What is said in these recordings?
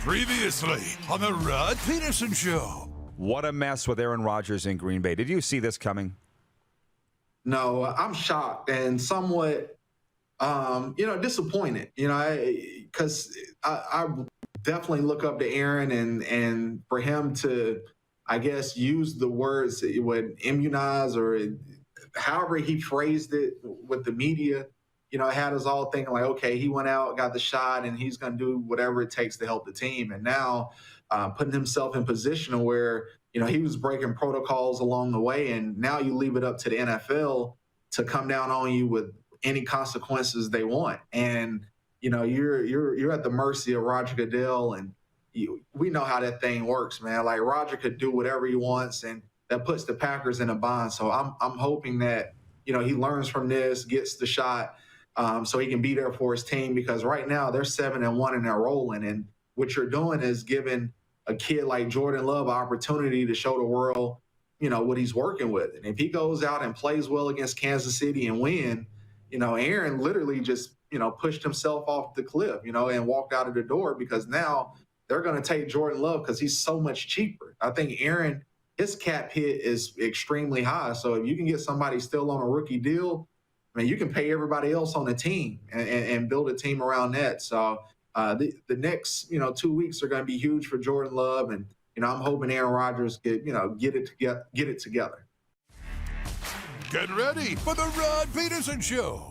Previously on the Rod Pedersen Show. What a mess with Aaron Rodgers in Green Bay. Did you see this coming? No, I'm shocked and somewhat, disappointed, because I definitely look up to Aaron and for him to, I guess, use the words that would immunize or however he phrased it with the media, it had us all thinking like, okay, he went out, got the shot, and he's going to do whatever it takes to help the team. And now putting himself in position where, he was breaking protocols along the way, and now you leave it up to the NFL to come down on you with any consequences they want. And, you're at the mercy of Roger Goodell, and we know how that thing works, man. Like, Roger could do whatever he wants, and that puts the Packers in a bind. So I'm hoping that, he learns from this, gets the shot, so he can be there for his team, because right now they're 7-1 and they're rolling. And what you're doing is giving a kid like Jordan Love an opportunity to show the world, what he's working with. And if he goes out and plays well against Kansas City and win, Aaron literally just, pushed himself off the cliff, and walked out of the door, because now they're going to take Jordan Love because he's so much cheaper. I think Aaron, his cap hit is extremely high. So if you can get somebody still on a rookie deal, you can pay everybody else on the team and build a team around that. So the next, 2 weeks are going to be huge for Jordan Love. And, I'm hoping Aaron Rodgers get it together. Get ready for the Rod Pedersen Show.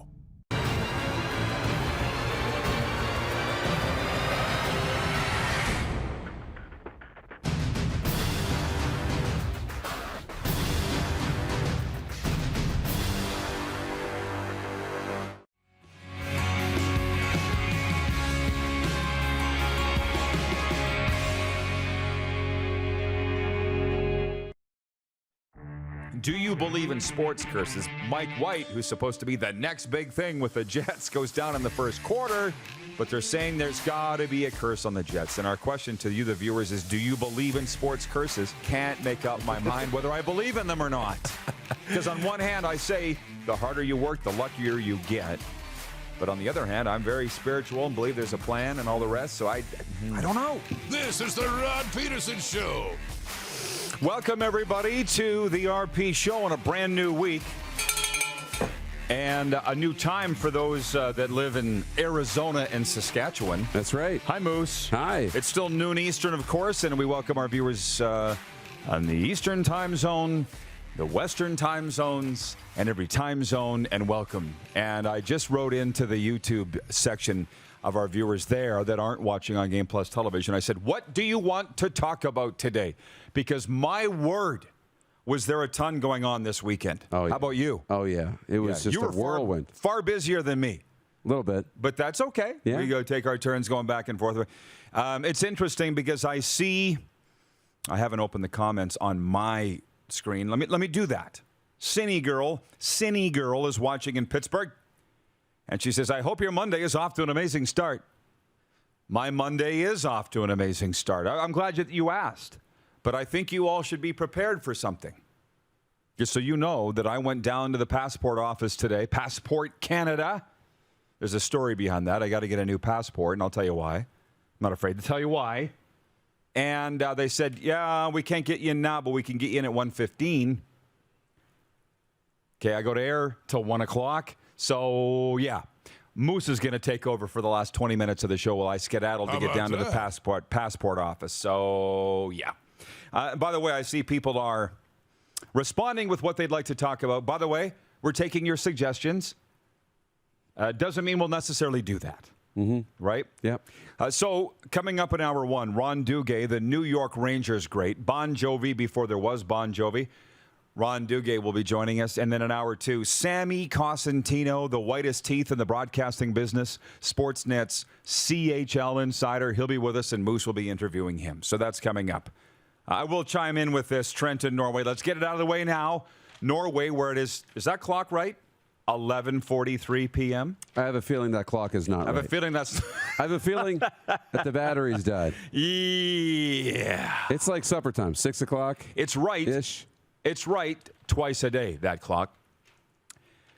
Do you believe in sports curses? Mike White, who's supposed to be the next big thing with the Jets, goes down in the first quarter, but they're saying there's got to be a curse on the Jets. And our question to you, the viewers, is do you believe in sports curses? Can't make up my mind whether I believe in them or not. Because on one hand, I say the harder you work, the luckier you get. But on the other hand, I'm very spiritual and believe there's a plan and all the rest, so I don't know. This is the Rod Pedersen Show. Welcome, everybody, to the RP Show on a brand new week and a new time for those that live in Arizona and Saskatchewan. That's right. Hi, Moose. Hi. It's still noon Eastern, of course, and we welcome our viewers on the Eastern time zone, the Western time zones, and every time zone, and welcome. And I just wrote into the YouTube section of our viewers there that aren't watching on Game Plus Television. I said, what do you want to talk about today? Because my word, was there a ton going on this weekend. Oh, yeah. How about you? Oh, yeah. It was just you a were whirlwind. Far busier than me. A little bit. But that's okay. Yeah. We go take our turns going back and forth. It's interesting because I haven't opened the comments on my screen. Let me do that. Cinny Girl is watching in Pittsburgh. And she says, I hope your Monday is off to an amazing start. My Monday is off to an amazing start. I'm glad that you asked. But I think you all should be prepared for something. Just so you know that I went down to the passport office today, Passport Canada. There's a story behind that. I got to get a new passport, and I'll tell you why. I'm not afraid to tell you why. And they said, yeah, we can't get you in now, but we can get you in at 1:15. Okay, I go to air till 1 o'clock. So, yeah, Moose is going to take over for the last 20 minutes of the show while I skedaddle to get down to the passport office. So, yeah. By the way, I see people are responding with what they'd like to talk about. By the way, we're taking your suggestions. Doesn't mean we'll necessarily do that. Mm-hmm. Right? Yeah. So, coming up in hour one, Ron Duguay, the New York Rangers great. Bon Jovi before there was Bon Jovi. Ron Duguay will be joining us. And then in hour two, Sammy Cosentino, the whitest teeth in the broadcasting business, Sportsnet's CHL insider. He'll be with us, and Moose will be interviewing him. So that's coming up. I will chime in with this. Trenton, Norway. Let's get it out of the way now. Norway, where it is that clock right? 11:43 p.m. I have a feeling that clock is not right. I have a feeling that's... I have a feeling that the battery's died. Yeah. It's like supper time, 6 o'clock. It's right. Ish. It's right twice a day, that clock.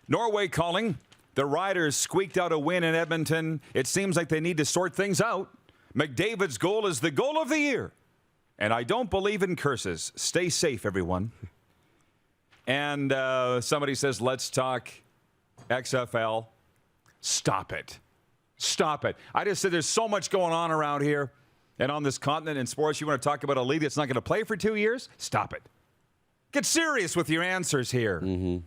Norway calling. The Riders squeaked out a win in Edmonton. It seems like they need to sort things out McDavid's goal is the goal of the year. And I don't believe in curses. Stay safe, everyone. And somebody says, let's talk XFL. Stop it. Stop it. I just said there's so much going on around here and on this continent in sports. You want to talk about a league that's not going to play for 2 years? Stop it. Get serious with your answers here. Mm-hmm.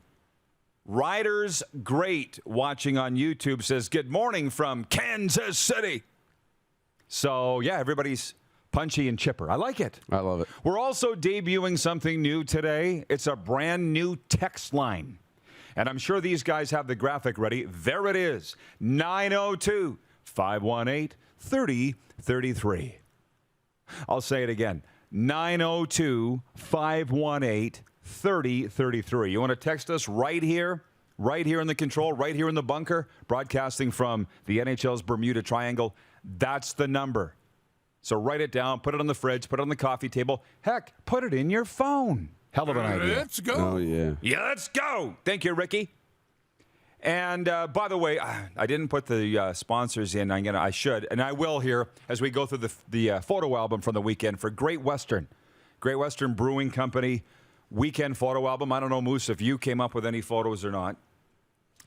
Riders Great watching on YouTube says, good morning from Kansas City. So, yeah, everybody's punchy and chipper. I like it. I love it. We're also debuting something new today. It's a brand new text line. And I'm sure these guys have the graphic ready. There it is, 902-518-3033. I'll say it again, 902-518-3033. You want to text us right here in the control, right here in the bunker, broadcasting from the NHL's Bermuda Triangle. That's the number. So write it down, put it on the fridge, put it on the coffee table. Heck, put it in your phone. Hell of an idea. Let's go. Oh, yeah. Yeah, let's go. Thank you, Ricky. And by the way, I didn't put the sponsors in. I should, and I will here as we go through the photo album from the weekend for Great Western Brewing Company weekend photo album. I don't know, Moose, if you came up with any photos or not.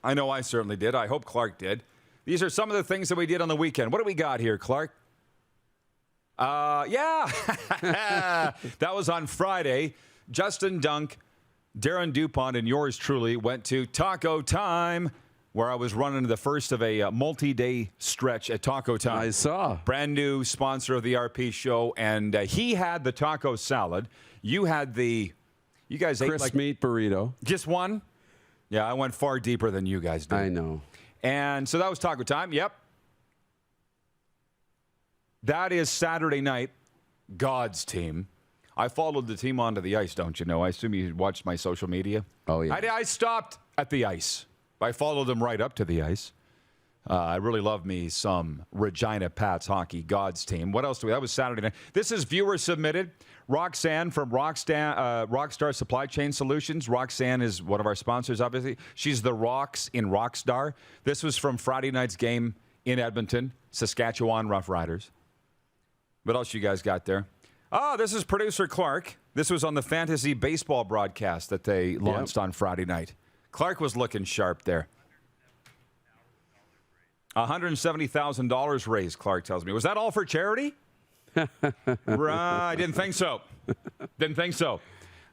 I know I certainly did. I hope Clark did. These are some of the things that we did on the weekend. What do we got here, Clark? Yeah. That was on Friday. Justin Dunk, Darren Dupont, and yours truly went to Taco Time, where I was running the first of a multi-day stretch at Taco Time. I saw. Brand new sponsor of the RP show, and he had the taco salad. You had you guys ate Crisp meat burrito. just one? Yeah, I went far deeper than you guys did. I know. And so that was Taco Time. Yep. That is Saturday night, God's team. I followed the team onto the ice, don't you know? I assume you watched my social media. Oh, yeah. I stopped at the ice. I followed them right up to the ice. I really love me some Regina Pats hockey, God's team. What else do we? That was Saturday night. This is viewer submitted. Roxanne from Rockstar Supply Chain Solutions. Roxanne is one of our sponsors, obviously. She's the Rocks in Rockstar. This was from Friday night's game in Edmonton, Saskatchewan Roughriders. What else you guys got there? Oh, this is producer Clark. This was on the fantasy baseball broadcast that they launched on Friday night. Clark was looking sharp there. $170,000 raised, Clark tells me. Was that all for charity? Right. I didn't think so.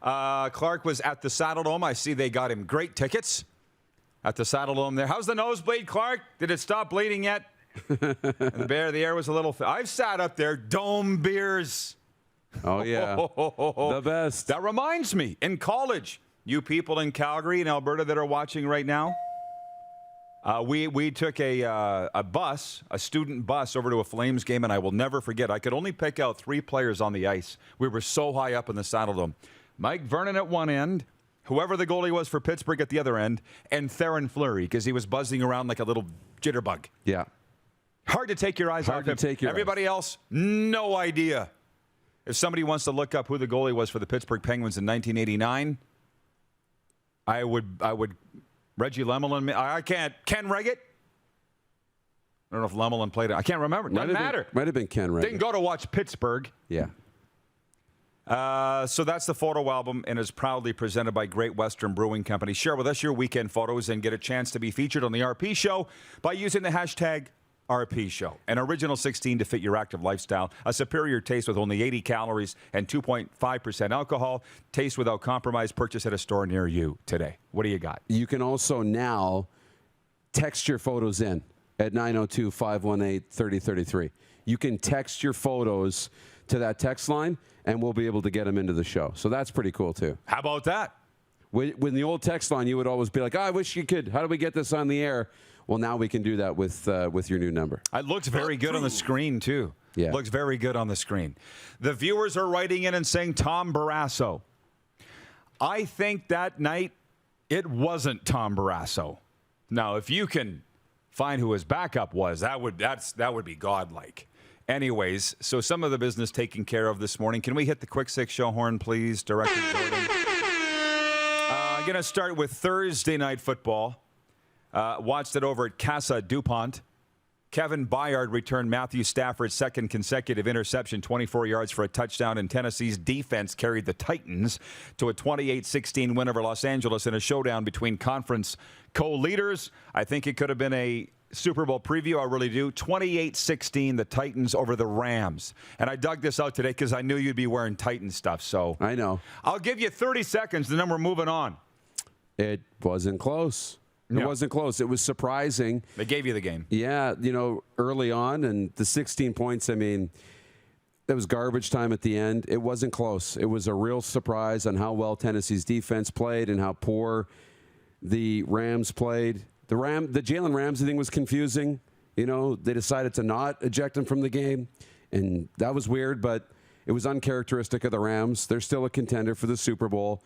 Clark was at the Saddledome. I see they got him great tickets at the Saddledome there. How's the nosebleed, Clark? Did it stop bleeding yet? The air was a little... I've sat up there, dome beers. Oh, yeah. The best. That reminds me, in college, you people in Calgary and Alberta that are watching right now, we took a bus, a student bus, over to a Flames game, and I will never forget. I could only pick out 3 players on the ice. We were so high up in the Saddledome. Mike Vernon at one end, whoever the goalie was for Pittsburgh at the other end, and Theron Fleury, because he was buzzing around like a little jitterbug. Yeah. Hard to take your eyes off him. Everybody else, no idea. If somebody wants to look up who the goalie was for the Pittsburgh Penguins in 1989, I would Reggie Lemelin. I can't. Ken Reggett. I don't know if Lemelin played it. I can't remember. Doesn't matter. Might have been Ken Reggett. Didn't go to watch Pittsburgh. Yeah. So that's the photo album and is proudly presented by Great Western Brewing Company. Share with us your weekend photos and get a chance to be featured on the RP Show by using the hashtag RP Show. An original 16 to fit your active lifestyle. A superior taste with only 80 calories and 2.5% alcohol. Taste without compromise. Purchase at a store near you today. What do you got? You can also now text your photos in at 902-518-3033. You can text your photos to that text line, and we'll be able to get them into the show. So that's pretty cool, too. How about that? When the old text line, you would always be like, I wish you could. How do we get this on the air? Well, now we can do that with your new number. It looks very good on the screen, too. Yeah. Looks very good on the screen. The viewers are writing in and saying Tom Barrasso. I think that night it wasn't Tom Barrasso. Now, if you can find who his backup was, that would be godlike. Anyways, so some of the business taken care of this morning. Can we hit the quick six show horn, please, Director Jordan? I'm going to start with Thursday night football. Watched it over at Casa Dupont Kevin Byard returned Matthew Stafford's second consecutive interception, 24 yards for a touchdown, and Tennessee's defense carried the Titans to a 28-16 win over Los Angeles in a showdown between conference co-leaders. I think it could have been a Super Bowl preview. I really do. 28-16, the Titans over the Rams. And I dug this out today because I knew you'd be wearing Titan stuff. So I know. I'll give you 30 seconds, and then we're moving on. It wasn't close. It wasn't close. It was surprising. They gave you the game. Yeah, early on, and the 16 points, I mean, that was garbage time at the end. It wasn't close. It was a real surprise on how well Tennessee's defense played and how poor the Rams played. The Jalen Ramsey thing was confusing. They decided to not eject him from the game, and that was weird, but it was uncharacteristic of the Rams. They're still a contender for the Super Bowl.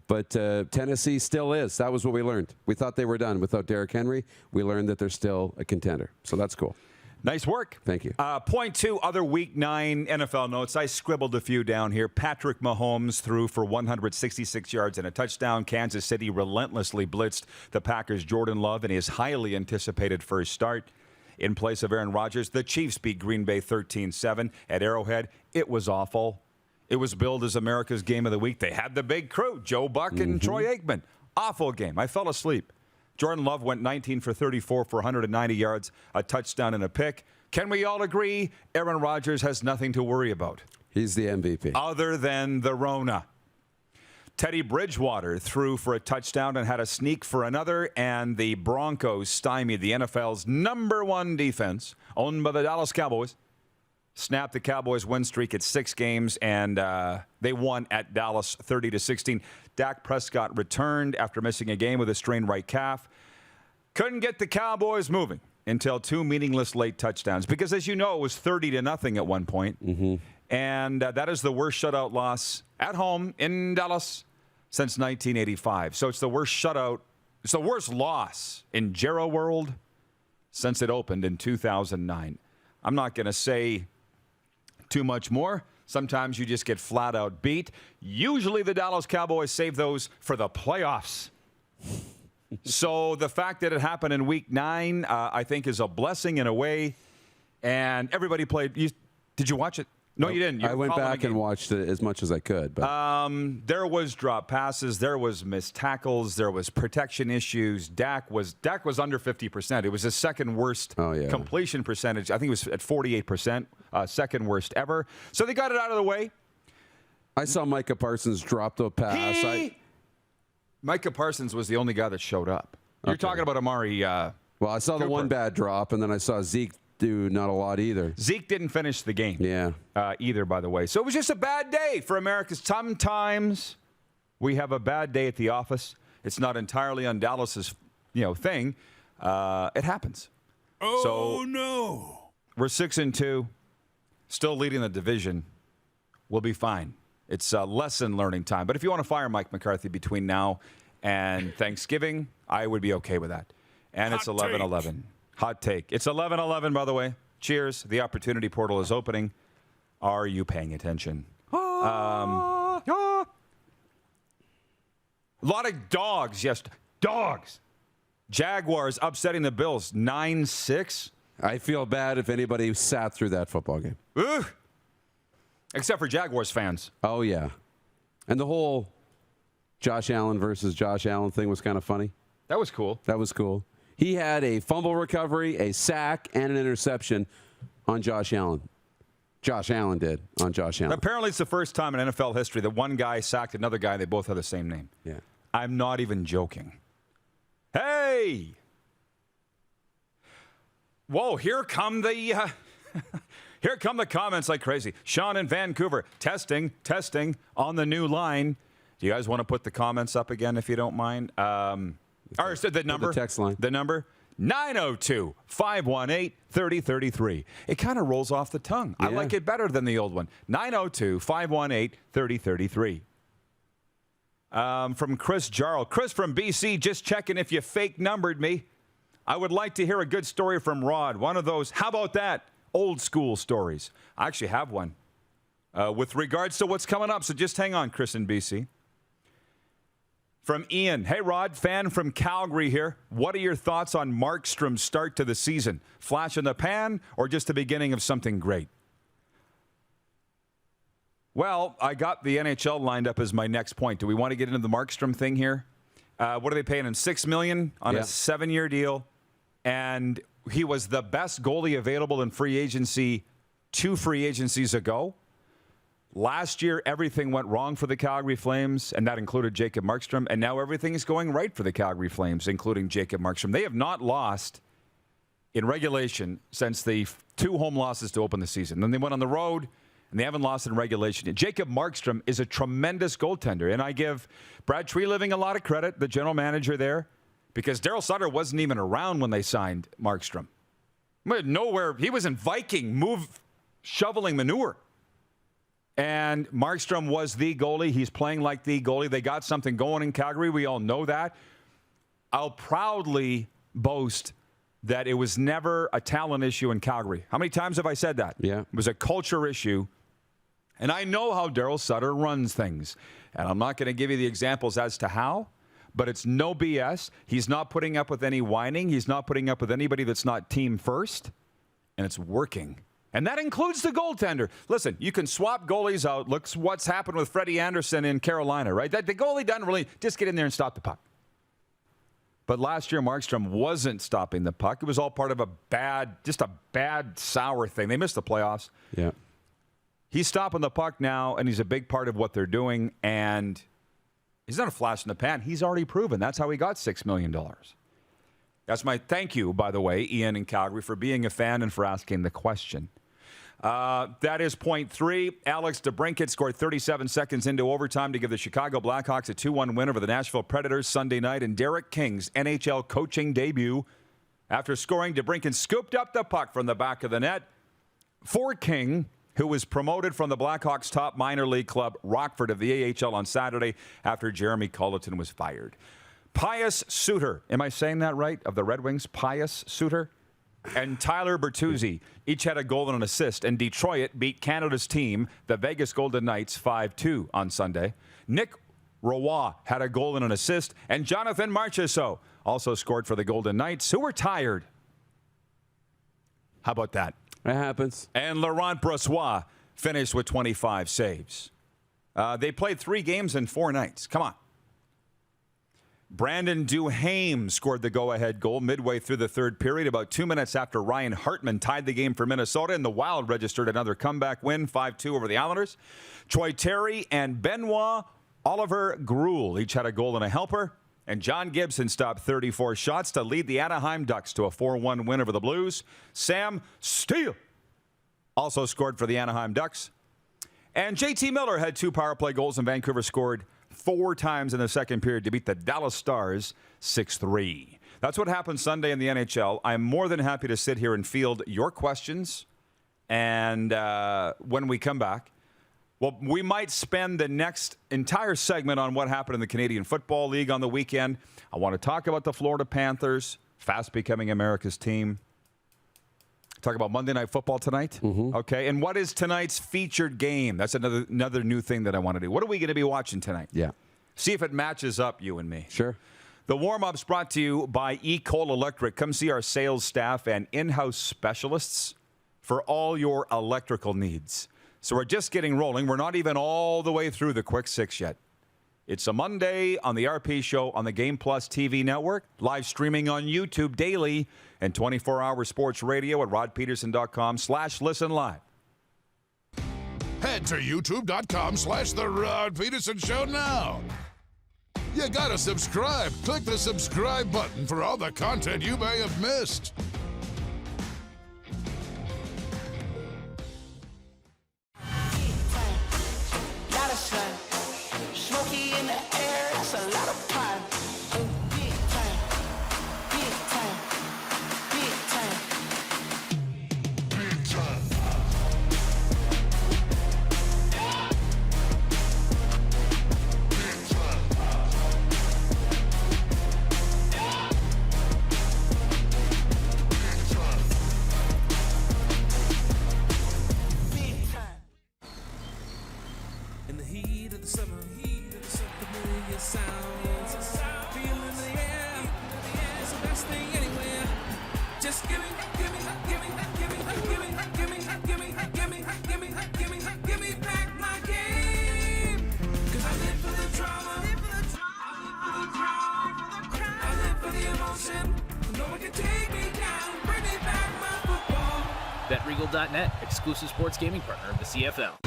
But Tennessee still is. That was what we learned. We thought they were done without Derrick Henry. We learned that they're still a contender. So that's cool. Nice work. Thank you. Point 2, other Week 9 NFL notes. I scribbled a few down here. Patrick Mahomes threw for 166 yards and a touchdown. Kansas City relentlessly blitzed the Packers' Jordan Love in his highly anticipated first start. In place of Aaron Rodgers, the Chiefs beat Green Bay 13-7 at Arrowhead. It was awful. It was billed as America's Game of the Week. They had the big crew, Joe Buck and Troy Aikman. Awful game. I fell asleep. Jordan Love went 19 for 34 for 190 yards, a touchdown and a pick. Can we all agree Aaron Rodgers has nothing to worry about? He's the MVP. Other than the Rona. Teddy Bridgewater threw for a touchdown and had a sneak for another, and the Broncos stymied the NFL's #1 defense, owned by the Dallas Cowboys. Snapped the Cowboys' win streak at 6 games, and they won at Dallas 30-16. Dak Prescott returned after missing a game with a strained right calf. Couldn't get the Cowboys moving until 2 meaningless late touchdowns because, as you know, it was 30-0 at one point. And that is the worst shutout loss at home in Dallas since 1985. So it's the worst shutout. It's the worst loss in Gero World since it opened in 2009. I'm not going to say too much more. Sometimes you just get flat out beat. Usually the Dallas Cowboys save those for the playoffs. So the fact that it happened in Week 9, I think, is a blessing in a way. And everybody played. Did you watch it? No, you didn't. I went back and watched it as much as I could. But there was drop passes. There was missed tackles. There was protection issues. Dak was under 50%. It was his second worst completion percentage. I think it was at 48%, second worst ever. So they got it out of the way. I saw Micah Parsons drop the pass. Micah Parsons was the only guy that showed up. You're talking about Amari. Well, I saw the one bad drop, and then I saw Zeke do not a lot either. Zeke didn't finish the game. Yeah. Either, by the way. So it was just a bad day for America. Sometimes we have a bad day at the office. It's not entirely on Dallas's, thing. It happens. Oh, no. We're 6-2, still leading the division. We'll be fine. It's lesson learning time. But if you want to fire Mike McCarthy between now and Thanksgiving, I would be okay with that. And it's 11-11. Hot take. It's 11-11, by the way. Cheers. The opportunity portal is opening. Are you paying attention? A lot of dogs. Yes, dogs. Jaguars upsetting the Bills 9-6. I feel bad if anybody sat through that football game. Ugh. Except for Jaguars fans. Oh, yeah. And the whole Josh Allen versus Josh Allen thing was kind of funny. That was cool. That was cool. He had a fumble recovery, a sack, and an interception on Josh Allen. Josh Allen did on Josh Allen. Apparently, it's the first time in NFL history that one guy sacked another guy and they both have the same name. Yeah. I'm not even joking. Hey! Whoa, here come the here come the comments like crazy. Sean in Vancouver, testing on the new line. Do you guys want to put the comments up again if you don't mind? Or the number? The text line. The number? 902-518-3033. It kind of rolls off the tongue. Yeah. I like it better than the old one. 902-518-3033. From Chris Jarl. Chris from BC, just checking if you fake numbered me. I would like to hear a good story from Rod. One of those, how about that, old school stories. I actually have one with regards to what's coming up. So just hang on, Chris in BC. From Ian. Hey, Rod, fan from Calgary here. What are your thoughts on Markstrom's start to the season? Flash in the pan or just the beginning of something great? Well, I got the NHL lined up as my next point. Do we want to get into the Markstrom thing here? What are they paying him? $6 million on a 7-year deal. And he was the best goalie available in free agency 2 free agencies ago. Last year, everything went wrong for the Calgary Flames, and that included Jacob Markstrom. And now everything is going right for the Calgary Flames, including Jacob Markstrom. They have not lost in regulation since the 2 home losses to open the season. Then they went on the road, and they haven't lost in regulation. Jacob Markstrom is a tremendous goaltender, and I give Brad Treliving a lot of credit, the general manager there, because Daryl Sutter wasn't even around when they signed Markstrom. Nowhere. He was in Viking, shoveling manure. And Markstrom was the goalie. He's playing like the goalie. They got something going in Calgary. We all know that. I'll proudly boast that it was never a talent issue in Calgary. How many times have I said that? Yeah. It was a culture issue. And I know how Daryl Sutter runs things. And I'm not going to give you the examples as to how, but it's no BS. He's not putting up with any whining. He's not putting up with anybody that's not team first. And it's working. And that includes the goaltender. Listen, you can swap goalies out. Look what's happened with Freddie Anderson in Carolina, right? The goalie doesn't really just get in there and stop the puck. But last year, Markstrom wasn't stopping the puck. It was all part of a bad, sour thing. They missed the playoffs. Yeah. He's stopping the puck now, and he's a big part of what they're doing. And he's not a flash in the pan. He's already proven. That's how he got $6 million. That's my thank you, by the way, Ian in Calgary, for being a fan and for asking the question. That is point 3. Alex DeBrincat scored 37 seconds into overtime to give the Chicago Blackhawks a 2-1 win over the Nashville Predators Sunday night in Derek King's NHL coaching debut. After scoring, DeBrincat scooped up the puck from the back of the net for King, who was promoted from the Blackhawks' top minor league club, Rockford, of the AHL on Saturday after Jeremy Colleton was fired. Pius Suter, am I saying that right, of the Red Wings? Pius Suter? And Tyler Bertuzzi each had a goal and an assist, and Detroit beat Canada's team, the Vegas Golden Knights, 5-2 on Sunday. Nick Roy had a goal and an assist, and Jonathan Marchessault also scored for the Golden Knights, who were tired. How about that? That happens. And Laurent Brossoit finished with 25 saves. They played 3 games in 4 nights. Come on. Brandon Duhaime scored the go-ahead goal midway through the third period, about 2 minutes after Ryan Hartman tied the game for Minnesota, and the Wild registered another comeback win, 5-2 over the Islanders. Troy Terry and Benoit Oliver Gruel each had a goal and a helper, and John Gibson stopped 34 shots to lead the Anaheim Ducks to a 4-1 win over the Blues. Sam Steele also scored for the Anaheim Ducks. And JT Miller had 2 power play goals, and Vancouver scored 4 times in the second period to beat the Dallas Stars 6-3. That's what happened Sunday in the NHL. I'm more than happy to sit here and field your questions. And when we come back, well, we might spend the next entire segment on what happened in the Canadian Football League on the weekend. I want to talk about the Florida Panthers, fast becoming America's team. Talk about Monday Night Football tonight. Mm-hmm. Okay, and what is tonight's featured game? That's another new thing that I want to do. What are we going to be watching tonight? Yeah. See if it matches up, you and me. Sure. The warm-up's brought to you by E-Cole Electric. Come see our sales staff and in-house specialists for all your electrical needs. So we're just getting rolling. We're not even all the way through the Quick 6 yet. It's a Monday on the RP Show on the Game Plus TV network, live streaming on YouTube daily, and 24-hour sports radio at rodpeterson.com/listen live. Head to youtube.com/The Rod Pedersen Show now. You gotta subscribe. Click the subscribe button for all the content you may have missed. Smoky in the air, that's a lot of pine. Big time, big time, big time, big time. Big time. Just give me back my game. 'Cause I live for the drama. I live for the emotion. No one can take me down. Bring me back my football. BetRegal.net, exclusive sports gaming partner of the CFL.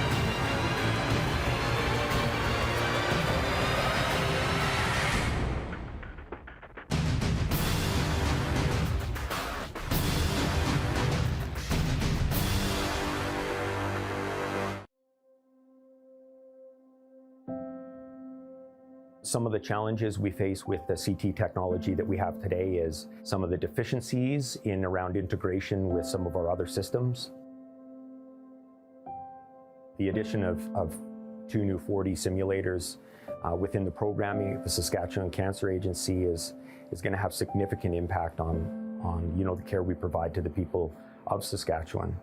Some of the challenges we face with the CT technology that we have today is some of the deficiencies in around integration with some of our other systems. The addition of 2 new 4D simulators within the programming of the Saskatchewan Cancer Agency is going to have significant impact on the care we provide to the people of Saskatchewan.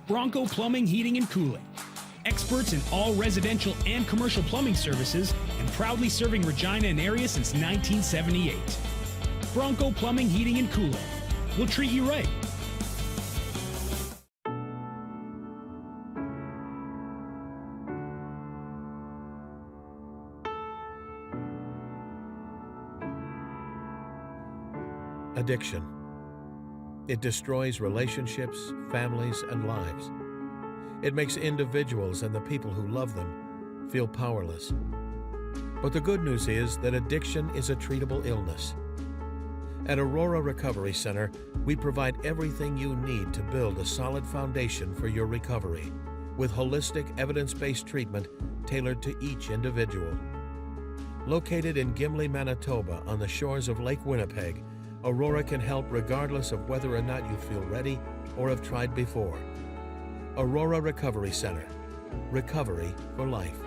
Bronco Plumbing, Heating and Cooling. Experts in all residential and commercial plumbing services and proudly serving Regina and area since 1978. Bronco Plumbing, Heating and Cooling. We'll treat you right. Addiction. It destroys relationships, families, and lives. It makes individuals and the people who love them feel powerless. But the good news is that addiction is a treatable illness. At Aurora Recovery Center, we provide everything you need to build a solid foundation for your recovery, with holistic, evidence-based treatment tailored to each individual. Located in Gimli, Manitoba, on the shores of Lake Winnipeg, Aurora can help regardless of whether or not you feel ready or have tried before. Aurora Recovery Center. Recovery for life.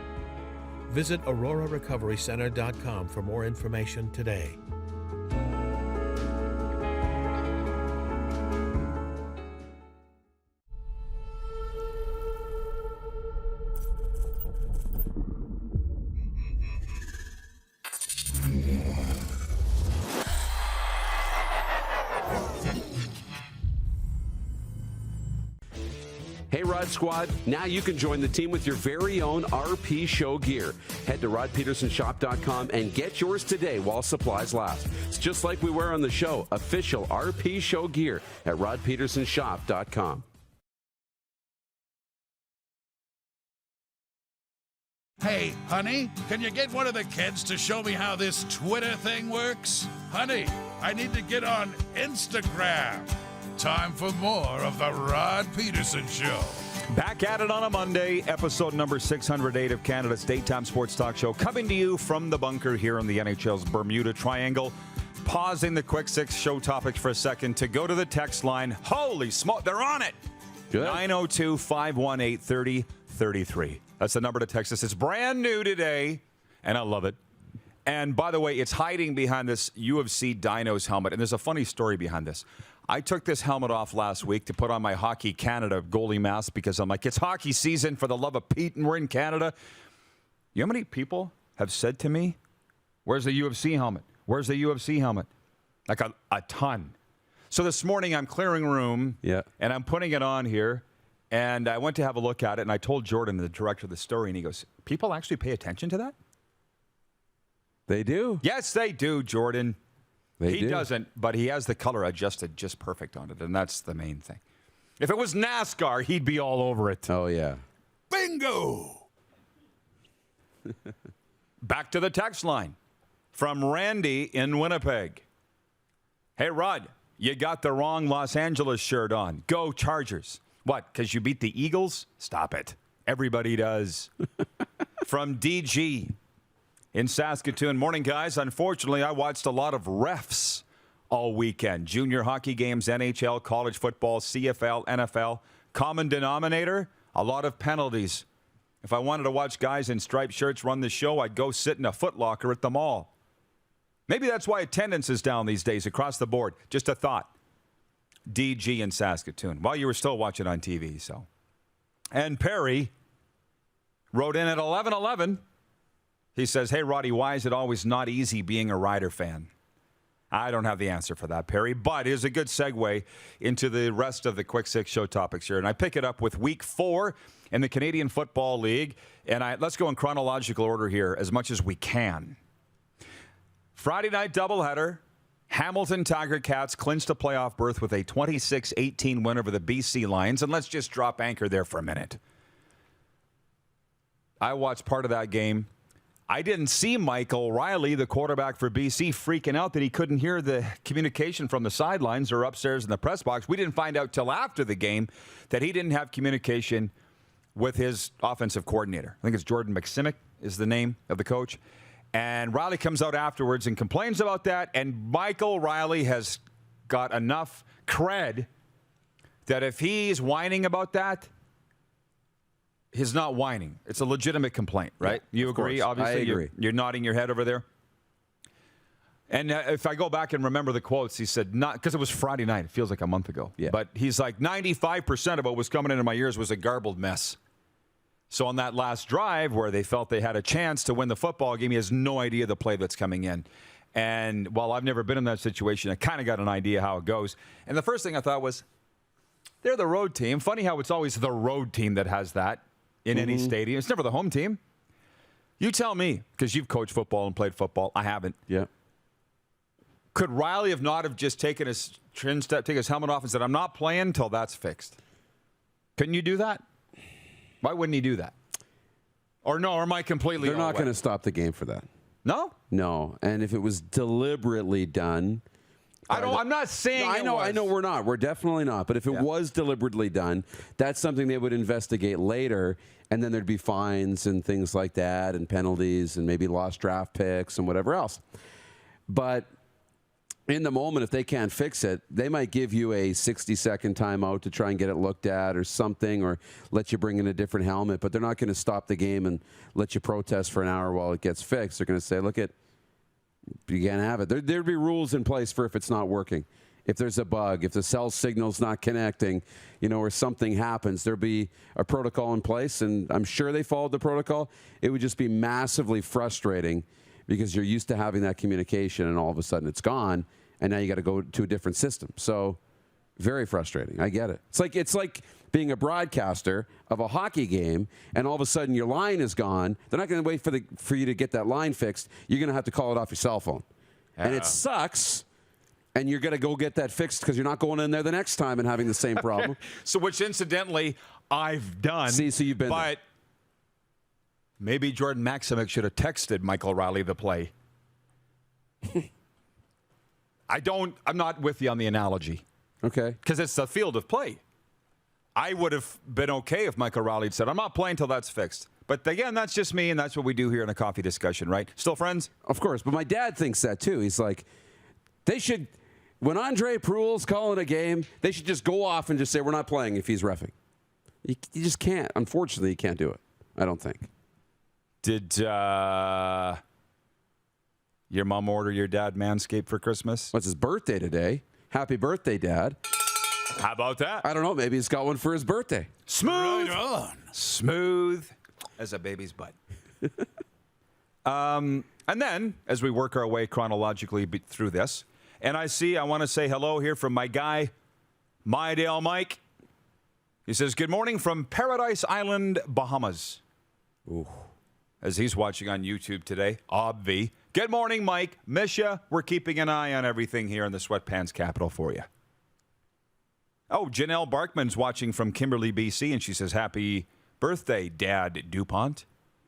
Visit aurorarecoverycenter.com for more information today. Hey, Rod Squad, now you can join the team with your very own RP Show gear. Head to rodpedersenshop.com and get yours today while supplies last. It's just like we wear on the show, official RP Show gear at rodpedersenshop.com. Hey, honey, can you get one of the kids to show me how this Twitter thing works? Honey, I need to get on Instagram. Time for more of the Rod Pedersen Show. Back at it on a Monday, episode number 608 of Canada's daytime sports talk show, coming to you from the bunker here in the NHL's Bermuda Triangle. Pausing the quick six show topics for a second to go to the text line. Holy smoke, they're on it! Good. 902-518-3033. That's the number to text us. It's brand new today, and I love it. And by the way, it's hiding behind this UFC Dinos helmet, and there's a funny story behind this. I took this helmet off last week to put on my Hockey Canada goalie mask because I'm like, it's hockey season, for the love of Pete, and we're in Canada. You know how many people have said to me, where's the UFC helmet? Where's the UFC helmet? Like a ton. So this morning I'm clearing room, and I'm putting it on here, and I went to have a look at it, and I told Jordan, the director of the story, and he goes, people actually pay attention to that? They do. Yes, they do, Jordan. He do. doesn't, but he has the color adjusted just perfect on it, and that's the main thing. If it was NASCAR, he'd be all over it. Oh, yeah. Bingo! Back to the text line from Randy in Winnipeg. Hey, Rod, you got the wrong Los Angeles shirt on. Go Chargers. What, because you beat the Eagles? Stop it. Everybody does. From DG in Saskatoon. Morning, guys. Unfortunately, I watched a lot of refs all weekend. Junior hockey games, NHL, college football, CFL, NFL. Common denominator, a lot of penalties. If I wanted to watch guys in striped shirts run the show, I'd go sit in a Foot Locker at the mall. Maybe that's why attendance is down these days across the board. Just a thought. DG in Saskatoon. Well, you were still watching on TV, so. And Perry wrote in at 11:11. He says, hey, Roddy, why is it always not easy being a Rider fan? I don't have the answer for that, Perry, but it is a good segue into the rest of the Quick Six show topics here. And I pick it up with Week 4 in the Canadian Football League. And let's go in chronological order here as much as we can. Friday night doubleheader. Hamilton Tiger Cats clinched a playoff berth with a 26-18 win over the BC Lions. And let's just drop anchor there for a minute. I watched part of that game. I didn't see Micheal Reilly, the quarterback for BC, freaking out that he couldn't hear the communication from the sidelines or upstairs in the press box. We didn't find out till after the game that he didn't have communication with his offensive coordinator. I think it's Jordan McSimic is the name of the coach. And Reilly comes out afterwards and complains about that. And Micheal Reilly has got enough cred that if he's whining about that, he's not whining. It's a legitimate complaint, right? Yeah, you agree? course. Obviously, I agree. You're nodding your head over there. And if I go back and remember the quotes, he said, not because it was Friday night. It feels like a month ago. Yeah. But he's like, 95% of what was coming into my ears was a garbled mess. So on that last drive where they felt they had a chance to win the football game, he has no idea the play that's coming in. And while I've never been in that situation, I kind of got an idea how it goes. And the first thing I thought was, they're the road team. Funny how it's always the road team that has that in any stadium. It's never the home team. You tell me, because you've coached football and played football. I haven't. Yeah. Could Reilly have not have just taken his chin step, take his helmet off and said, I'm not playing until that's fixed? Couldn't you do that? Why wouldn't he do that? Or no, or am I completely They're not going to stop the game for that. No? No. And if it was deliberately done... I'm not saying I know we're not. We're definitely not. But if it was deliberately done, that's something they would investigate later, and then there'd be fines and things like that and penalties and maybe lost draft picks and whatever else. But in the moment, if they can't fix it, they might give you a 60-second timeout to try and get it looked at or something, or let you bring in a different helmet. But they're not going to stop the game and let you protest for an hour while it gets fixed. They're going to say, look, you can't have it. There'd be rules in place for if it's not working. If there's a bug, if the cell signal's not connecting, or something happens, there'd be a protocol in place, and I'm sure they followed the protocol. It would just be massively frustrating because you're used to having that communication, and all of a sudden it's gone, and now you got to go to a different system. So very frustrating. I get it. It's like being a broadcaster of a hockey game, and all of a sudden your line is gone. They're not going to wait for you to get that line fixed. You're going to have to call it off your cell phone. Yeah. And it sucks, and you're going to go get that fixed because you're not going in there the next time and having the same problem. So which, incidentally, I've done. See, so you've been there. Maybe Jordan Maximic should have texted Micheal Reilly the play. I'm not with you on the analogy. Okay. Because it's the field of play. I would have been okay if Micheal Reilly had said, I'm not playing until that's fixed. But again, that's just me, and that's what we do here in a coffee discussion, right? Still friends? Of course. But my dad thinks that, too. He's like, when Andre Prule's calling a game, they should just go off and just say, we're not playing if he's reffing. You just can't. Unfortunately, you can't do it. I don't think. Did your mom order your dad Manscaped for Christmas? What's his birthday today? Happy birthday, Dad. How about that? I don't know. Maybe he's got one for his birthday. Smooth. Right on. Smooth as a baby's butt. And then, as we work our way chronologically through this, and I want to say hello here from my guy, Mydale Mike. He says, good morning from Paradise Island, Bahamas. Ooh. As he's watching on YouTube today, Obvi. Good morning, Mike. Miss ya. We're keeping an eye on everything here in the Sweatpants capital for you. Oh, Janelle Barkman's watching from Kimberly, BC, and she says, happy birthday, Dad Dupont.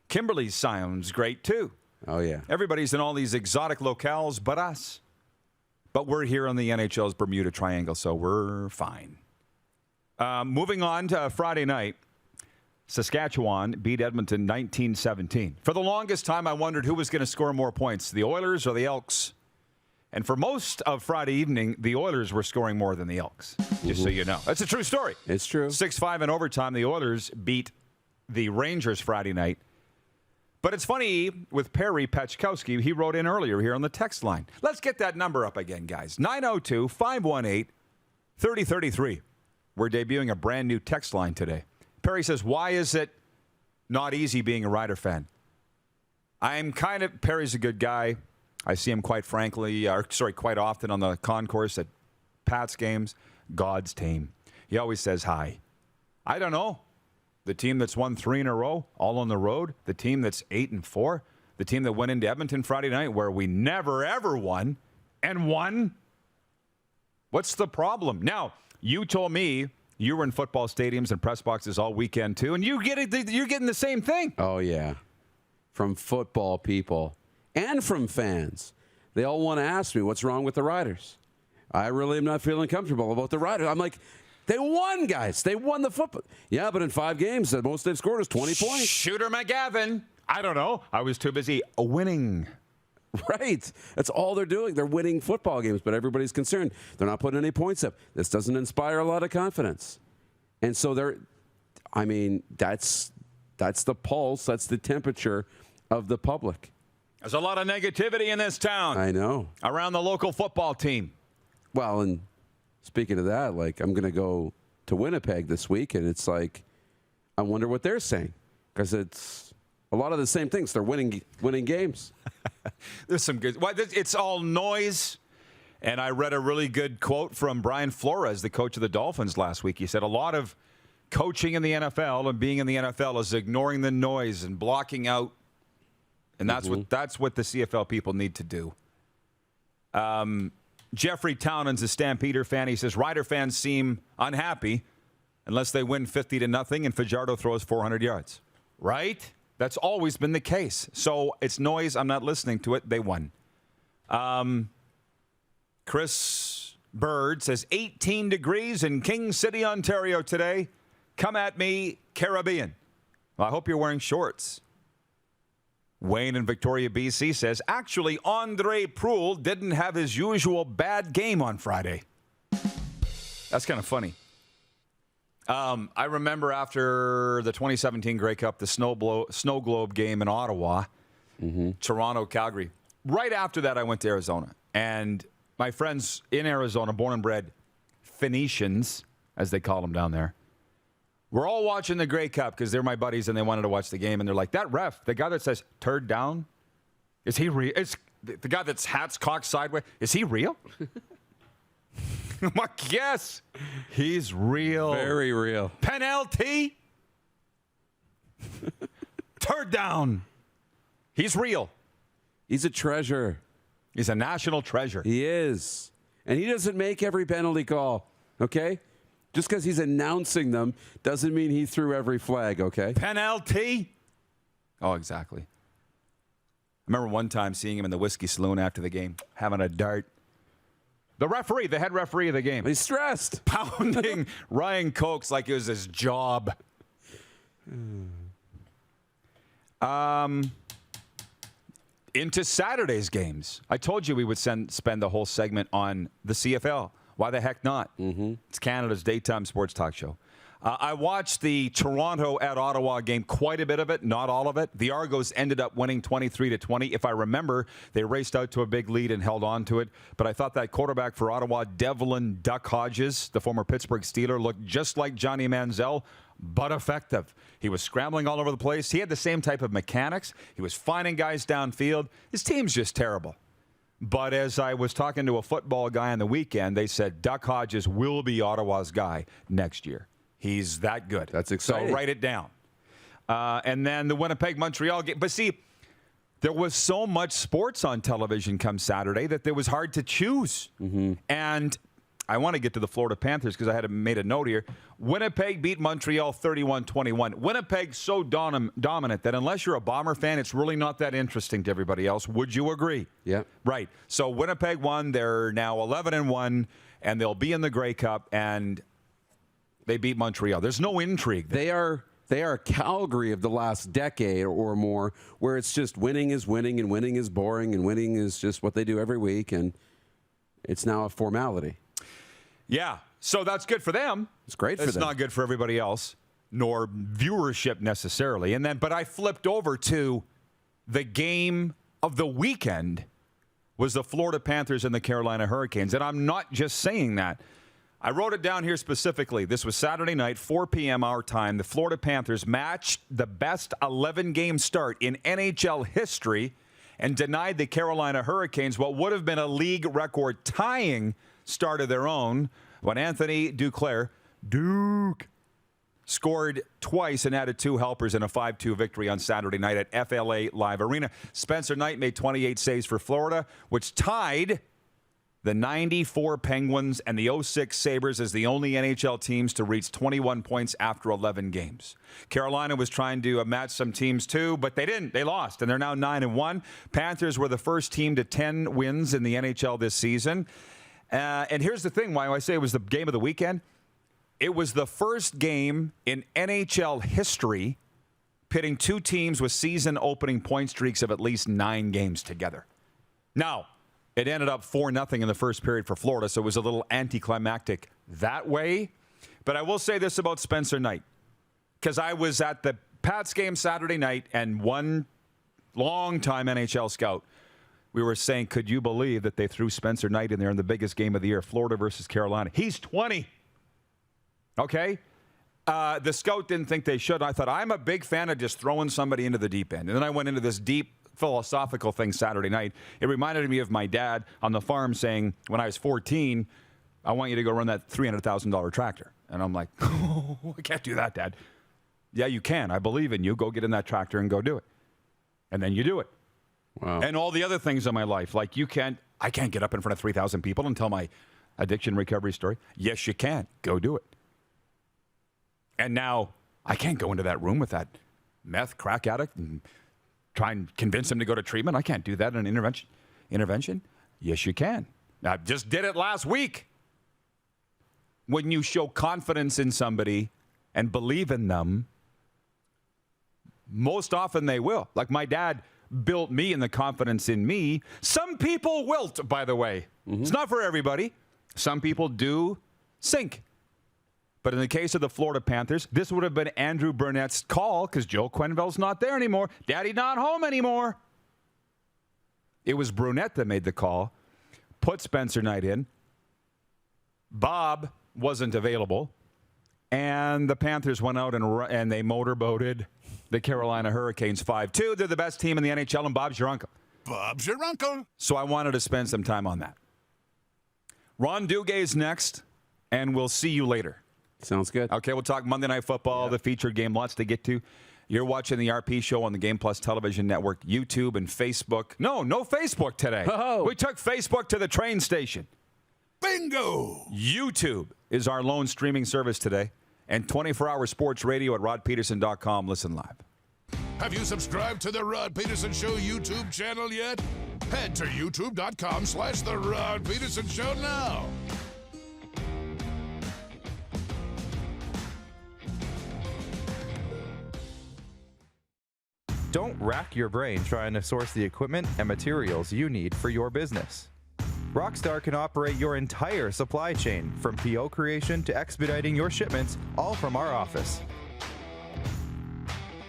Kimberly sounds great, too. Oh, yeah. Everybody's in all these exotic locales but us. But we're here on the NHL's Bermuda Triangle, so we're fine. Moving on to Friday night. Saskatchewan beat Edmonton 19-17. For the longest time, I wondered who was going to score more points, the Oilers or the Elks. And for most of Friday evening, the Oilers were scoring more than the Elks, just so you know. That's a true story. It's true. 6-5 in overtime, the Oilers beat the Rangers Friday night. But it's funny, with Perry Pachkowski, he wrote in earlier here on the text line. Let's get that number up again, guys. 902-518-3033. We're debuting a brand new text line today. Perry says, why is it not easy being a Rider fan? Perry's a good guy. I see him quite often on the concourse at Pat's games. God's team. He always says hi. I don't know. The team that's won 3 in a row, all on the road. The team that's 8-4. The team that went into Edmonton Friday night where we never, ever won and won. What's the problem? Now, you told me you were in football stadiums and press boxes all weekend, too, and you're getting the same thing. Oh, yeah. From football people and from fans. They all want to ask me, what's wrong with the Riders? I really am not feeling comfortable about the Riders. I'm like, they won, guys. They won the football. Yeah, but in 5 games, the most they've scored is 20 points. Shooter McGavin. I don't know. I was too busy winning. Right. That's all they're doing. They're winning football games, but everybody's concerned. They're not putting any points up. This doesn't inspire a lot of confidence. And so that's the pulse. That's the temperature of the public. There's a lot of negativity in this town. I know. Around the local football team. Well, and speaking of that, I'm going to go to Winnipeg this week, and it's like, I wonder what they're saying, because it's a lot of the same things. They're winning games. There's some good. Well, it's all noise. And I read a really good quote from Brian Flores, the coach of the Dolphins, last week. He said a lot of coaching in the NFL and being in the NFL is ignoring the noise and blocking out. And that's what the CFL people need to do. Jeffrey Townend's a Stampeder fan. He says Rider fans seem unhappy unless they win 50-0 and Fajardo throws 400 yards. Right? That's always been the case. So it's noise. I'm not listening to it. They won. Chris Bird says 18 degrees in King City, Ontario today. Come at me, Caribbean. Well, I hope you're wearing shorts. Wayne in Victoria, BC says, actually, Andre Proulx didn't have his usual bad game on Friday. That's kind of funny. I remember after the 2017 Grey Cup, the Snow Globe game in Ottawa, Toronto, Calgary. Right after that, I went to Arizona. And my friends in Arizona, born and bred Phoenicians, as they call them down there, we're all watching the Grey Cup because they're my buddies and they wanted to watch the game. And they're like, that ref, the guy that says turd down, is he real? It's the guy that's hats cocked sideways. Is he real? I'm like, yes, he's real. Very real. Penalty. Turd down. He's real. He's a treasure. He's a national treasure. He is. And he doesn't make every penalty call, okay? Just because he's announcing them doesn't mean he threw every flag, okay? Penalty. Oh, exactly. I remember one time seeing him in the whiskey saloon after the game, having a dart. The referee, the head referee of the game. He's stressed. Pounding Ryan Cokes like it was his job. Into Saturday's games. I told you we would spend the whole segment on the CFL. Why the heck not? It's Canada's daytime sports talk show. I watched the Toronto at Ottawa game, quite a bit of it, not all of it. The Argos ended up winning 23-20. If I remember, they raced out to a big lead and held on to it. But I thought that quarterback for Ottawa, Devlin Duck Hodges, the former Pittsburgh Steeler, looked just like Johnny Manziel, but effective. He was scrambling all over the place. He had the same type of mechanics. He was finding guys downfield. His team's just terrible. But as I was talking to a football guy on the weekend, they said Duck Hodges will be Ottawa's guy next year. He's that good. That's exciting. So write it down. And then the Winnipeg-Montreal game. But see, there was so much sports on television come Saturday that it was hard to choose. And I want to get to the Florida Panthers because I had made a note here. Winnipeg beat Montreal 31-21. Winnipeg's so dominant that unless you're a Bomber fan, it's really not that interesting to everybody else. Would you agree? Yeah. Right. So Winnipeg won. They're now 11-1, and they'll be in the Grey Cup, and they beat Montreal. There's no intrigue there. They are Calgary of the last decade or more, where it's just winning is winning and winning is boring and winning is just what they do every week, and it's now a formality. Yeah, so that's good for them. It's great for them. It's not good for everybody else, nor viewership necessarily. But I flipped over to the game of the weekend was the Florida Panthers and the Carolina Hurricanes. And I'm not just saying that. I wrote it down here specifically. This was Saturday night, 4 p.m. our time. The Florida Panthers matched the best 11-game start in NHL history and denied the Carolina Hurricanes what would have been a league record tying start of their own when Anthony Duclair, scored twice and added 2 helpers in a 5-2 victory on Saturday night at FLA Live Arena. Spencer Knight made 28 saves for Florida, which tied the 94 Penguins and the 06 Sabres as the only NHL teams to reach 21 points after 11 games. Carolina was trying to match some teams too, but they didn't. They lost, and they're now 9-1. Panthers were the first team to 10 wins in the NHL this season. And here's the thing, why I say it was the game of the weekend. It was the first game in NHL history pitting 2 teams with season-opening point streaks of at least 9 games together. Now, it ended up 4-0 in the first period for Florida, so it was a little anticlimactic that way. But I will say this about Spencer Knight, because I was at the Pats game Saturday night, and one long-time NHL scout, we were saying, could you believe that they threw Spencer Knight in there in the biggest game of the year, Florida versus Carolina? He's 20. Okay? The scout didn't think they should. I thought, I'm a big fan of just throwing somebody into the deep end. And then I went into this deep philosophical thing Saturday night. It reminded me of my dad on the farm saying, when I was 14, I want you to go run that $300,000 tractor. And I'm like, oh, I can't do that, Dad. Yeah, you can. I believe in you. Go get in that tractor and go do it. And then you do it. Wow. And all the other things in my life, like I can't get up in front of 3,000 people and tell my addiction recovery story. Yes, you can. Go do it. And now I can't go into that room with that meth crack addict and try and convince him to go to treatment. I can't do that in an intervention. Yes, you can. I just did it last week. When you show confidence in somebody and believe in them, most often they will. Like my dad built me in the confidence in me. Some people wilt, by the way. Mm-hmm. It's not for everybody. Some people do sink. But in the case of the Florida Panthers, this would have been Andrew Burnett's call because Joe Quenneville's not there anymore. Daddy not home anymore. It was Brunette that made the call, put Spencer Knight in. Bob wasn't available. And the Panthers went out and they motorboated the Carolina Hurricanes 5-2. They're the best team in the NHL, and Bob's your uncle. Bob's your uncle. So I wanted to spend some time on that. Ron Duguay's next, and we'll see you later. Sounds good. Okay, we'll talk Monday Night Football, the featured game, lots to get to. You're watching the RP Show on the Game Plus Television Network, YouTube, and Facebook. No Facebook today. Oh. We took Facebook to the train station. Bingo! YouTube is our lone streaming service today, and 24-hour sports radio at rodpeterson.com. Listen live. Have you subscribed to the Rod Pedersen Show YouTube channel yet? Head to youtube.com/The Rod Pedersen Show now. Don't rack your brain trying to source the equipment and materials you need for your business. Rockstar can operate your entire supply chain, from PO creation to expediting your shipments, all from our office.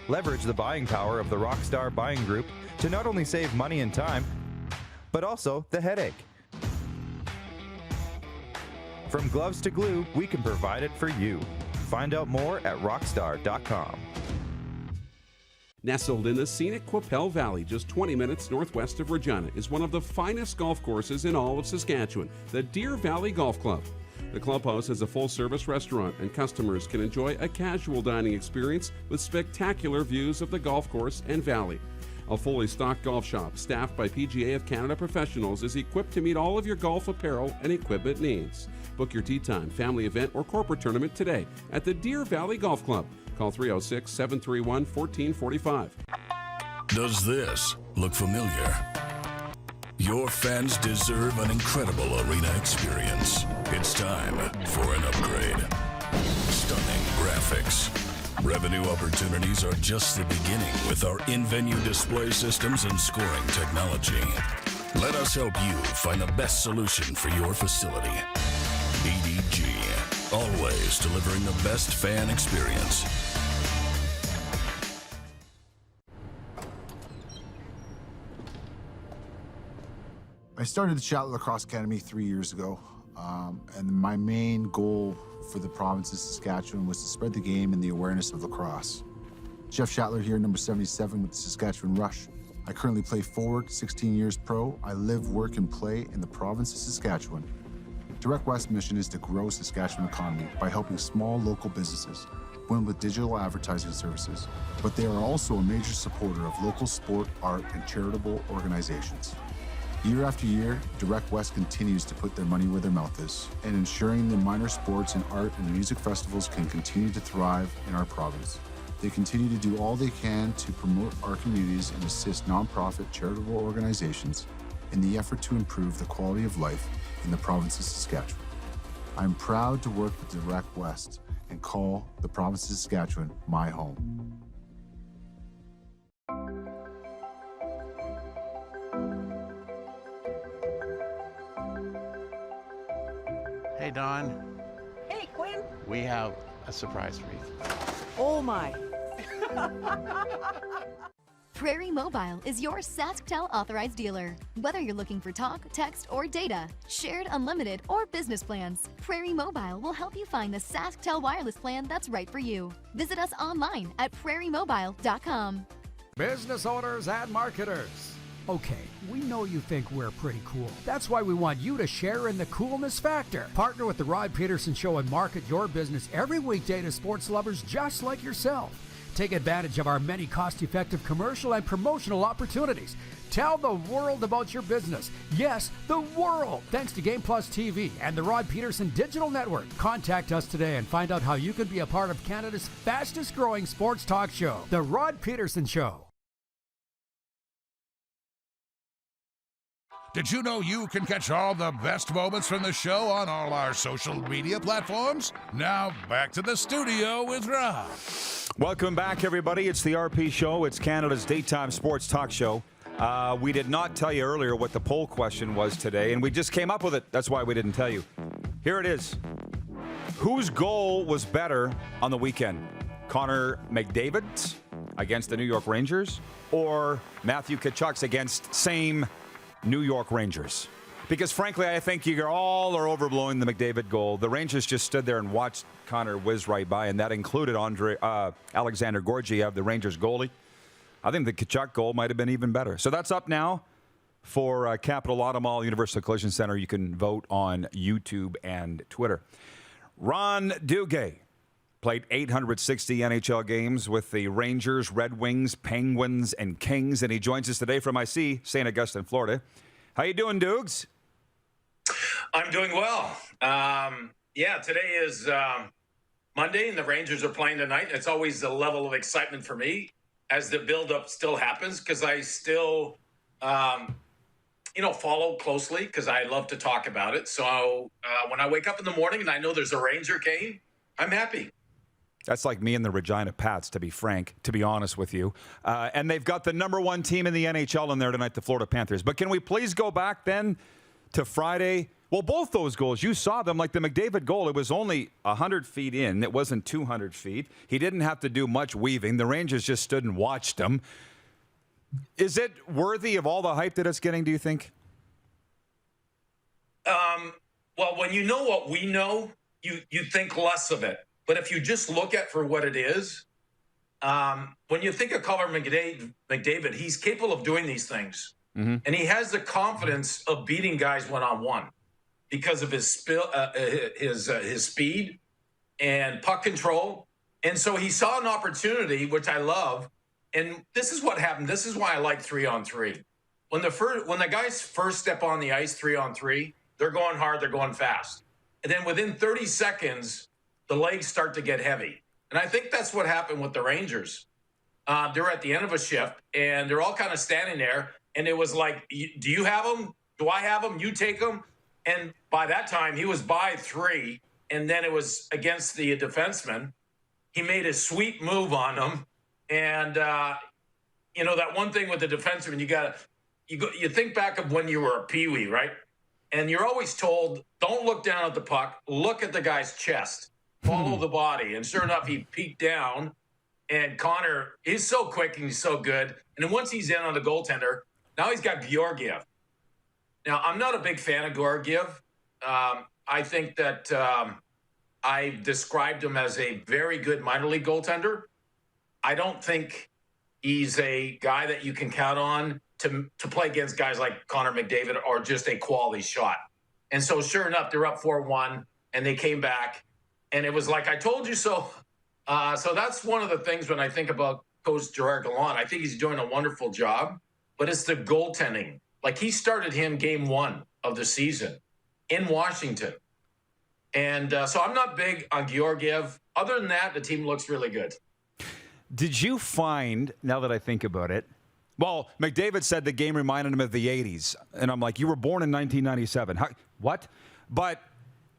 Leverage the buying power of the Rockstar buying group to not only save money and time, but also the headache. From gloves to glue, we can provide it for you. Find out more at rockstar.com. Nestled in the scenic Qu'Appelle Valley, just 20 minutes northwest of Regina, is one of the finest golf courses in all of Saskatchewan, the Deer Valley Golf Club. The clubhouse has a full-service restaurant, and customers can enjoy a casual dining experience with spectacular views of the golf course and valley. A fully stocked golf shop, staffed by PGA of Canada professionals, is equipped to meet all of your golf apparel and equipment needs. Book your tee time, family event, or corporate tournament today at the Deer Valley Golf Club. Call 306-731-1445. Does this look familiar? Your fans deserve an incredible arena experience. It's time for an upgrade. Stunning graphics. Revenue opportunities are just the beginning with our in-venue display systems and scoring technology. Let us help you find the best solution for your facility. EDG, always delivering the best fan experience. I started the Shatler Lacrosse Academy 3 years ago, and my main goal for the province of Saskatchewan was to spread the game and the awareness of lacrosse. Jeff Shatler here, number 77 with the Saskatchewan Rush. I currently play forward, 16 years pro. I live, work, and play in the province of Saskatchewan. Direct West's mission is to grow Saskatchewan economy by helping small local businesses win with digital advertising services, but they are also a major supporter of local sport, art, and charitable organizations. Year after year, Direct West continues to put their money where their mouth is, and ensuring the minor sports and art and music festivals can continue to thrive in our province. They continue to do all they can to promote our communities and assist nonprofit charitable organizations in the effort to improve the quality of life in the province of Saskatchewan. I'm proud to work with Direct West and call the province of Saskatchewan my home. Hey, Don. Hey, Quinn. We have a surprise for you. Oh, my. Prairie Mobile is your SaskTel authorized dealer. Whether you're looking for talk, text, or data, shared, unlimited, or business plans, Prairie Mobile will help you find the SaskTel wireless plan that's right for you. Visit us online at prairiemobile.com. Business owners and marketers. Okay, we know you think we're pretty cool. That's why we want you to share in the coolness factor. Partner with the Rod Pedersen Show and market your business every weekday to sports lovers just like yourself. Take advantage of our many cost-effective commercial and promotional opportunities. Tell the world about your business. Yes, the world. Thanks to Game Plus TV and the Rod Pedersen Digital Network. Contact us today and find out how you can be a part of Canada's fastest-growing sports talk show, The Rod Pedersen Show. Did you know you can catch all the best moments from the show on all our social media platforms? Now, back to the studio with Rob. Welcome back, everybody. It's the RP Show. It's Canada's daytime sports talk show. We did not tell you earlier what the poll question was today, and we just came up with it. That's why we didn't tell you. Here it is. Whose goal was better on the weekend? Connor McDavid's against the New York Rangers or Matthew Tkachuk's against same New York Rangers? Because frankly, I think you all are overblowing the McDavid goal. The Rangers just stood there and watched Connor whiz right by, and that included Alexander Georgiev, the Rangers goalie. I think the Tkachuk goal might have been even better. So that's up now for Capital Auto Mall Universal Collision Center. You can vote on YouTube and Twitter. Ron Duguay played 860 NHL games with the Rangers, Red Wings, Penguins, and Kings, and he joins us today from St. Augustine, Florida. How you doing, Dukes? I'm doing well. Today is Monday, and the Rangers are playing tonight. It's always a level of excitement for me as the build-up still happens because I still, follow closely because I love to talk about it. So when I wake up in the morning and I know there's a Ranger game, I'm happy. That's like me and the Regina Pats, to be frank, to be honest with you. And they've got the number one team in the NHL in there tonight, the Florida Panthers. But can we please go back then to Friday? Well, both those goals, you saw them. Like the McDavid goal, it was only 100 feet in. It wasn't 200 feet. He didn't have to do much weaving. The Rangers just stood and watched him. Is it worthy of all the hype that it's getting, do you think? Well, when you know what we know, you think less of it. But if you just look at for what it is, when you think of Connor McDavid, he's capable of doing these things. Mm-hmm. And he has the confidence of beating guys one-on-one because of his speed and puck control. And so he saw an opportunity, which I love. And this is what happened. This is why I like 3-on-3. When the guys first step on the ice 3-on-3, they're going hard, they're going fast. And then within 30 seconds, the legs start to get heavy. And I think that's what happened with the Rangers. They're at the end of a shift, and they're all kind of standing there. And it was like, do you have them? Do I have them? You take them? And by that time, he was by 3, and then it was against the defenseman. He made a sweet move on them. And, that one thing with the defenseman, you think back of when you were a peewee, right? And you're always told, don't look down at the puck, look at the guy's chest. Follow the body. And sure enough, he peeked down. And Connor is so quick and he's so good. And then once he's in on the goaltender, now he's got Georgiev. Now, I'm not a big fan of Georgiev. I think that I described him as a very good minor league goaltender. I don't think He's a guy that you can count on to play against guys like Connor McDavid or just a quality shot. And so sure enough, they're up 4-1 and they came back and it was like, I told you so. So that's one of the things when I think about Coach Gerard Gallant, I think he's doing a wonderful job, but it's the goaltending. Like he started him game 1 of the season in Washington. And so I'm not big on Georgiev. Other than that, the team looks really good. Did you find, now that I think about it, well, McDavid said the game reminded him of the 80s. And I'm like, you were born in 1997. What? But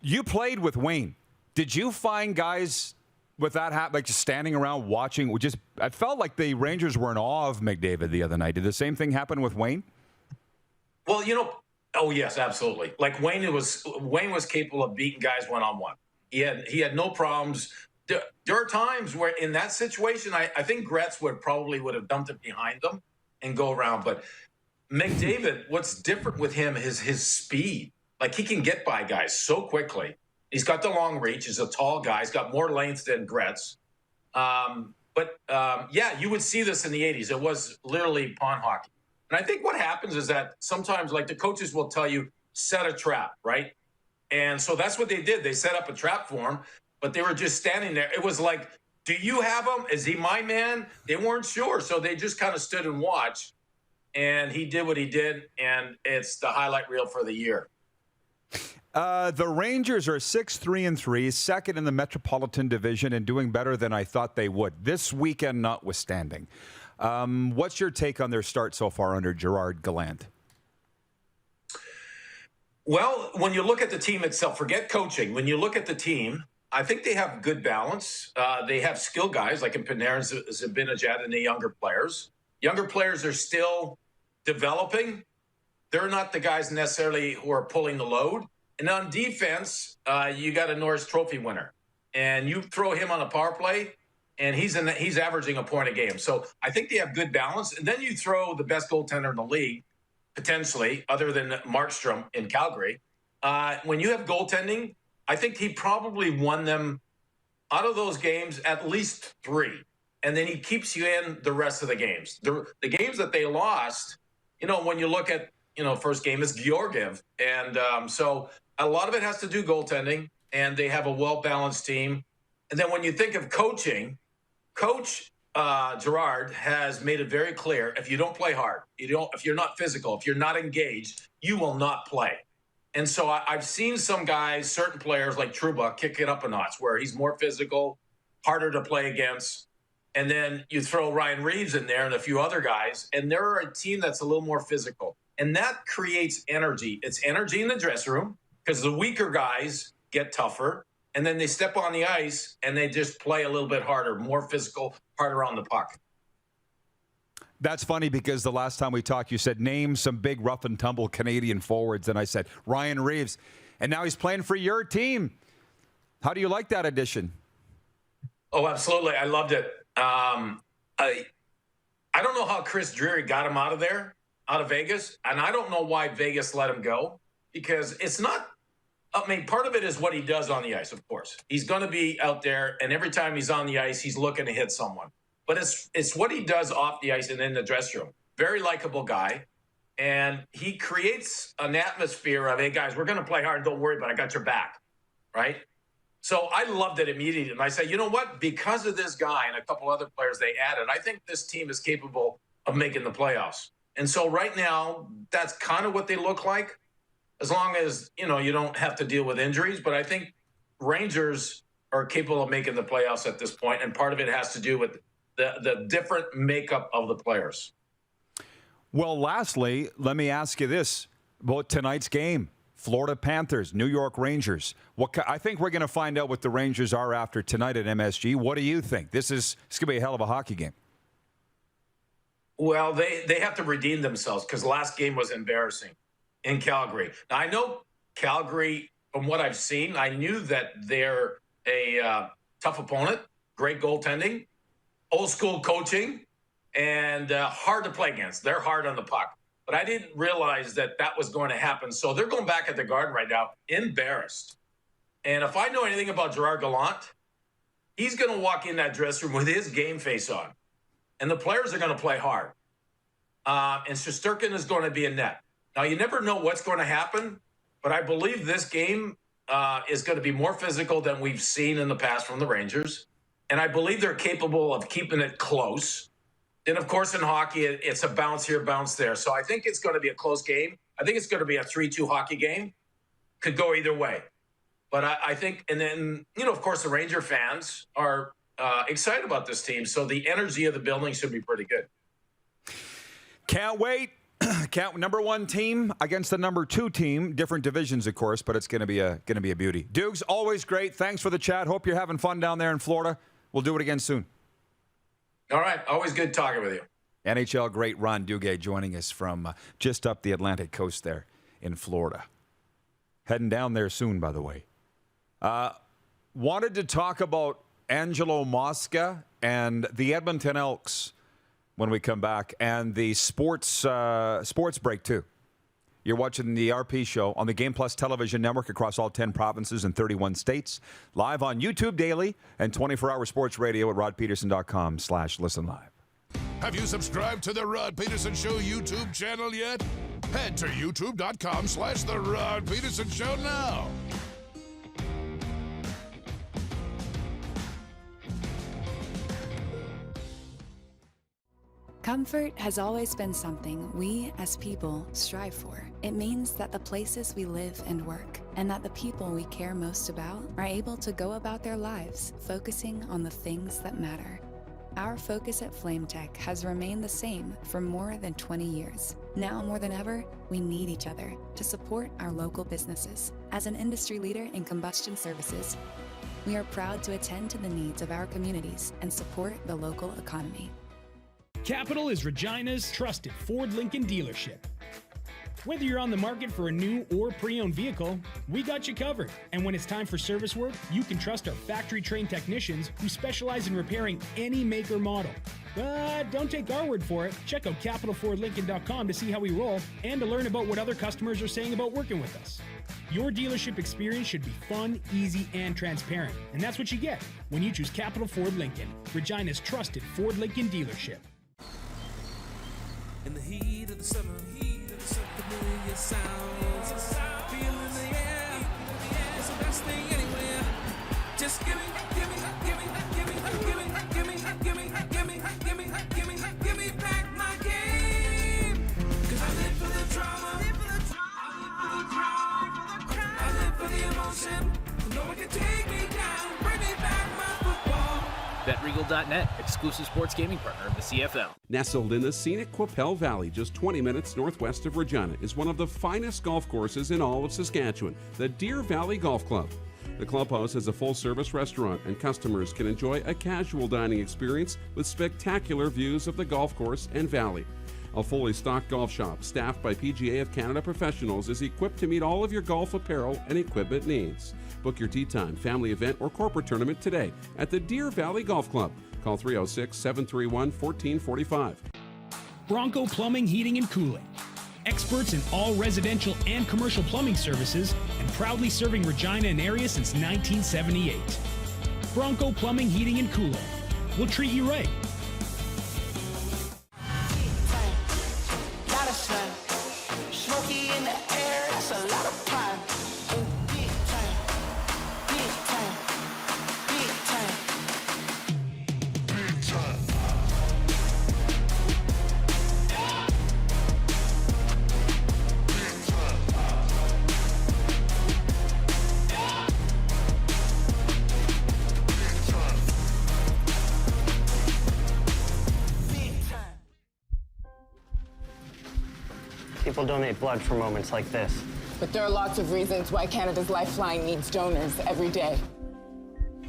you played with Wayne. Did you find guys with that like just standing around watching? I felt like the Rangers were in awe of McDavid the other night. Did the same thing happen with Wayne? Well, oh yes, absolutely. Like Wayne was capable of beating guys one-on-one. He had no problems. There are times where in that situation, I think Gretz would have dumped it behind them and go around. But McDavid, what's different with him is his speed. Like he can get by guys so quickly. He's got the long reach. He's a tall guy. He's got more length than Gretz. Yeah, you would see this in the 80s. It was literally pond hockey. And I think what happens is that sometimes like the coaches will tell you, set a trap, right? And so that's what they did. They set up a trap for him, but they were just standing there. It was like, do you have him? Is he my man? They weren't sure. So they just kind of stood and watched. And he did what he did. And it's the highlight reel for the year. The Rangers are 6-3-3, second in the Metropolitan Division, and doing better than I thought they would. This weekend notwithstanding. What's your take on their start so far under Gerard Gallant? Well, when you look at the team itself, forget coaching. When you look at the team, I think they have good balance. They have skill guys like in Panarin, Zibanejad, and the younger players. Younger players are still developing. They're not the guys necessarily who are pulling the load. And on defense, you got a Norris Trophy winner. And you throw him on a power play, and he's averaging a point a game. So I think they have good balance. And then you throw the best goaltender in the league, potentially, other than Markstrom in Calgary. When you have goaltending, I think he probably won them out of those games at least 3. And then he keeps you in the rest of the games. The games that they lost, when you look at, first game is Georgiev. And so a lot of it has to do goaltending, and they have a well-balanced team. And then when you think of coaching, Coach Gerard has made it very clear, if you don't play hard, if you're not physical, if you're not engaged, you will not play. And so I've seen some guys, certain players like Trouba, kick it up a notch where he's more physical, harder to play against. And then you throw Ryan Reeves in there and a few other guys, and they're a team that's a little more physical. And that creates energy. It's energy in the dressing room because the weaker guys get tougher, and then they step on the ice and they just play a little bit harder, more physical, harder on the puck. That's funny because the last time we talked, you said, name some big rough and tumble Canadian forwards. And I said, Ryan Reeves. And now he's playing for your team. How do you like that addition? Oh, absolutely. I loved it. I don't know how Chris Drury got him out of Vegas. And I don't know why Vegas let him go, because it's not, part of it is what he does on the ice, of course. He's going to be out there, and every time he's on the ice, he's looking to hit someone. But it's what he does off the ice and in the dressing room. Very likable guy. And he creates an atmosphere of, hey, guys, we're going to play hard. Don't worry about it. I got your back. Right? So I loved it immediately. And I said, you know what? Because of this guy and a couple other players they added, I think this team is capable of making the playoffs. And so right now, that's kind of what they look like, as long as, you don't have to deal with injuries. But I think Rangers are capable of making the playoffs at this point. And part of it has to do with the different makeup of the players. Well, lastly, let me ask you this about tonight's game. Florida Panthers, New York Rangers. I think we're going to find out what the Rangers are after tonight at MSG. What do you think? This going to be a hell of a hockey game. Well, they have to redeem themselves because last game was embarrassing in Calgary. Now, I know Calgary, from what I've seen, I knew that they're a tough opponent, great goaltending, old school coaching, and hard to play against. They're hard on the puck. But I didn't realize that was going to happen. So they're going back at the Garden right now, embarrassed. And if I know anything about Gerard Gallant, he's going to walk in that dressing room with his game face on. and the players are going to play hard. And Shesterkin is going to be in net. Now, you never know what's going to happen, but I believe this game is going to be more physical than we've seen in the past from the Rangers. And I believe they're capable of keeping it close. And, of course, in hockey, it's a bounce here, bounce there. So I think it's going to be a close game. I think it's going to be a 3-2 hockey game. Could go either way. But I think, and then, of course, the Ranger fans are excited about this team. So the energy of the building should be pretty good. Can't wait. Number one team against the number two team. Different divisions, of course, but it's going to be a beauty. Dukes, always great. Thanks for the chat. Hope you're having fun down there in Florida. We'll do it again soon. All right. Always good talking with you. NHL great Ron Duguay joining us from just up the Atlantic coast there in Florida. Heading down there soon, by the way. Wanted to talk about Angelo Mosca and the Edmonton Elks when we come back, and the sports break too. You're watching the RP show on the Game Plus television network across all 10 provinces and 31 states, live on YouTube daily and 24-hour sports radio at rodpedersen.com/listen live. Have you subscribed to the Rod Pedersen Show YouTube channel yet? Head to youtube.com/The Rod Pedersen Show now. Comfort has always been something we, as people, strive for. It means that the places we live and work, and that the people we care most about, are able to go about their lives focusing on the things that matter. Our focus at FlameTech has remained the same for more than 20 years. Now more than ever, we need each other to support our local businesses. As an industry leader in combustion services, we are proud to attend to the needs of our communities and support the local economy. Capital is Regina's trusted Ford Lincoln dealership. Whether you're on the market for a new or pre-owned vehicle, we got you covered. And when it's time for service work, you can trust our factory-trained technicians who specialize in repairing any make or model. But don't take our word for it. Check out capitalfordlincoln.com to see how we roll and to learn about what other customers are saying about working with us. Your dealership experience should be fun, easy, and transparent. And that's what you get when you choose Capital Ford Lincoln, Regina's trusted Ford Lincoln dealership. In the heat of the summer, familiar sounds, feeling the air, it's the best thing anywhere. Just give me back my game. 'Cause I live for the drama, I live for the emotion. No one can take me down, bring me back my football. BetRegal.net, exclusive sports gaming partner of the CFL. Nestled in the scenic Qu'Appelle Valley, just 20 minutes northwest of Regina, is one of the finest golf courses in all of Saskatchewan, the Deer Valley Golf Club. The clubhouse has a full-service restaurant, and customers can enjoy a casual dining experience with spectacular views of the golf course and valley. A fully stocked golf shop, staffed by PGA of Canada professionals, is equipped to meet all of your golf apparel and equipment needs. Book your tee time, family event, or corporate tournament today at the Deer Valley Golf Club. Call 306-731-1445. Bronco Plumbing, Heating, and Cooling. Experts in all residential and commercial plumbing services and proudly serving Regina and area since 1978. Bronco Plumbing, Heating, and Cooling. We'll treat you right. Lot of sun, smoky in the air, that's a lot of pine. Big time, big time, big time, big time. People donate blood for moments like this. But there are lots of reasons why Canada's Lifeline needs donors every day.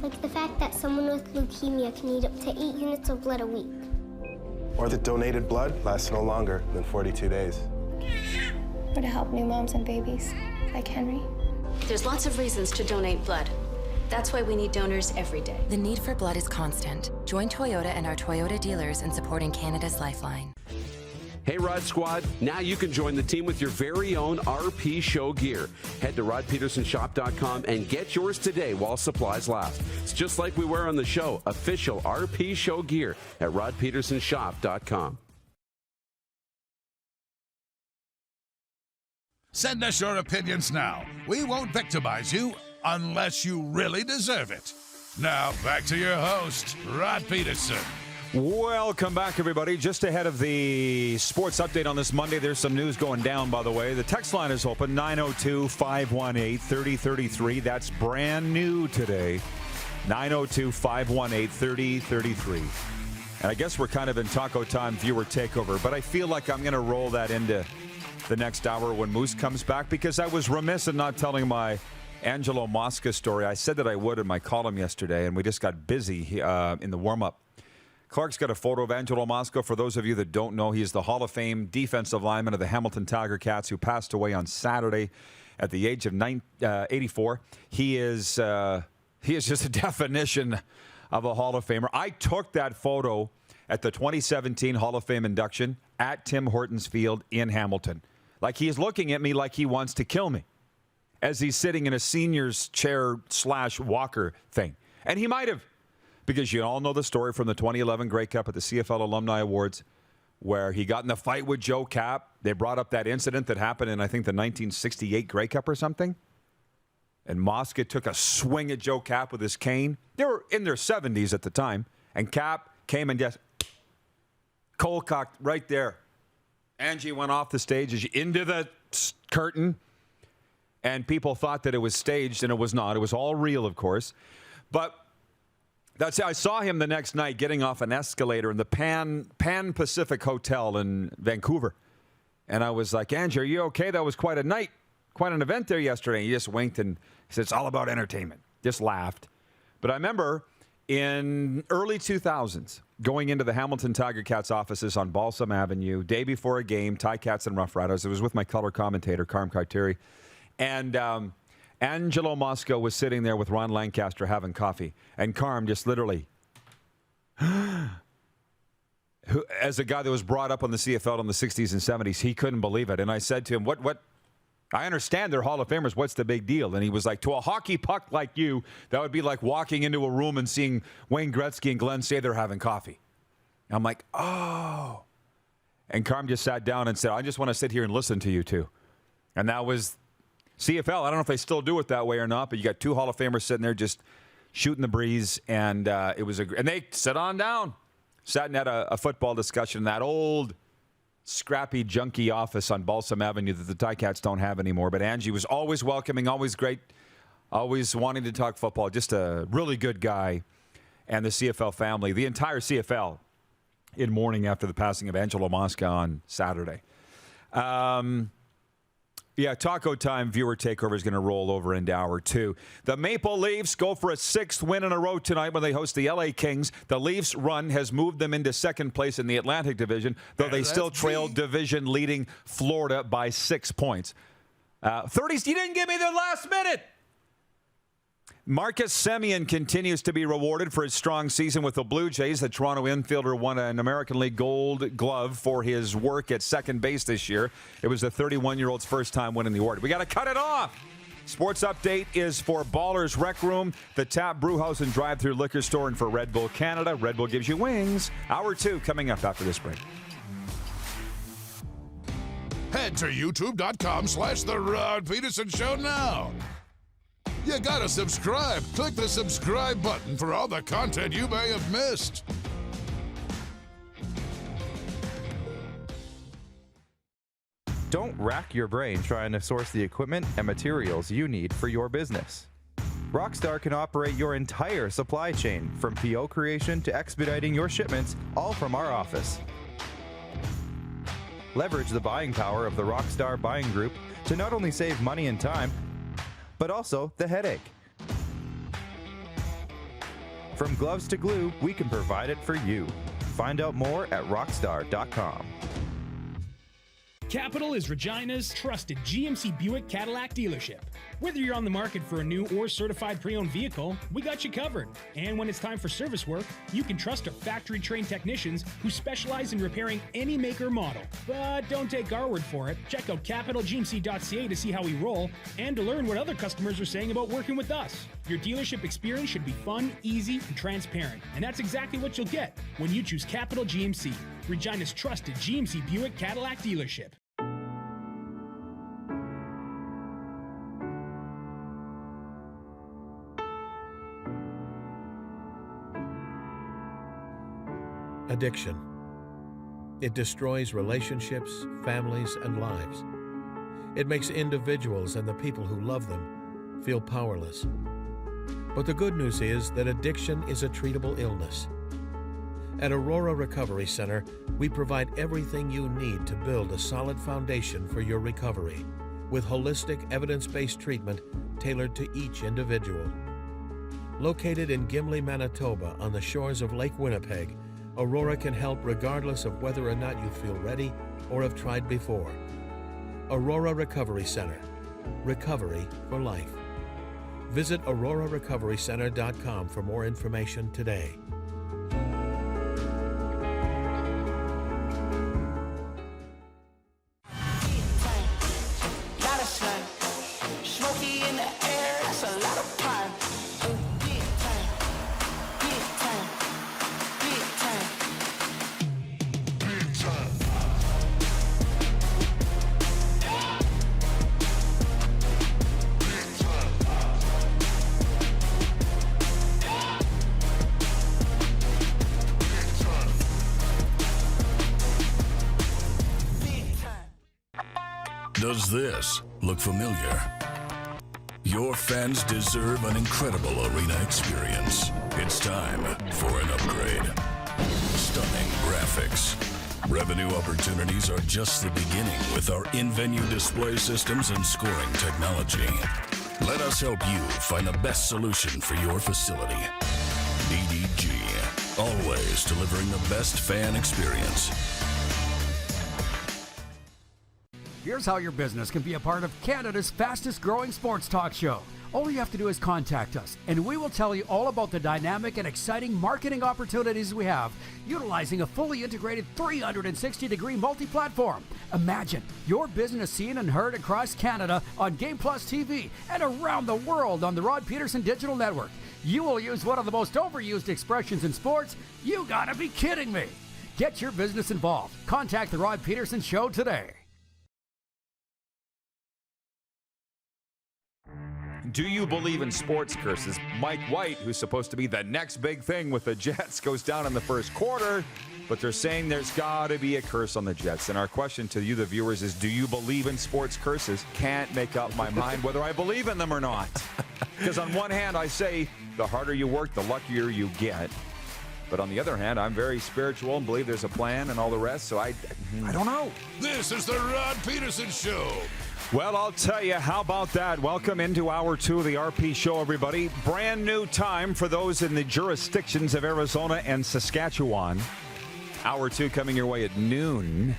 Like the fact that someone with leukemia can need up to 8 units of blood a week. Or that donated blood lasts no longer than 42 days. Or to help new moms and babies, like Henry. There's lots of reasons to donate blood. That's why we need donors every day. The need for blood is constant. Join Toyota and our Toyota dealers in supporting Canada's Lifeline. Hey, Rod Squad, now you can join the team with your very own RP Show gear. Head to rodpedersenshop.com and get yours today while supplies last. It's just like we wear on the show, official RP Show gear at rodpedersenshop.com. Send us your opinions now. We won't victimize you unless you really deserve it. Now, back to your host, Rod Pedersen. Welcome back, everybody. Just ahead of the sports update on this Monday, there's some news going down, by the way. The text line is open, 902-518-3033. That's brand new today, 902-518-3033. And I guess we're kind of in taco time viewer takeover, but I feel like I'm going to roll that into the next hour when Moose comes back, because I was remiss in not telling my Angelo Mosca story. I said that I would in my column yesterday, and we just got busy in the warm-up. Clark's got a photo of Angelo Mosca. For those of you that don't know, he's the Hall of Fame defensive lineman of the Hamilton Tiger Cats who passed away on Saturday at the age of 84. He is just a definition of a Hall of Famer. I took that photo at the 2017 Hall of Fame induction at Tim Hortons Field in Hamilton. Like, he's looking at me like he wants to kill me as he's sitting in a senior's chair / walker thing. And he might have. Because you all know the story from the 2011 Grey Cup at the CFL Alumni Awards where he got in the fight with Joe Cap. They brought up that incident that happened in, I think, the 1968 Grey Cup or something. And Mosca took a swing at Joe Cap with his cane. They were in their 70s at the time. And Cap came and just cold-cocked right there. Angie went off the stage into the curtain. And people thought that it was staged, and it was not. It was all real, of course. But I saw him the next night getting off an escalator in the Pan Pacific Hotel in Vancouver. And I was like, Angie, are you okay? That was quite a night, quite an event there yesterday. And he just winked and he said, it's all about entertainment. Just laughed. But I remember in early 2000s, going into the Hamilton Tiger Cats offices on Balsam Avenue, day before a game, Ticats and Roughriders. It was with my color commentator, Carm Cartieri. And Angelo Mosca was sitting there with Ron Lancaster having coffee. And Carm just literally, as a guy that was brought up on the CFL in the 60s and 70s, he couldn't believe it. And I said to him, what? I understand they're Hall of Famers. What's the big deal? And he was like, to a hockey puck like you, that would be like walking into a room and seeing Wayne Gretzky and Glenn say they're having coffee. I'm like, oh. And Carm just sat down and said, I just want to sit here and listen to you two. And that was CFL. I don't know if they still do it that way or not, but you got two Hall of Famers sitting there just shooting the breeze, and it was and they sat on down, sat and had a football discussion in that old scrappy, junky office on Balsam Avenue that the Ticats don't have anymore. But Angie was always welcoming, always great, always wanting to talk football. Just a really good guy, and the CFL family, the entire CFL, in mourning after the passing of Angelo Mosca on Saturday. Yeah, Taco Time viewer takeover is going to roll over into hour two. The Maple Leafs go for a sixth win in a row tonight when they host the LA Kings. The Leafs' run has moved them into second place in the Atlantic Division, though they still trail division-leading Florida by 6 points. 30s, you didn't give me the last minute. Marcus Semien continues to be rewarded for his strong season with the Blue Jays. The Toronto infielder won an American League Gold Glove for his work at second base this year. It was the 31-year-old's first time winning the award. We got to cut it off. Sports update is for Ballers Rec Room, the Tap Brewhouse and Drive-Thru Liquor Store, and for Red Bull Canada. Red Bull gives you wings. Hour two coming up after this break. Head to youtube.com/The Rod Pedersen Show now. You gotta subscribe. Click the subscribe button for all the content you may have missed. Don't rack your brain trying to source the equipment and materials you need for your business. Rockstar can operate your entire supply chain, from PO creation to expediting your shipments, all from our office. Leverage the buying power of the Rockstar Buying Group to not only save money and time, but also the headache. From gloves to glue, we can provide it for you. Find out more at rockstar.com. Capital is Regina's trusted GMC Buick Cadillac dealership. Whether you're on the market for a new or certified pre-owned vehicle, we got you covered. And when it's time for service work, you can trust our factory-trained technicians who specialize in repairing any make or model. But don't take our word for it. Check out capitalgmc.ca to see how we roll and to learn what other customers are saying about working with us. Your dealership experience should be fun, easy, and transparent. And that's exactly what you'll get when you choose Capital GMC, Regina's trusted GMC Buick Cadillac dealership. Addiction. It destroys relationships, families, and lives. It makes individuals and the people who love them feel powerless. But the good news is that addiction is a treatable illness. At Aurora Recovery Center, we provide everything you need to build a solid foundation for your recovery, with holistic, evidence-based treatment tailored to each individual. Located in Gimli, Manitoba, on the shores of Lake Winnipeg, Aurora can help regardless of whether or not you feel ready or have tried before. Aurora Recovery Center. Recovery for life. Visit aurorarecoverycenter.com for more information today. Does this look familiar? Your fans deserve an incredible arena experience. It's time for an upgrade. Stunning graphics. Revenue opportunities are just the beginning with our in-venue display systems and scoring technology. Let us help you find the best solution for your facility. EDG, always delivering the best fan experience. Here's how your business can be a part of Canada's fastest growing sports talk show. All you have to do is contact us, and we will tell you all about the dynamic and exciting marketing opportunities we have, utilizing a fully integrated 360-degree multi-platform. Imagine your business seen and heard across Canada on Game Plus TV and around the world on the Rod Pedersen Digital Network. You will use one of the most overused expressions in sports. You gotta be kidding me. Get your business involved. Contact the Rod Pedersen Show today. Do you believe in sports curses? Mike White, who's supposed to be the next big thing with the Jets, goes down in the first quarter, but they're saying there's got to be a curse on the Jets. And our question to you, the viewers, is do you believe in sports curses? Can't make up my mind whether I believe in them or not. Because on one hand, I say the harder you work, the luckier you get. But on the other hand, I'm very spiritual and believe there's a plan and all the rest, so I don't know. This is the Rod Pedersen Show. Well, I'll tell you, how about that? Welcome into Hour 2 of the RP Show, everybody. Brand new time for those in the jurisdictions of Arizona and Saskatchewan. Hour 2 coming your way at noon.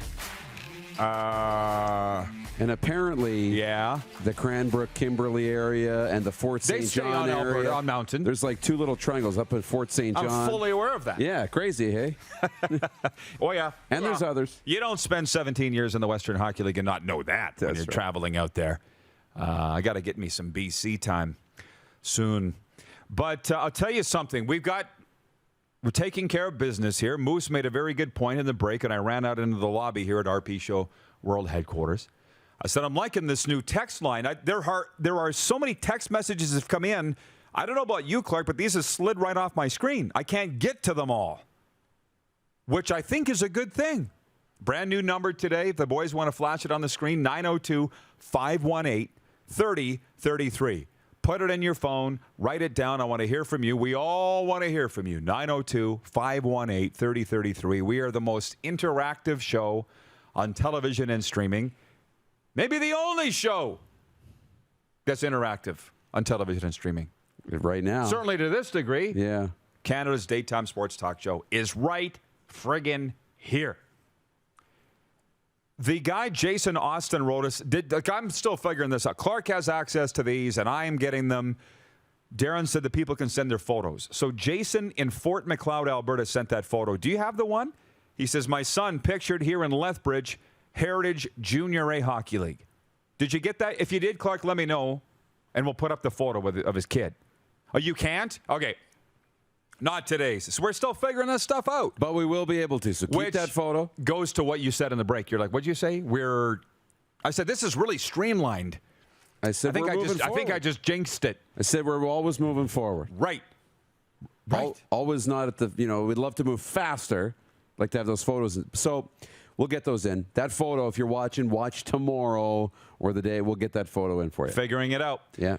And apparently, the Cranbrook, Kimberley area and the Fort St. John area. Alberta, on Mountain. There's like two little triangles up at Fort St. John. I'm fully aware of that. Yeah, crazy, hey? Oh, yeah. And there's others. You don't spend 17 years in the Western Hockey League and not know that when you're traveling out there. I got to get me some BC time soon. But I'll tell you something. We're taking care of business here. Moose made a very good point in the break, and I ran out into the lobby here at RP Show World Headquarters. I said, I'm liking this new text line. There are so many text messages that have come in. I don't know about you, Clark, but these have slid right off my screen. I can't get to them all, which I think is a good thing. Brand new number today. If the boys want to flash it on the screen, 902-518-3033. Put it in your phone. Write it down. I want to hear from you. We all want to hear from you. 902-518-3033. We are the most interactive show on television and streaming. Maybe the only show that's interactive on television and streaming. Right now. Certainly to this degree. Yeah. Canada's daytime sports talk show is right friggin' here. The guy, Jason Austin, wrote us. I'm still figuring this out. Clark has access to these, and I am getting them. Darren said that people can send their photos. So Jason in Fort McLeod, Alberta, sent that photo. Do you have the one? He says, my son pictured here in Lethbridge, Heritage Junior A Hockey League. Did you get that? If you did, Clark, let me know, and we'll put up the photo of his kid. Oh, you can't? Okay. Not today. So we're still figuring this stuff out. But we will be able to. So keep that photo. Goes to what you said in the break. You're like, what'd you say? I said, this is really streamlined. I said, I think I just jinxed it. I said, we're always moving forward. Right. Always not at the, we'd love to move faster. Like to have those photos. So we'll get those in. That photo, if you're watching, watch tomorrow or the day. We'll get that photo in for you. Figuring it out. Yeah.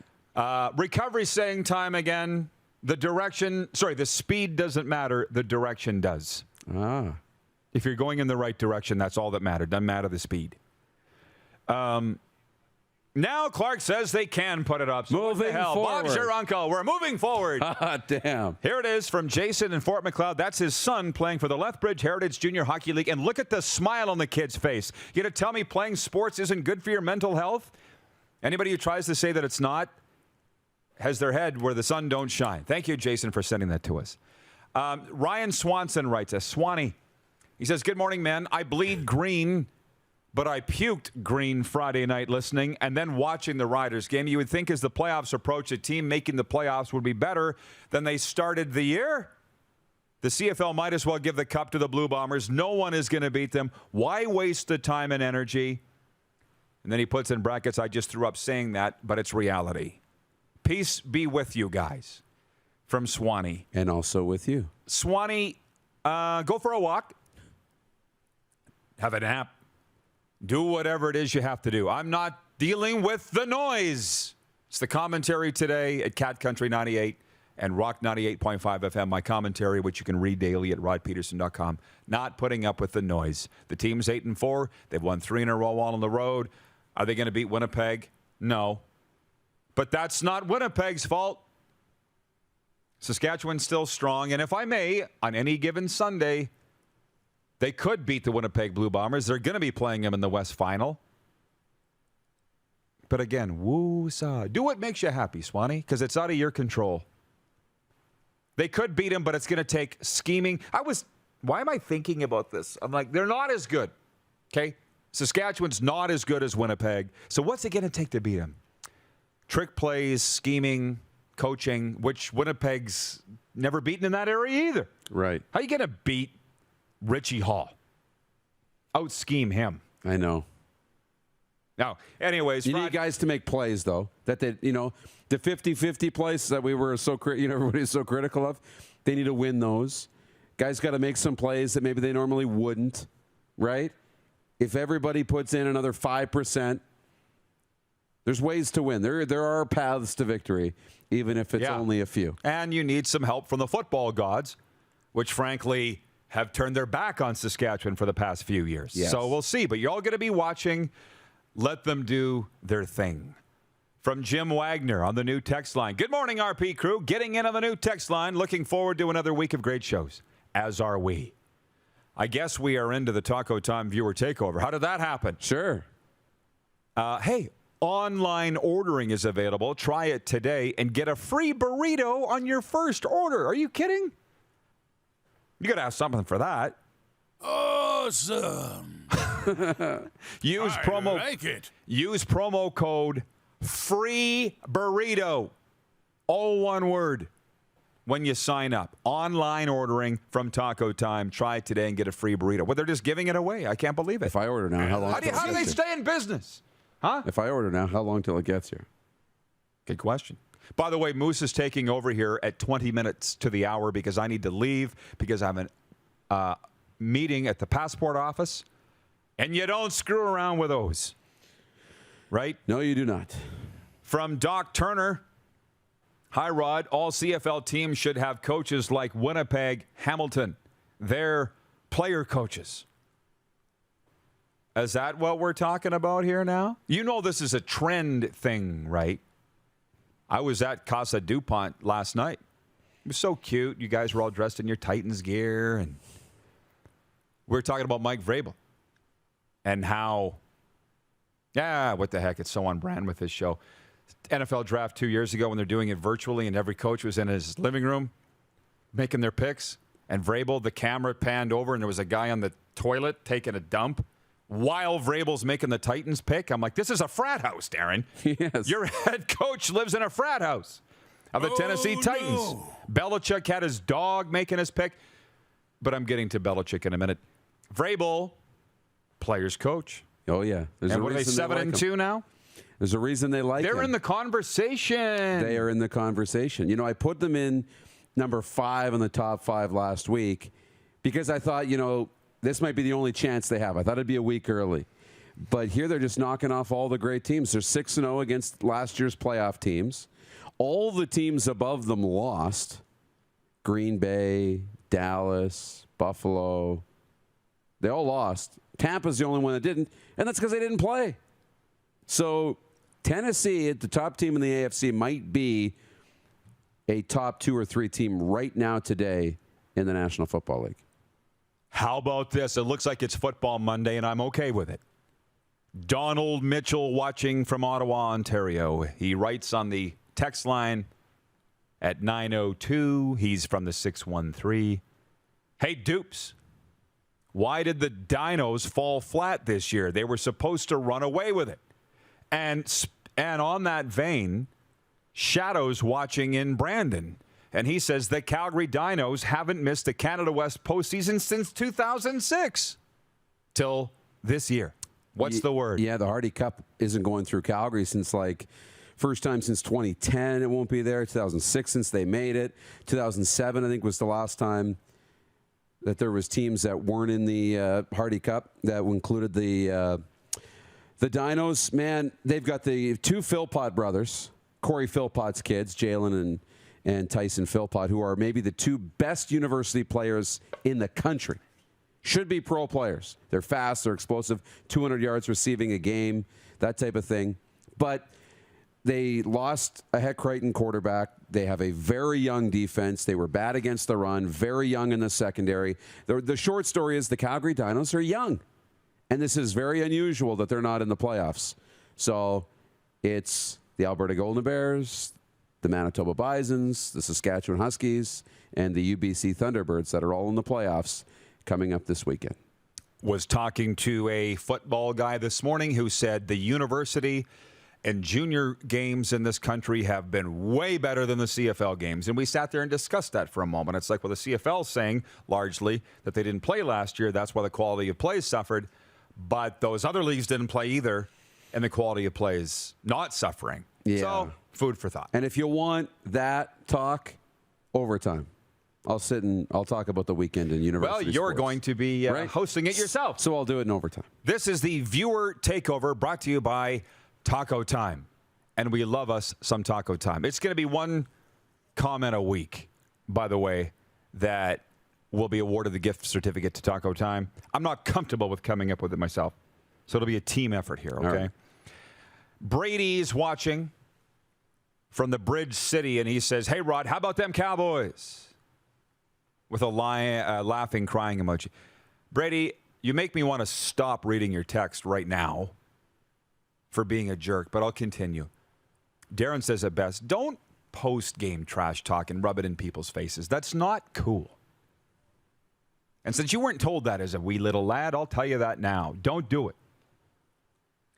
Recovery saying time again. The speed doesn't matter. The direction does. If you're going in the right direction, that's all that matters. Doesn't matter the speed. Now Clark says they can put it up. So moving forward. Bob's your uncle. We're moving forward. Damn. Here it is from Jason in Fort McLeod. That's his son playing for the Lethbridge Heritage Junior Hockey League. And look at the smile on the kid's face. You gonna tell me playing sports isn't good for your mental health? Anybody who tries to say that it's not has their head where the sun don't shine. Thank you, Jason, for sending that to us. Ryan Swanson writes us. Swanee. He says, good morning, man. I bleed green, but I puked green Friday night listening and then watching the Riders game. You would think as the playoffs approach, a team making the playoffs would be better than they started the year. The CFL might as well give the cup to the Blue Bombers. No one is going to beat them. Why waste the time and energy? And then he puts in brackets, I just threw up saying that, but it's reality. Peace be with you guys. From Swanee. And also with you. Swanee, go for a walk. Have a nap. Do whatever it is you have to do. I'm not dealing with the noise. It's the commentary today at Cat Country 98 and Rock 98.5 FM. My commentary, which you can read daily at rodpedersen.com. Not putting up with the noise. The team's 8-4. They've won 3 in a row all on the road. Are they going to beat Winnipeg? No. But that's not Winnipeg's fault. Saskatchewan's still strong. And if I may, on any given Sunday, they could beat the Winnipeg Blue Bombers. They're going to be playing them in the West Final. But again, woo-saw. Do what makes you happy, Swanee, because it's out of your control. They could beat them, but it's going to take scheming. Why am I thinking about this? I'm like, they're not as good. Okay? Saskatchewan's not as good as Winnipeg. So what's it going to take to beat them? Trick plays, scheming, coaching, which Winnipeg's never beaten in that area either. Right. How are you going to beat Richie Hall? Out-scheme him. I know. Now, anyways. You need guys to make plays, though. That they, the 50-50 plays that we were everybody's so critical of, they need to win those. Guys got to make some plays that maybe they normally wouldn't, right? If everybody puts in another 5%, there's ways to win. There are paths to victory, even if it's only a few. And you need some help from the football gods, which frankly have turned their back on Saskatchewan for the past few years. Yes. So we'll see. But you're all going to be watching. Let them do their thing. From Jim Wagner on the new text line. Good morning, RP crew. Getting in on the new text line. Looking forward to another week of great shows. As are we. I guess we are into the Taco Time viewer takeover. How did that happen? Sure. Hey. Online ordering is available. Try it today and get a free burrito on your first order. Are you kidding? You got to have something for that. Awesome. Use promo code free burrito. All one word. When you sign up. Online ordering from Taco Time. Try it today and get a free burrito. Well, they're just giving it away. I can't believe it. If I order now, how long? How do they stay in business? Huh? If I order now, how long till it gets here? Good question. By the way, Moose is taking over here at 20 minutes to the hour because I need to leave because I have a meeting at the passport office. And you don't screw around with those. Right? No, you do not. From Doc Turner. Hi, Rod. All CFL teams should have coaches like Winnipeg, Hamilton. They're player coaches. Is that what we're talking about here now? You know this is a trend thing, right? I was at Casa Dupont last night. It was so cute. You guys were all dressed in your Titans gear. And we were talking about Mike Vrabel. and how, what the heck, it's so on brand with this show. NFL draft 2 years ago when they're doing it virtually and every coach was in his living room making their picks, and Vrabel, the camera panned over and there was a guy on the toilet taking a dump while Vrabel's making the Titans pick. I'm like, this is a frat house, Darren. Yes. Your head coach lives in a frat house of the Tennessee Titans. No. Belichick had his dog making his pick. But I'm getting to Belichick in a minute. Vrabel, players coach. Oh, yeah. There's and what are they, 7-2 now? There's a reason they like They're in the conversation. They are in the conversation. You know, I put them in number 5 in the top 5 last week because I thought, this might be the only chance they have. I thought it'd be a week early. But here they're just knocking off all the great teams. They're 6-0 against last year's playoff teams. All the teams above them lost. Green Bay, Dallas, Buffalo. They all lost. Tampa's the only one that didn't, and that's because they didn't play. So Tennessee, the top team in the AFC, might be a top 2 or 3 team right now today in the National Football League. How about this? It looks like it's Football Monday, and I'm okay with it. Donald Mitchell watching from Ottawa, Ontario. He writes on the text line at 902. He's from the 613. Hey, Dupes, why did the Dinos fall flat this year? They were supposed to run away with it. And on that vein, Shadow's watching in Brandon. And he says the Calgary Dinos haven't missed a Canada West postseason since 2006 till this year. What's the word? Yeah, the Hardy Cup isn't going through Calgary since first time since 2010. It won't be there. 2006 since they made it. 2007, I think, was the last time that there was teams that weren't in the Hardy Cup that included the Dinos. Man, they've got the 2 Philpott brothers, Corey Philpott's kids, Jalen and Tyson Philpott, who are maybe the 2 best university players in the country. Should be pro players. They're fast, they're explosive, 200 yards receiving a game, that type of thing. But they lost a Heck Crichton quarterback. They have a very young defense. They were bad against the run, very young in the secondary. The short story is the Calgary Dinos are young. And this is very unusual that they're not in the playoffs. So it's the Alberta Golden Bears, the Manitoba Bisons, the Saskatchewan Huskies, and the UBC Thunderbirds that are all in the playoffs coming up this weekend. Was talking to a football guy this morning who said the university and junior games in this country have been way better than the CFL games. And we sat there and discussed that for a moment. It's like, well, the CFL is saying largely that they didn't play last year. That's why the quality of play suffered. But those other leagues didn't play either, and the quality of play is not suffering. Yeah. So, food for thought. And if you want that talk, overtime. I'll sit and I'll talk about the weekend in university Well, you're sports. going to be hosting it yourself. So I'll do it in overtime. This is the Viewer Takeover brought to you by Taco Time. And we love us some Taco Time. It's going to be one comment a week, by the way, that will be awarded the gift certificate to Taco Time. I'm not comfortable with coming up with it myself. So it'll be a team effort here, okay? Right. Brady's watching from the Bridge City, and he says, hey, Rod, how about them Cowboys? With a laughing, crying emoji. Brady, you make me want to stop reading your text right now for being a jerk, but I'll continue. Darren says it best. Don't post-game trash talk and rub it in people's faces. That's not cool. And since you weren't told that as a wee little lad, I'll tell you that now. Don't do it.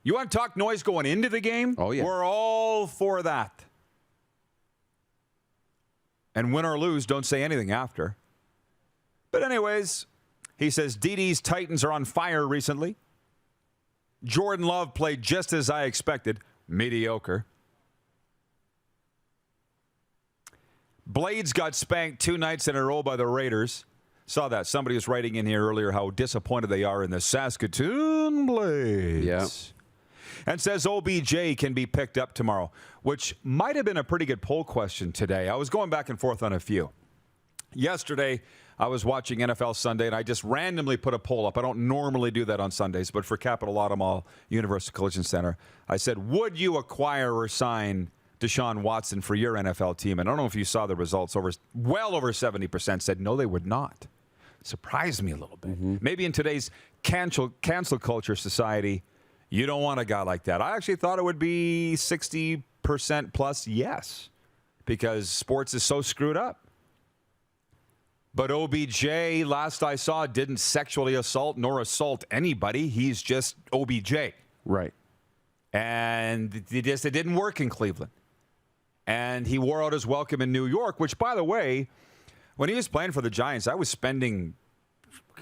You want to talk noise going into the game? Oh, yeah. We're all for that. And win or lose, don't say anything after. But anyways, he says, DD's Titans are on fire recently. Jordan Love played just as I expected. Mediocre. Blades got spanked 2 nights in a row by the Raiders. Saw that. Somebody was writing in here earlier how disappointed they are in the Saskatoon Blades. Yeah. And says OBJ can be picked up tomorrow, which might have been a pretty good poll question today. I was going back and forth on a few. Yesterday, I was watching NFL Sunday, and I just randomly put a poll up. I don't normally do that on Sundays, but for Capital Auto Mall Universal Collision Center, I said, would you acquire or sign Deshaun Watson for your NFL team? And I don't know if you saw the results. Well over 70% said no, they would not. surprised me a little bit. Maybe in today's cancel culture society, you don't want a guy like that. I actually thought it would be 60% plus yes, because sports is so screwed up. But OBJ, last I saw, didn't sexually assault nor assault anybody. He's just OBJ. Right. And it didn't work in Cleveland. And he wore out his welcome in New York, which, by the way, when he was playing for the Giants, I was spending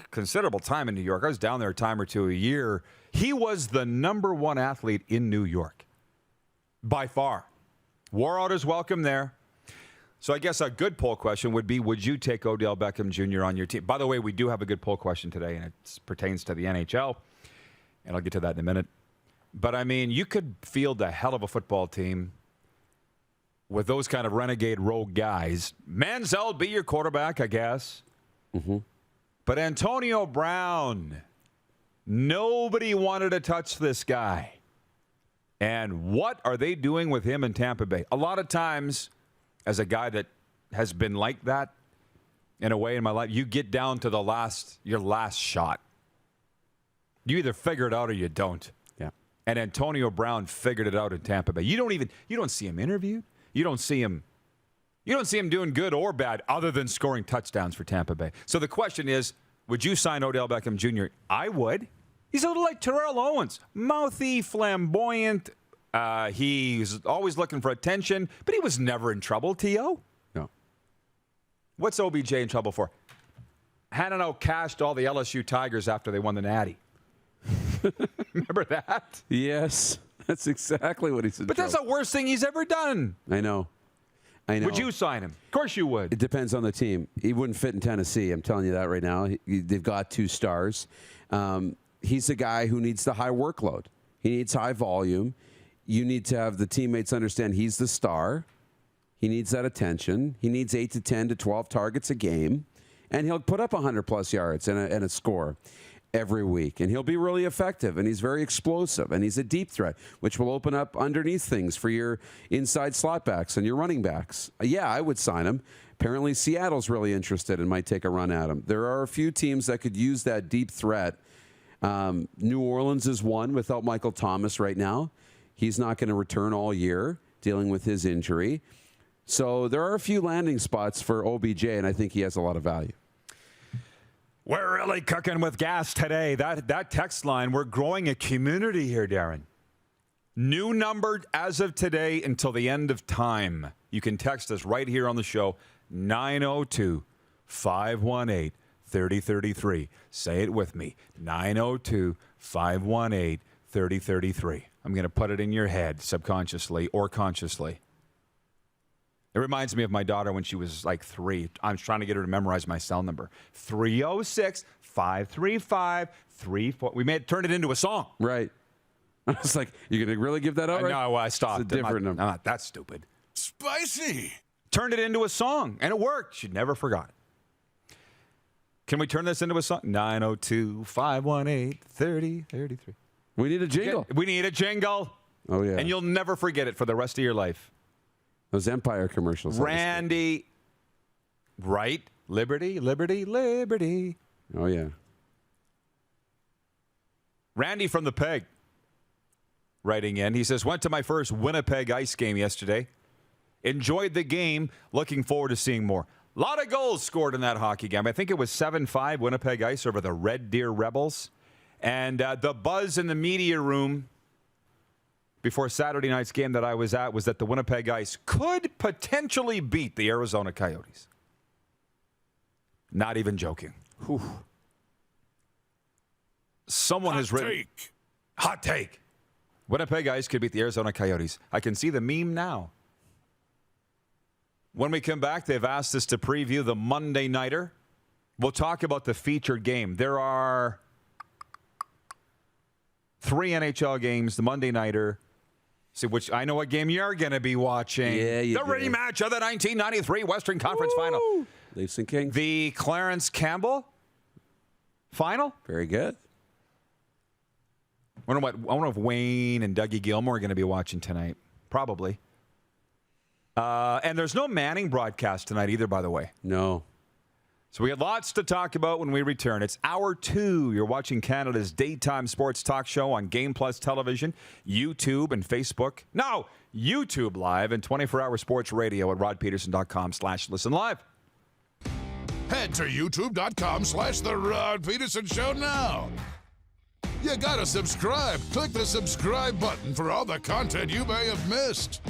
considerable time in New York. I was down there a time or two a year. He was the number one athlete in New York, by far. Wore out his welcome there. So I guess a good poll question would be, would you take Odell Beckham Jr. on your team? By the way, we do have a good poll question today, and it pertains to the NHL, and I'll get to that in a minute. But, I mean, you could field a hell of a football team with those kind of renegade rogue guys. Manziel be your quarterback, I guess. But Antonio Brown, nobody wanted to touch this guy. And what are they doing with him in Tampa Bay? A lot of times, as a guy that has been like that in a way in my life, you get down to your last shot. You either figure it out or you don't. Yeah. And Antonio Brown figured it out in Tampa Bay. You don't see him interviewed. You don't see him doing good or bad other than scoring touchdowns for Tampa Bay. So the question is, would you sign Odell Beckham Jr.? I would. He's a little like Terrell Owens. Mouthy, flamboyant. He's always looking for attention, but he was never in trouble, T.O. No. What's OBJ in trouble for? Handing out cash to all the LSU Tigers after they won the Natty. Remember that? Yes. That's exactly what he's in But that's the worst thing he's ever done. I know. Would you sign him? Of course you would. It depends on the team. He wouldn't fit in Tennessee. I'm telling you that right now. They've got 2 stars. He's a guy who needs the high workload. He needs high volume. You need to have the teammates understand he's the star. He needs that attention. He needs 8 to 10 to 12 targets a game. And he'll put up 100-plus yards and a score every week. And he'll be really effective. And he's very explosive. And he's a deep threat, which will open up underneath things for your inside slot backs and your running backs. Yeah, I would sign him. Apparently, Seattle's really interested and might take a run at him. There are a few teams that could use that deep threat. New Orleans is one without Michael Thomas right now. He's not going to return all year, dealing with his injury. So there are a few landing spots for OBJ, and I think he has a lot of value. We're really cooking with gas today. That text line, we're growing a community here, Darren. New number as of today until the end of time. You can text us right here on the show, 902-518-3033. Say it with me, 902-518-3033. I'm going to put it in your head subconsciously or consciously. It reminds me of my daughter when she was like 3. I was trying to get her to memorize my cell number. 306-535-34. We turned it into a song. Right. I was like, you're going to really give that up? Right? No, I stopped. It's a different number. I'm not that stupid. Spicy. Turned it into a song, and it worked. She never forgot. Can we turn this into a song? 902-518-3033. We need a jingle. We need a jingle. Oh, yeah. And you'll never forget it for the rest of your life. Those Empire commercials. Randy. Right? Liberty, liberty, liberty. Oh, yeah. Randy from the Peg writing in. He says, went to my first Winnipeg Ice game yesterday. Enjoyed the game. Looking forward to seeing more. A lot of goals scored in that hockey game. I think it was 7-5 Winnipeg Ice over the Red Deer Rebels. And the buzz in the media room before Saturday night's game that I was at was that the Winnipeg Ice could potentially beat the Arizona Coyotes. Not even joking. Whew. Someone has written... Hot take. Winnipeg Ice could beat the Arizona Coyotes. I can see the meme now. When we come back, they've asked us to preview the Monday Nighter. We'll talk about the featured game. There are 3 NHL games, the Monday Nighter. See, which I know what game you're going to be watching. Yeah, you The rematch of the 1993 Western Conference Final. Leafs and Kings. The Clarence Campbell final. Very good. I wonder if Wayne and Dougie Gilmore are going to be watching tonight. Probably. And there's no Manning broadcast tonight either, by the way. No. So we have lots to talk about when we return. It's Hour 2. You're watching Canada's daytime sports talk show on Game Plus Television, YouTube, and Facebook. No, YouTube Live and 24-hour sports radio at rodpedersen.com/listen live. Head to youtube.com/The Rod Pedersen Show now. You gotta subscribe. Click the subscribe button for all the content you may have missed.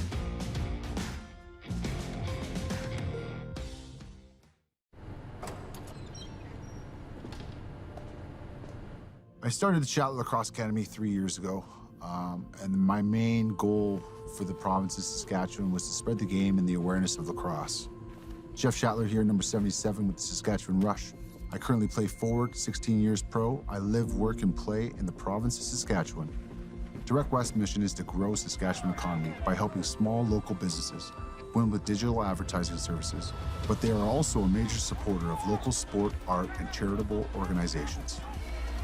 I started the Shatler Lacrosse Academy 3 years ago, and my main goal for the province of Saskatchewan was to spread the game and the awareness of lacrosse. Jeff Shatler here, number 77 with the Saskatchewan Rush. I currently play forward, 16 years pro. I live, work, and play in the province of Saskatchewan. Direct West's mission is to grow Saskatchewan economy by helping small local businesses win with digital advertising services, but they are also a major supporter of local sport, art, and charitable organizations.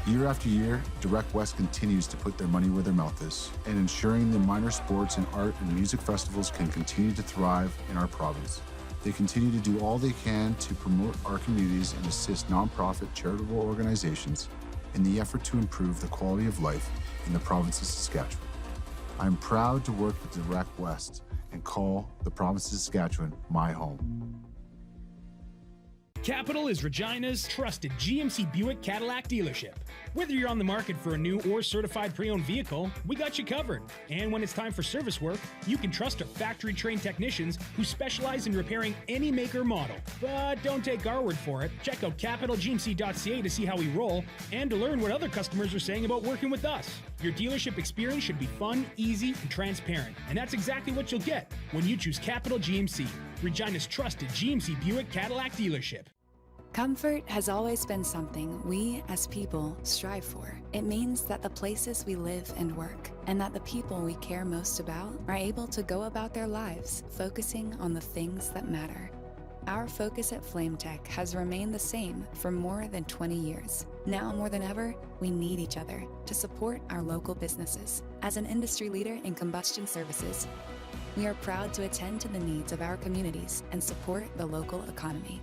Year after year, Direct West continues to put their money where their mouth is, and ensuring the minor sports and art and music festivals can continue to thrive in our province. They continue to do all they can to promote our communities and assist nonprofit charitable organizations in the effort to improve the quality of life in the province of Saskatchewan. I'm proud to work with Direct West and call the province of Saskatchewan my home. Capital is Regina's trusted GMC Buick Cadillac dealership. Whether you're on the market for a new or certified pre-owned vehicle, we got you covered. And when it's time for service work, you can trust our factory-trained technicians who specialize in repairing any make or model. But don't take our word for it. Check out capitalgmc.ca to see how we roll and to learn what other customers are saying about working with us. Your dealership experience should be fun, easy, and transparent. And that's exactly what you'll get when you choose Capital GMC, Regina's trusted GMC Buick Cadillac dealership. Comfort has always been something we as people strive for. It means that the places we live and work, and that the people we care most about, are able to go about their lives focusing on the things that matter. Our focus at FlameTech has remained the same for more than 20 years. Now more than ever, we need each other to support our local businesses. As an industry leader in combustion services, we are proud to attend to the needs of our communities and support the local economy.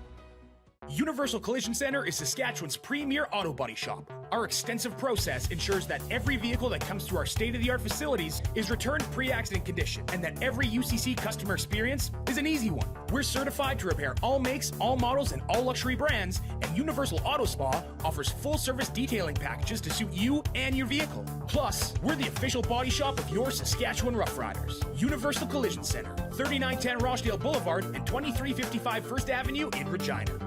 Universal Collision Center is Saskatchewan's premier auto body shop. Our extensive process ensures that every vehicle that comes through our state-of-the-art facilities is returned pre-accident condition, and that every UCC customer experience is an easy one. We're certified to repair all makes, all models, and all luxury brands, and Universal Auto Spa offers full-service detailing packages to suit you and your vehicle. Plus, we're the official body shop of your Saskatchewan Roughriders. Universal Collision Center, 3910 Rochdale Boulevard and 2355 First Avenue in Regina.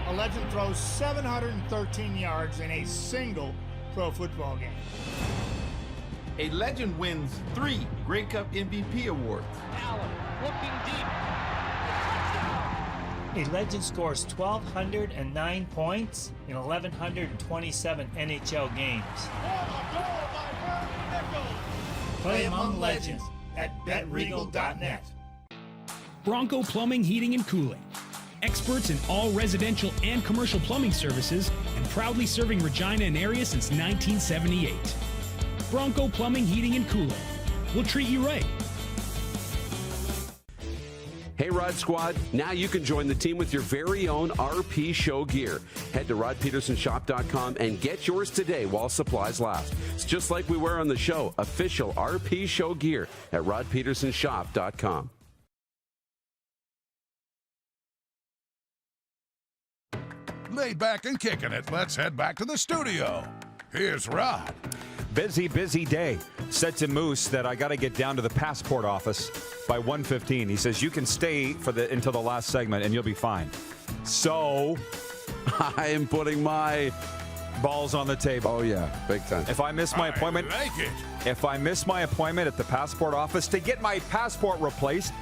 A legend throws 713 yards in a single pro football game. A legend wins 3 Grey Cup MVP awards. Allen looking deep. A legend scores 1,209 points in 1,127 NHL games. Play among legends at betregal.net. Bronco Plumbing, Heating, and Cooling. Experts in all residential and commercial plumbing services, and proudly serving Regina and area since 1978. Bronco Plumbing, Heating, and Cooling. We'll treat you right. Hey, Rod Squad, now you can join the team with your very own RP Show gear. Head to rodpedersenshop.com and get yours today while supplies last. It's just like we wear on the show, official RP Show gear at rodpedersenshop.com. Laid back and kicking it, let's head back to the studio. Here's Rod. Busy day. Said to Moose that I got to get down to the passport office by 1:15. He says, you can stay until the last segment and you'll be fine. So I am putting my balls on the table. Oh, yeah, big time. If I miss my appointment, if I miss my appointment at the passport office to get my passport replaced,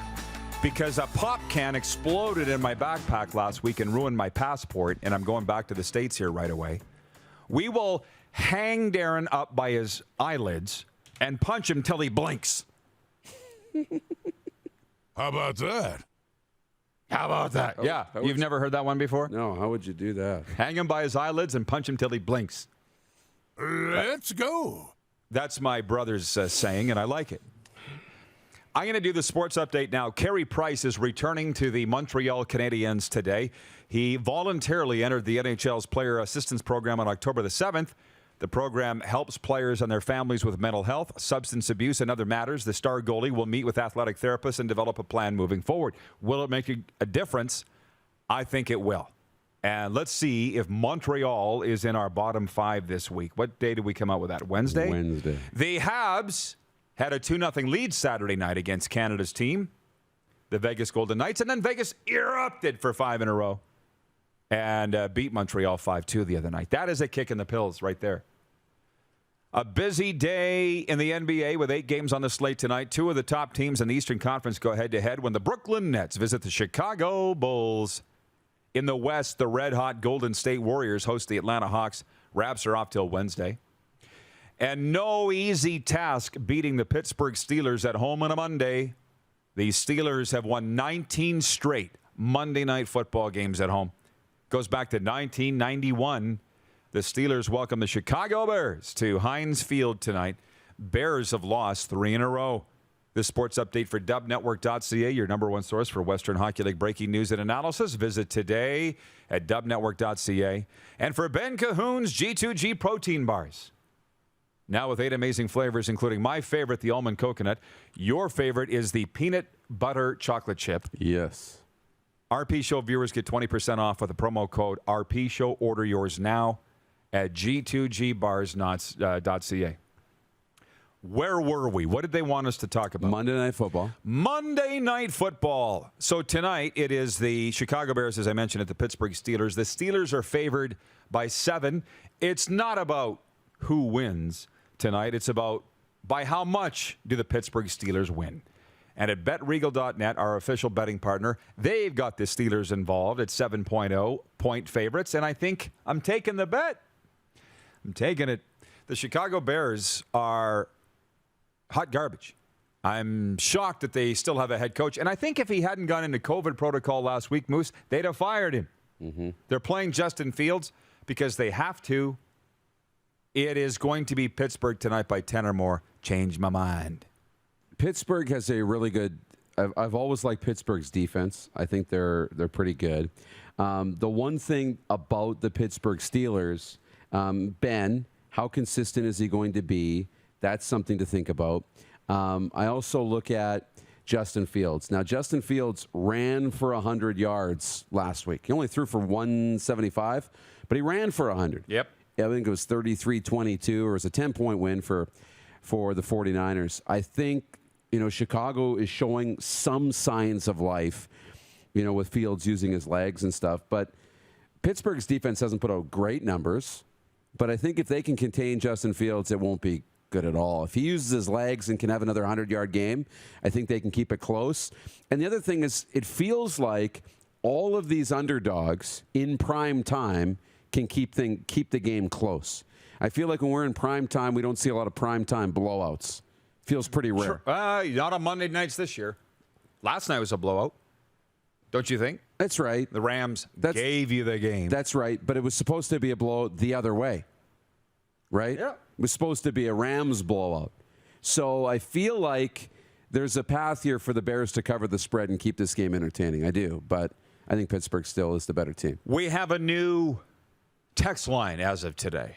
because a pop can exploded in my backpack last week and ruined my passport, and I'm going back to the States here right away, we will hang Darren up by his eyelids and punch him till he blinks. How about that? How about that? Yeah. You've never heard that one before? No. How would you do that? Hang him by his eyelids and punch him till he blinks. Let's go. That's my brother's saying, and I like it. I'm going to do the sports update now. Carey Price is returning to the Montreal Canadiens today. He voluntarily entered the NHL's Player Assistance Program on October the 7th. The program helps players and their families with mental health, substance abuse, and other matters. The star goalie will meet with athletic therapists and develop a plan moving forward. Will it make a difference? I think it will. And let's see if Montreal is in our bottom 5 this week. What day did we come out with that? Wednesday? Wednesday. The Habs had a 2-0 lead Saturday night against Canada's team, the Vegas Golden Knights, and then Vegas erupted for 5 in a row and beat Montreal 5-2 the other night. That is a kick in the pills right there. A busy day in the NBA with 8 games on the slate tonight. 2 of the top teams in the Eastern Conference go head-to-head when the Brooklyn Nets visit the Chicago Bulls. In the West, the red-hot Golden State Warriors host the Atlanta Hawks. Raps are off till Wednesday. And no easy task beating the Pittsburgh Steelers at home on a Monday. The Steelers have won 19 straight Monday Night Football games at home. Goes back to 1991. The Steelers welcome the Chicago Bears to Heinz Field tonight. Bears have lost 3 in a row. This sports update for dubnetwork.ca, your number one source for Western Hockey League breaking news and analysis. Visit today at dubnetwork.ca. And for Ben Cahoon's G2G protein bars. Now with 8 amazing flavors, including my favorite, the almond coconut. Your favorite is the peanut butter chocolate chip. Yes. RP Show viewers get 20% off with the promo code RP Show. Order yours now at g2gbars.ca. Where were we? What did they want us to talk about? Monday Night Football. Monday Night Football. So tonight it is the Chicago Bears, as I mentioned, at the Pittsburgh Steelers. The Steelers are favored by 7. It's not about who wins tonight. It's about by how much do the Pittsburgh Steelers win. And at BetRegal.net, our official betting partner, they've got the Steelers involved at 7.0 point favorites. And I think I'm taking the bet. I'm taking it. The Chicago Bears are hot garbage. I'm shocked that they still have a head coach. And I think if he hadn't gone into COVID protocol last week, Moose, they'd have fired him. Mm-hmm. They're playing Justin Fields because they have to. It is going to be Pittsburgh tonight by 10 or more. Change my mind. Pittsburgh has a really good. I've always liked Pittsburgh's defense. I think they're pretty good. The one thing about the Pittsburgh Steelers, Ben, how consistent is he going to be? That's something to think about. I also look at Justin Fields. Now, Justin Fields ran for 100 yards last week. He only threw for 175, but he ran for 100. Yep. I think it was 33-22, or it was a 10-point win for the 49ers. I think, Chicago is showing some signs of life, with Fields using his legs and stuff. But Pittsburgh's defense hasn't put out great numbers. But I think if they can contain Justin Fields, it won't be good at all. If he uses his legs and can have another 100-yard game, I think they can keep it close. And the other thing is, it feels like all of these underdogs in prime time can keep the game close. I feel like when we're in prime time, we don't see a lot of prime time blowouts. Feels pretty rare. Sure. Not on Monday nights this year. Last night was a blowout. Don't you think? That's right. The Rams gave you the game. That's right. But it was supposed to be a blowout the other way. Right? Yeah. It was supposed to be a Rams blowout. So I feel like there's a path here for the Bears to cover the spread and keep this game entertaining. I do. But I think Pittsburgh still is the better team. We have a new text line as of today.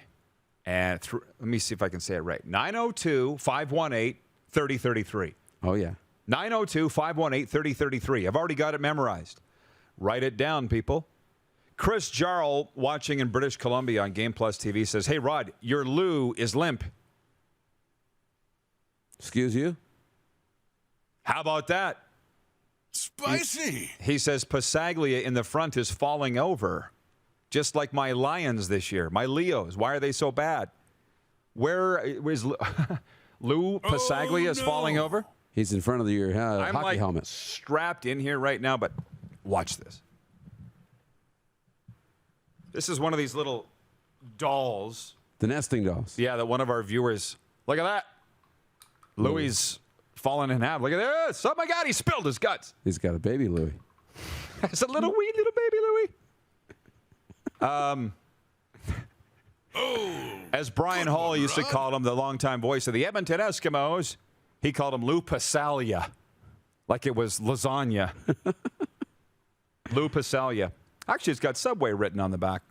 And let me see if I can say it right. 902-518-3033. Oh, yeah. 902-518-3033. I've already got it memorized. Write it down, people. Chris Jarl, watching in British Columbia on Game Plus TV, says, "Hey, Rod, your Lou is limp." Excuse you? How about that? Spicy. He says Passaglia in the front is falling over, just like my Lions this year, my Leos. Why are they so bad? Where is Lou Passaglia is falling over? He's in front of your I'm hockey like helmet. strapped in here right now, but watch this. This is one of these little dolls. The nesting dolls. Yeah, that one of our viewers. Look at that. Louis fallen in half. Look at this. Oh, my God, he spilled his guts. He's got a baby Louis. It's a little wee little baby Louis. As Brian Hall used to call him, the longtime voice of the Edmonton Eskimos, he called him Lou Passalia. like it was lasagna. Lou Passalia. Actually, it's got Subway written on the back.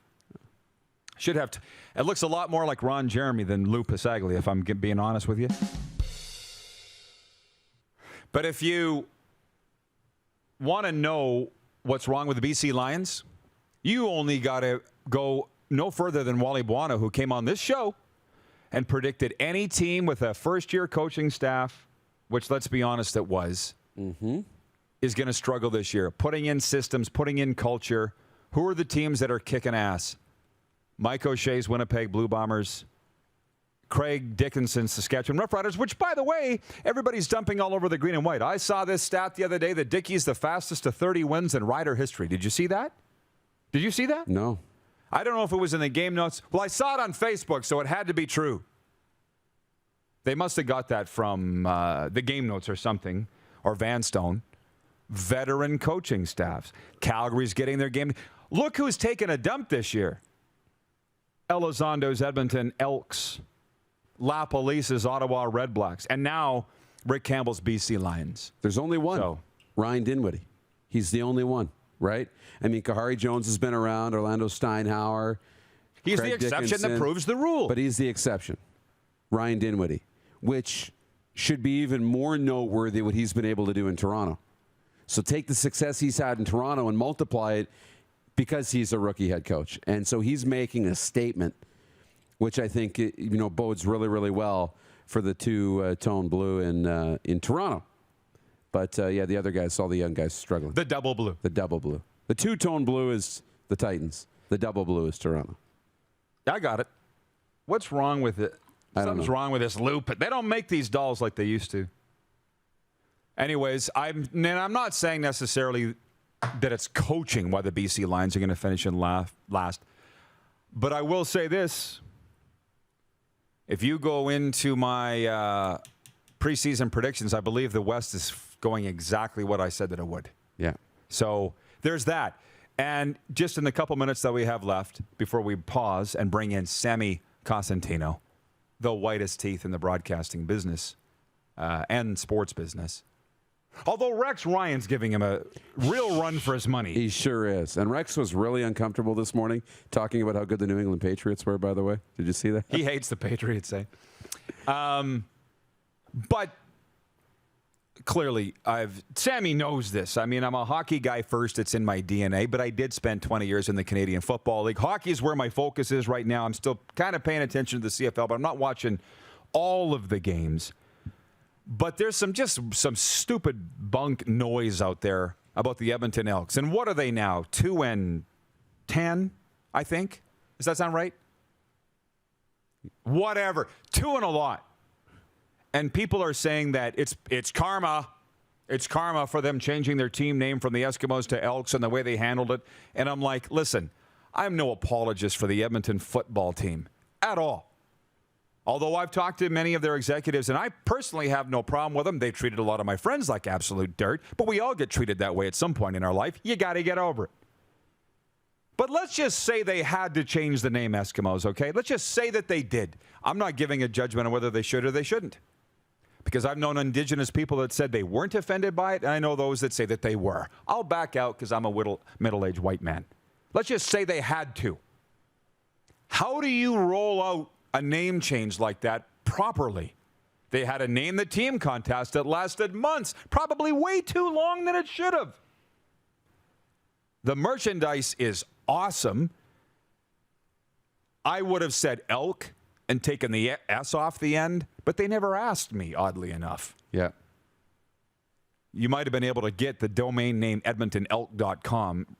Should have. It looks a lot more like Ron Jeremy than Lou Passalia, if I'm being honest with you. But if you want to know what's wrong with the BC Lions, you only got to go no further than Wally Buono, who came on this show and predicted any team with a first-year coaching staff, which, let's be honest, it was, is going to struggle this year. Putting in systems, putting in culture. Who are the teams that are kicking ass? Mike O'Shea's Winnipeg Blue Bombers, Craig Dickinson's Saskatchewan Roughriders, which, by the way, everybody's dumping all over the green and white. I saw this stat the other day that Dickie's the fastest to 30 wins in Rider history. Did you see that? Did you see that? No. I don't know if it was in the game notes. Well, I saw it on Facebook, so it had to be true. They must have got that from the game notes or something, or Vanstone. Veteran coaching staffs. Calgary's getting their game. Look who's taken a dump this year. Elizondo's Edmonton Elks. La Police's Ottawa Red Blacks. And now Rick Campbell's BC Lions. There's only one. Ryan Dinwiddie. He's the only one, right? I mean, Kahari Jones has been around. Orlando Steinhauer. He's Craig the exception Dickinson, that proves the rule. But he's the exception. Ryan Dinwiddie, which should be even more noteworthy what he's been able to do in Toronto. So take the success he's had in Toronto and multiply it because he's a rookie head coach. And so he's making a statement, which I think bodes really, really well for the two-tone blue in Toronto. But, the other guys, all the young guys struggling. The double blue. The double blue. The two-tone blue is the Titans. The double blue is Toronto. I got it. What's wrong with it? Something's wrong with this loop. They don't make these dolls like they used to. Anyways, I'm not saying necessarily that it's coaching why the BC Lions are going to finish in last. But I will say this. If you go into my preseason predictions, I believe the West is going exactly what I said that it would. Yeah. So there's that. And just in the couple minutes that we have left before we pause and bring in Sammy Cosentino, the whitest teeth in the broadcasting business and sports business. Although Rex Ryan's giving him a real run for his money. He sure is. And Rex was really uncomfortable this morning talking about how good the New England Patriots were, by the way. Did you see that? He hates the Patriots, eh? But clearly, Sammy knows this. I mean, I'm a hockey guy first. It's in my DNA, but I did spend 20 years in the Canadian Football League. Hockey is where my focus is right now. I'm still kind of paying attention to the CFL, but I'm not watching all of the games. But there's some stupid bunk noise out there about the Edmonton Elks. And what are they now? 2-10, I think. Does that sound right? Whatever. 2 and a lot. And people are saying that it's karma. It's karma for them changing their team name from the Eskimos to Elks and the way they handled it. And I'm like, listen, I'm no apologist for the Edmonton football team at all. Although I've talked to many of their executives, and I personally have no problem with them. They've treated a lot of my friends like absolute dirt, but we all get treated that way at some point in our life. You got to get over it. But let's just say they had to change the name Eskimos, okay? Let's just say that they did. I'm not giving a judgment on whether they should or they shouldn't. Because I've known Indigenous people that said they weren't offended by it, and I know those that say that they were. I'll back out because I'm a middle-aged white man. Let's just say they had to. How do you roll out a name change like that properly? They had a name the team contest that lasted months, probably way too long than it should have. The merchandise is awesome. I would have said elk and taken the S off the end, but they never asked me, oddly enough. Yeah. You might have been able to get the domain name EdmontonElk.com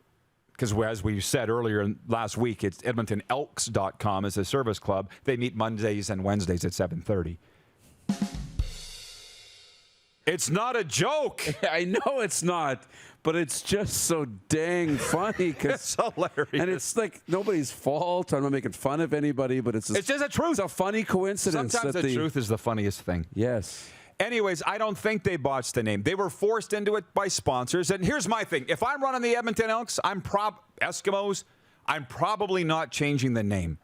because, as we said earlier last week, it's EdmontonElks.com as a service club. They meet Mondays and Wednesdays at 7:30. It's not a joke. I know it's not, but it's just so dang funny. It's hilarious. And it's like nobody's fault. I'm not making fun of anybody, but it's just the truth. It's a funny coincidence. Sometimes that the truth is the funniest thing. Yes. Anyways, I don't think they botched the name. They were forced into it by sponsors. And here's my thing. If I'm running the Edmonton Elks, Eskimos, I'm probably not changing the name.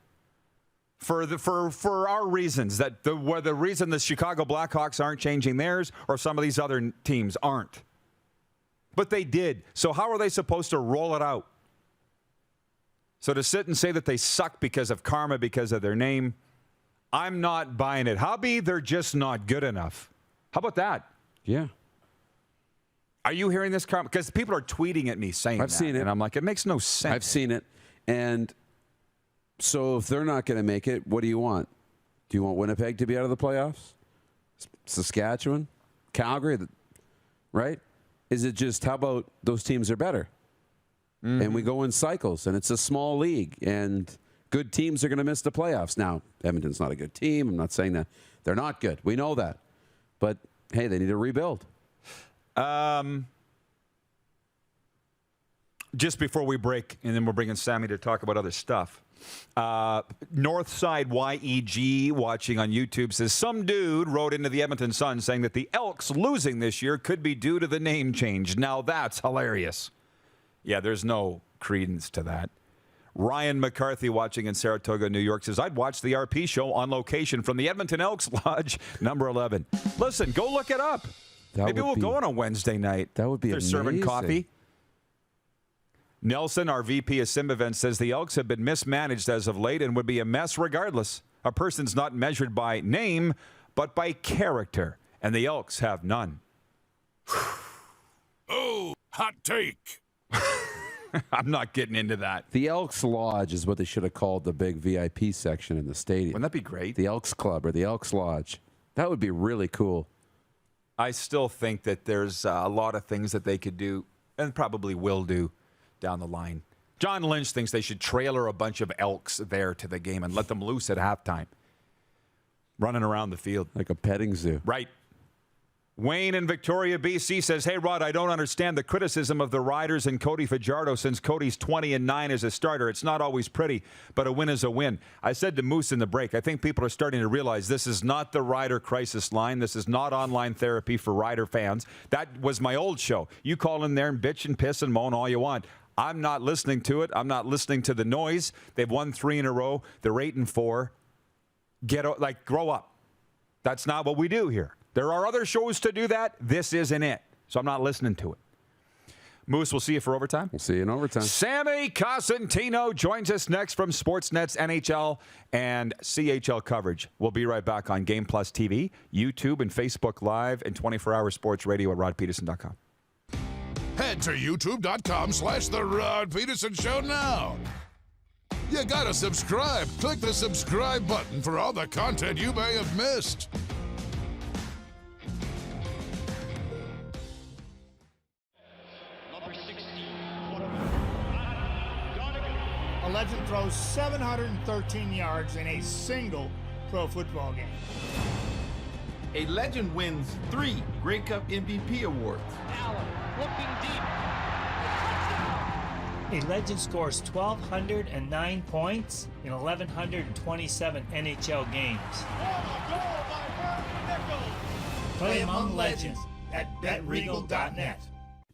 For our reasons, the reason the Chicago Blackhawks aren't changing theirs or some of these other teams aren't. But they did. So how are they supposed to roll it out? So to sit and say that they suck because of karma, because of their name, I'm not buying it. Hobby, they're just not good enough. How about that? Yeah. Are you hearing this karma? Because people are tweeting at me saying I've seen it. And I'm like, it makes no sense. I've seen it. And so if they're not going to make it, what do you want? Do you want Winnipeg to be out of the playoffs? Saskatchewan? Calgary? Right? Is it just, how about those teams are better? Mm-hmm. And we go in cycles, and it's a small league, and good teams are going to miss the playoffs. Now, Edmonton's not a good team. I'm not saying that they're not good. We know that. But, hey, they need to rebuild. Just before we break, and then we're bringing Sammy to talk about other stuff. Northside YEG watching on YouTube says, some dude wrote into the Edmonton Sun saying that the Elks losing this year could be due to the name change. Now that's hilarious. Yeah, there's no credence to that. Ryan McCarthy watching in Saratoga, New York says, I'd watch the RP show on location from the Edmonton Elks Lodge, number 11. Listen, go look it up. Maybe we'll go on a Wednesday night. That would be They're amazing. serving coffee. Nelson, our VP of Sim Events, says the Elks have been mismanaged as of late and would be a mess regardless. A person's not measured by name, but by character, and the Elks have none. Oh, hot take. I'm not getting into that. The Elks Lodge is what they should have called the big VIP section in the stadium. Wouldn't that be great? The Elks Club or the Elks Lodge. That would be really cool. I still think that there's a lot of things that they could do and probably will do down the line. John Lynch thinks they should trailer a bunch of Elks there to the game and let them loose at halftime. Running around the field. Like a petting zoo. Right. Wayne in Victoria, BC says, hey, Rod, I don't understand the criticism of the Riders and Cody Fajardo since Cody's 20-9 as a starter. It's not always pretty, but a win is a win. I said to Moose in the break, I think people are starting to realize this is not the Rider crisis line. This is not online therapy for Rider fans. That was my old show. You call in there and bitch and piss and moan all you want. I'm not listening to it. I'm not listening to the noise. They've won 3 in a row. They're 8-4. Grow up. That's not what we do here. There are other shows to do that. This isn't it. So I'm not listening to it. Moose, we'll see you for overtime. We'll see you in overtime. Sammy Cosentino joins us next from Sportsnet's NHL and CHL coverage. We'll be right back on Game Plus TV, YouTube, and Facebook Live, and 24-hour sports radio at rodpedersen.com. Head to youtube.com/The Rod Pedersen Show now. You gotta subscribe. Click the subscribe button for all the content you may have missed. A legend throws 713 yards in a single pro football game. A legend wins 3 Grey Cup MVP awards. Allen looking deep. A legend scores 1,209 points in 1,127 NHL games. Play among legends at betregal.net.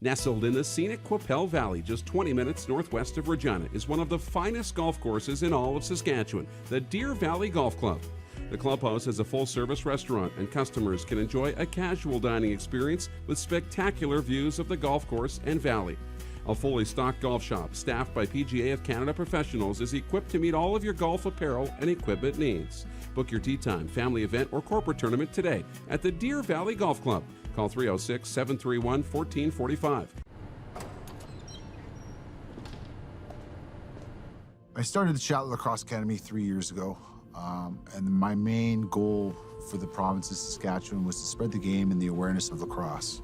Nestled in the scenic Qu'Appelle Valley, just 20 minutes northwest of Regina, is one of the finest golf courses in all of Saskatchewan, the Deer Valley Golf Club. The clubhouse has a full-service restaurant, and customers can enjoy a casual dining experience with spectacular views of the golf course and valley. A fully stocked golf shop, staffed by PGA of Canada professionals, is equipped to meet all of your golf apparel and equipment needs. Book your tee time, family event, or corporate tournament today at the Deer Valley Golf Club. Call 306-731-1445. I started the Chatelaine Lacrosse Academy 3 years ago, and my main goal for the province of Saskatchewan was to spread the game and the awareness of lacrosse.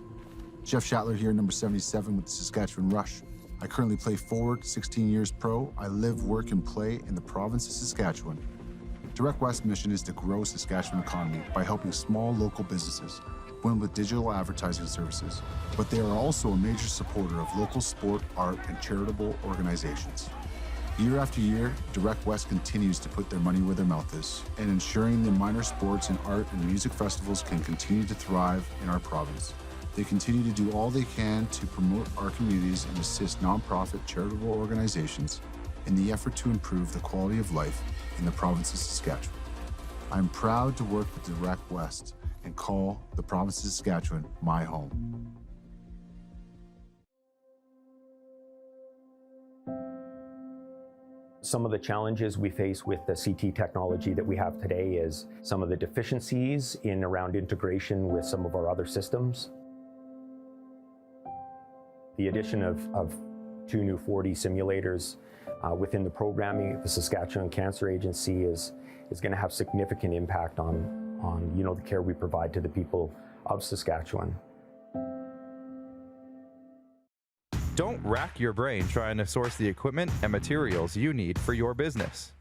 Jeff Shatler here, number 77 with the Saskatchewan Rush. I currently play forward, 16 years pro. I live, work, and play in the province of Saskatchewan. Direct West's mission is to grow Saskatchewan economy by helping small local businesses win with digital advertising services, but they are also a major supporter of local sport, art, and charitable organizations. Year after year, Direct West continues to put their money where their mouth is, and ensuring the minor sports and art and music festivals can continue to thrive in our province. They continue to do all they can to promote our communities and assist nonprofit charitable organizations in the effort to improve the quality of life in the province of Saskatchewan. I'm proud to work with Direct West and call the province of Saskatchewan my home. Some of the challenges we face with the CT technology that we have today is some of the deficiencies in around integration with some of our other systems. The addition of 2 new 4D simulators within the programming of the Saskatchewan Cancer Agency is going to have significant impact on the care we provide to the people of Saskatchewan. Don't rack your brain trying to source the equipment and materials you need for your business.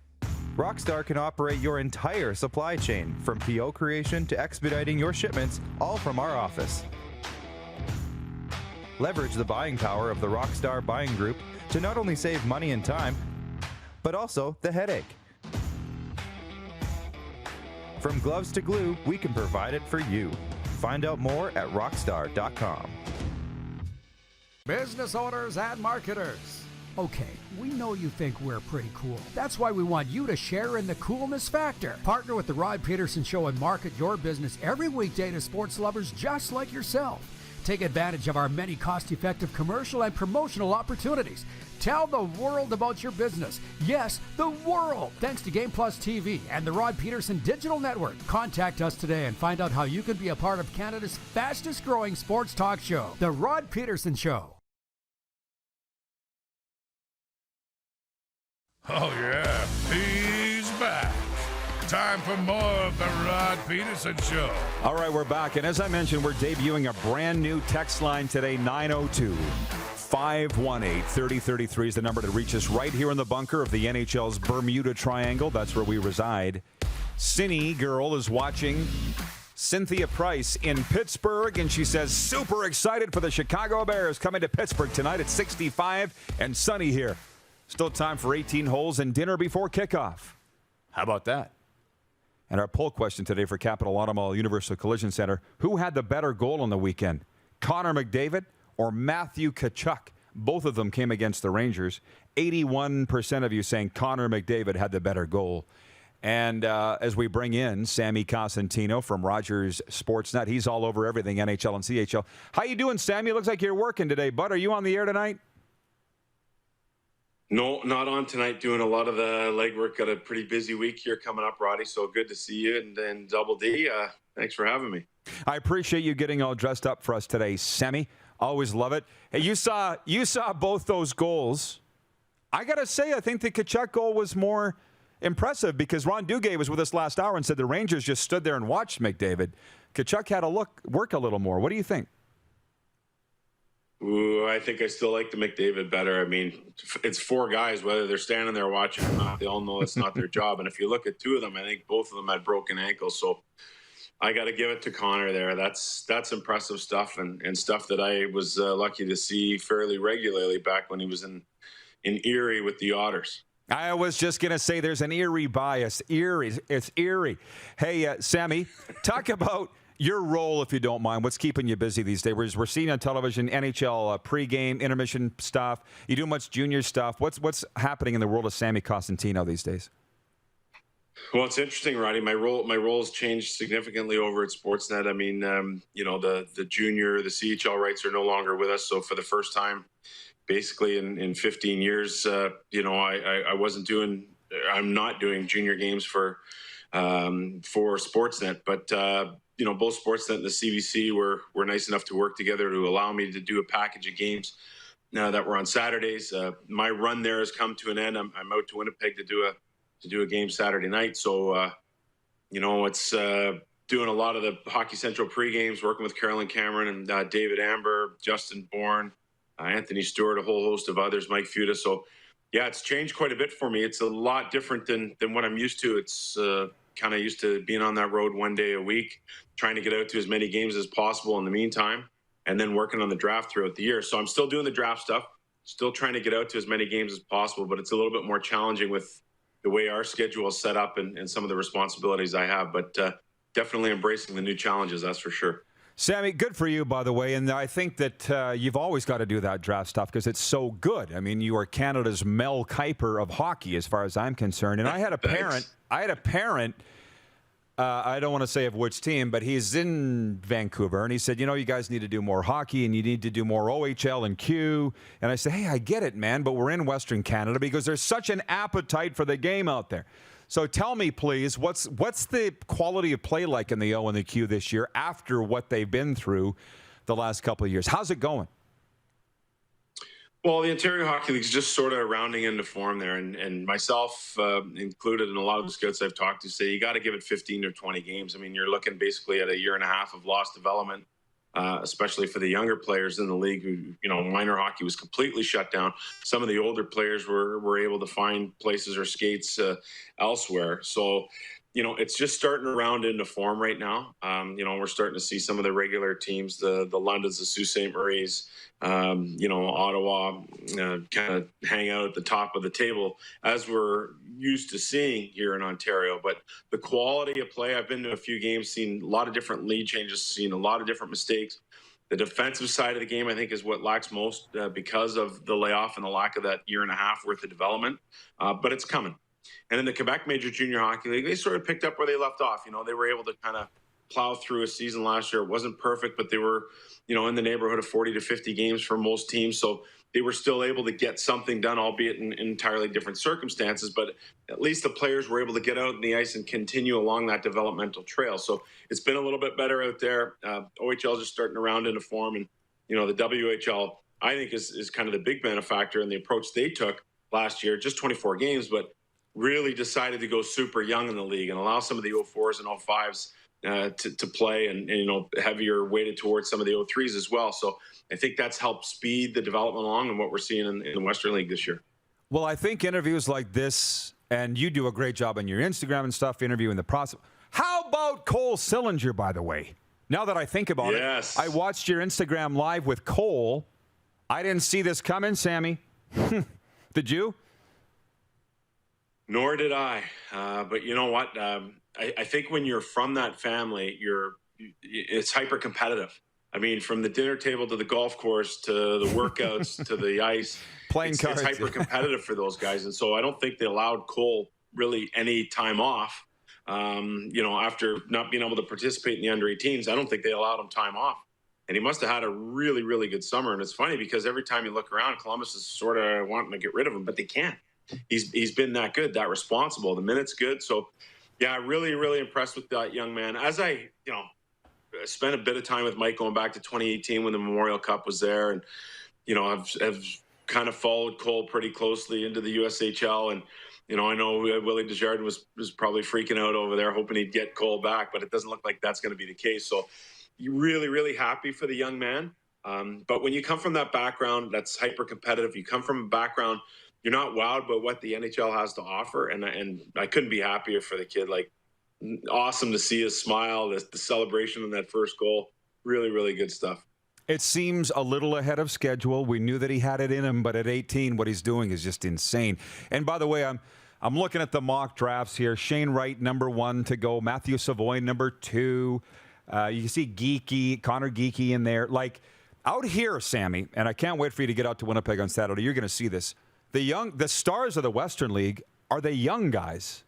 Rockstar can operate your entire supply chain, from PO creation to expediting your shipments, all from our office. Leverage the buying power of the Rockstar buying group to not only save money and time, but also the headache. From gloves to glue, we can provide it for you. Find out more at rockstar.com. Business owners and marketers. Okay, we know you think we're pretty cool. That's why we want you to share in the coolness factor. Partner with the Rod Pedersen Show and market your business every weekday to sports lovers just like yourself. Take advantage of our many cost-effective commercial and promotional opportunities. Tell the world about your business. Yes, the world. Thanks to Game Plus TV and the Rod Pedersen Digital Network. Contact us today and find out how you can be a part of Canada's fastest-growing sports talk show, The Rod Pedersen Show. Oh, yeah, he's back. Time for more of the Rod Pedersen Show. All right, we're back. And as I mentioned, we're debuting a brand new text line today, 902-518-3033 is the number to reach us right here in the bunker of the NHL's Bermuda Triangle. That's where we reside. Cine Girl is watching Cynthia Price in Pittsburgh, and she says, super excited for the Chicago Bears coming to Pittsburgh tonight at 65 and sunny here. Still time for 18 holes and dinner before kickoff. How about that? And our poll question today for Capital Automall Universal Collision Center, who had the better goal on the weekend? Connor McDavid or Matthew Tkachuk? Both of them came against the Rangers. 81% of you saying Connor McDavid had the better goal. And as we bring in Sammy Cosentino from Rogers Sportsnet, he's all over everything NHL and CHL. How you doing, Sammy? Looks like you're working today, bud. Are you on the air tonight? No, not on tonight. Doing a lot of the legwork. Got a pretty busy week here coming up, Roddy. So good to see you. And then Double D, thanks for having me. I appreciate you getting all dressed up for us today, Sammy. Always love it. Hey, you saw both those goals. I got to say, I think the Tkachuk goal was more impressive because Ron Duguay was with us last hour and said the Rangers just stood there and watched McDavid. Tkachuk had to work a little more. What do you think? Ooh, I think I still like the McDavid better. I mean, it's 4 guys, whether they're standing there watching or not, they all know it's not their job. And if you look at 2 of them, I think both of them had broken ankles. So I got to give it to Connor there. That's impressive stuff and stuff that I was lucky to see fairly regularly back when he was in Erie with the Otters. I was just going to say there's an Erie bias. It's Erie. Hey, Sammy, talk about your role, if you don't mind. What's keeping you busy these days? We're seeing on television NHL pregame, intermission stuff. You do much junior stuff. What's happening in the world of Sammy Cosentino these days? Well, it's interesting, Roddy. My role's changed significantly over at Sportsnet. I mean, the junior, the CHL rights are no longer with us. So for the first time, basically in 15 years, I'm not doing junior games for Sportsnet, but both Sportsnet and the CBC were nice enough to work together to allow me to do a package of games that were on Saturdays. My run there has come to an end. I'm out to Winnipeg to do a game Saturday night. So, it's doing a lot of the Hockey Central pre-games, working with Carolyn Cameron and David Amber, Justin Bourne, Anthony Stewart, a whole host of others, Mike Fuda. So, yeah, it's changed quite a bit for me. It's a lot different than what I'm used to. It's kind of used to being on that road one day a week, trying to get out to as many games as possible in the meantime, and then working on the draft throughout the year. So I'm still doing the draft stuff, still trying to get out to as many games as possible, but it's a little bit more challenging with the way our schedule is set up and some of the responsibilities I have, but definitely embracing the new challenges, that's for sure. Sammy, good for you, by the way, and I think that you've always got to do that draft stuff because it's so good. I mean, you are Canada's Mel Kiper of hockey, as far as I'm concerned. And I had a parent I don't want to say of which team, but he's in Vancouver, and he said, you guys need to do more hockey, and you need to do more OHL and Q. And I said, hey, I get it, man, but we're in Western Canada because there's such an appetite for the game out there. So tell me, please, what's the quality of play like in the O and the Q this year after what they've been through the last couple of years? How's it going? Well, the Ontario Hockey League is just sort of rounding into form there, and myself included, and a lot of the scouts I've talked to say you got to give it 15 or 20 games. I mean, you're looking basically at a year and a half of lost development, especially for the younger players in the league who, minor hockey was completely shut down. Some of the older players were able to find places or skates elsewhere. So, it's just starting to round into form right now. We're starting to see some of the regular teams, the Londons, the Sault Ste. Marie's, Ottawa, kind of hang out at the top of the table as we're used to seeing here in Ontario. But the quality of play, I've been to a few games, seen a lot of different lead changes, seen a lot of different mistakes. The defensive side of the game, I think, is what lacks most because of the layoff and the lack of that year and a half worth of development. But it's coming. And in the Quebec Major Junior Hockey League, they sort of picked up where they left off. They were able to kind of plow through a season last year. It wasn't perfect, but they were, in the neighborhood of 40 to 50 games for most teams. So they were still able to get something done, albeit in entirely different circumstances. But at least the players were able to get out on the ice and continue along that developmental trail. So it's been a little bit better out there. OHL is just starting to round into form. And, the WHL, I think, is kind of the big benefactor in the approach they took last year, just 24 games, but really decided to go super young in the league and allow some of the 04s and 05s to play and heavier weighted towards some of the 03s as well. So I think that's helped speed the development along and what we're seeing in the Western League this year. Well, I think interviews like this, and you do a great job on your Instagram and stuff, interviewing the process. How about Cole Sillinger, by the way? Now that I think about it, I watched your Instagram live with Cole. I didn't see this coming, Sammy. Did you? Nor did I. But you know what? I think when you're from that family, it's hyper competitive. I mean, from the dinner table to the golf course to the workouts to the ice, playing cards. It's hyper competitive for those guys. And so I don't think they allowed Cole really any time off. After not being able to participate in the under 18s, I don't think they allowed him time off. And he must have had a really, really good summer. And it's funny because every time you look around, Columbus is sort of wanting to get rid of him, but they can't. He's been that good, that responsible. The minute's good. So, yeah, really, really impressed with that young man. As I, spent a bit of time with Mike going back to 2018 when the Memorial Cup was there. And, I've kind of followed Cole pretty closely into the USHL. And, I know Willie Desjardins was probably freaking out over there, hoping he'd get Cole back, but it doesn't look like that's going to be the case. So you're really, really happy for the young man. But when you come from that background, that's hyper competitive. You come from a background, you're not wowed by what the NHL has to offer. And I couldn't be happier for the kid. Like, awesome to see his smile, the celebration on that first goal. Really, really good stuff. It seems a little ahead of schedule. We knew that he had it in him, but at 18, what he's doing is just insane. And by the way, I'm looking at the mock drafts here. Shane Wright, number 1 to go. Matthew Savoy, number 2. You see Connor Geeky in there. Like, out here, Sammy, and I can't wait for you to get out to Winnipeg on Saturday. You're going to see this. The stars of the Western League are the young guys.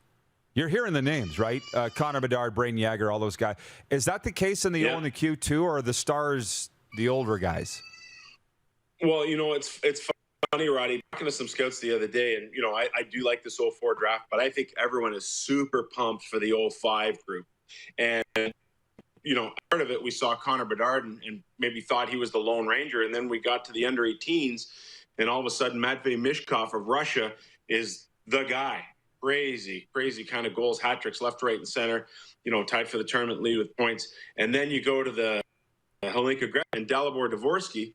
You're hearing the names, right? Connor Bedard, Braden Yager, all those guys. Is that the case in the O and the Q too, or are the stars the older guys? Well, it's funny, Roddy. Talking to some scouts the other day, and I do like this 04 draft, but I think everyone is super pumped for the 05 group. And part of it, we saw Connor Bedard and maybe thought he was the Lone Ranger, and then we got to the under 18s, and all of a sudden Matvei Mishkov of Russia is the guy. Crazy kind of goals, hat tricks, left, right, and center, tied for the tournament lead with points. And then you go to the Helinka Greb and Dalibor Dvorsky,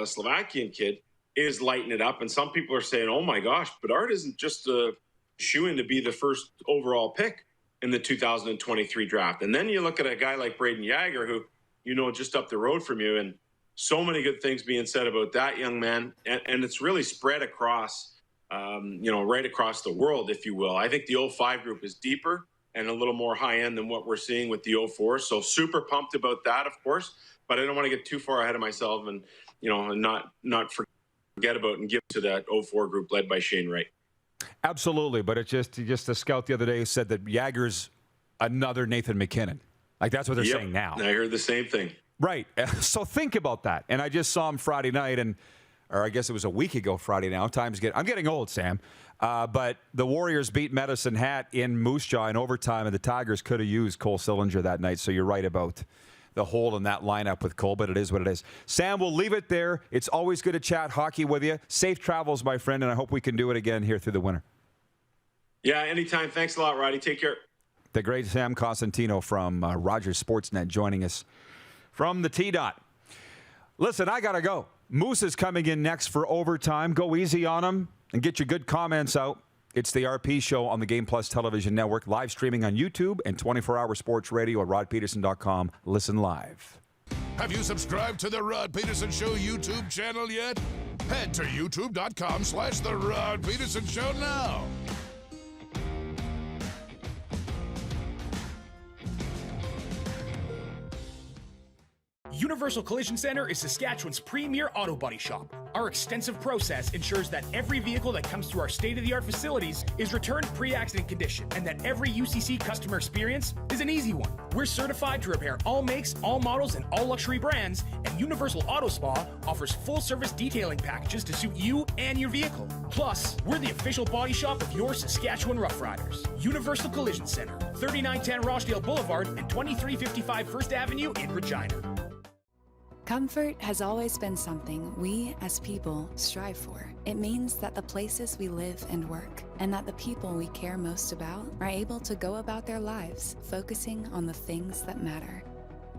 Slovakian kid, is lighting it up. And some people are saying, oh my gosh, Bedard isn't just a shoo-in to be the first overall pick in the 2023 draft. And then you look at a guy like Braden Yager, who, just up the road from you, and so many good things being said about that young man. And it's really spread across right across the world, if you will. I think the 05 group is deeper and a little more high end than what we're seeing with the 04. So super pumped about that, of course, but I don't want to get too far ahead of myself and, and not forget about and give to that 04 group led by Shane Wright. Absolutely. But it's just a scout the other day said that Yager's another Nathan McKinnon. Like, that's what they're saying now. I heard the same thing. Right. So think about that. And I just saw him Friday night, or I guess it was a week ago Friday now. I'm getting old, Sam. But the Warriors beat Medicine Hat in Moose Jaw in overtime, and the Tigers could have used Cole Sillinger that night. So you're right about the hole in that lineup with Cole, but it is what it is. Sam, we'll leave it there. It's always good to chat hockey with you. Safe travels, my friend, and I hope we can do it again here through the winter. Yeah, anytime. Thanks a lot, Roddy. Take care. The great Sam Cosentino from Rogers Sportsnet joining us from the T-Dot. Listen, I got to go. Moose is coming in next for overtime. Go easy on him and get your good comments out. It's the RP Show on the Game Plus Television Network, live streaming on YouTube and 24-hour sports radio at rodpedersen.com. Listen live. Have you subscribed to the Rod Pedersen Show YouTube channel yet? Head to youtube.com/The Rod Pedersen Show now. Universal Collision Center is Saskatchewan's premier auto body shop. Our extensive process ensures that every vehicle that comes through our state-of-the-art facilities is returned pre-accident condition, and that every UCC customer experience is an easy one. We're certified to repair all makes, all models, and all luxury brands, and Universal Auto Spa offers full-service detailing packages to suit you and your vehicle. Plus, we're the official body shop of your Saskatchewan Roughriders. Universal Collision Center, 3910 Rochdale Boulevard and 2355 First Avenue in Regina. Comfort has always been something we, as people, strive for. It means that the places we live and work, and that the people we care most about, are able to go about their lives, focusing on the things that matter.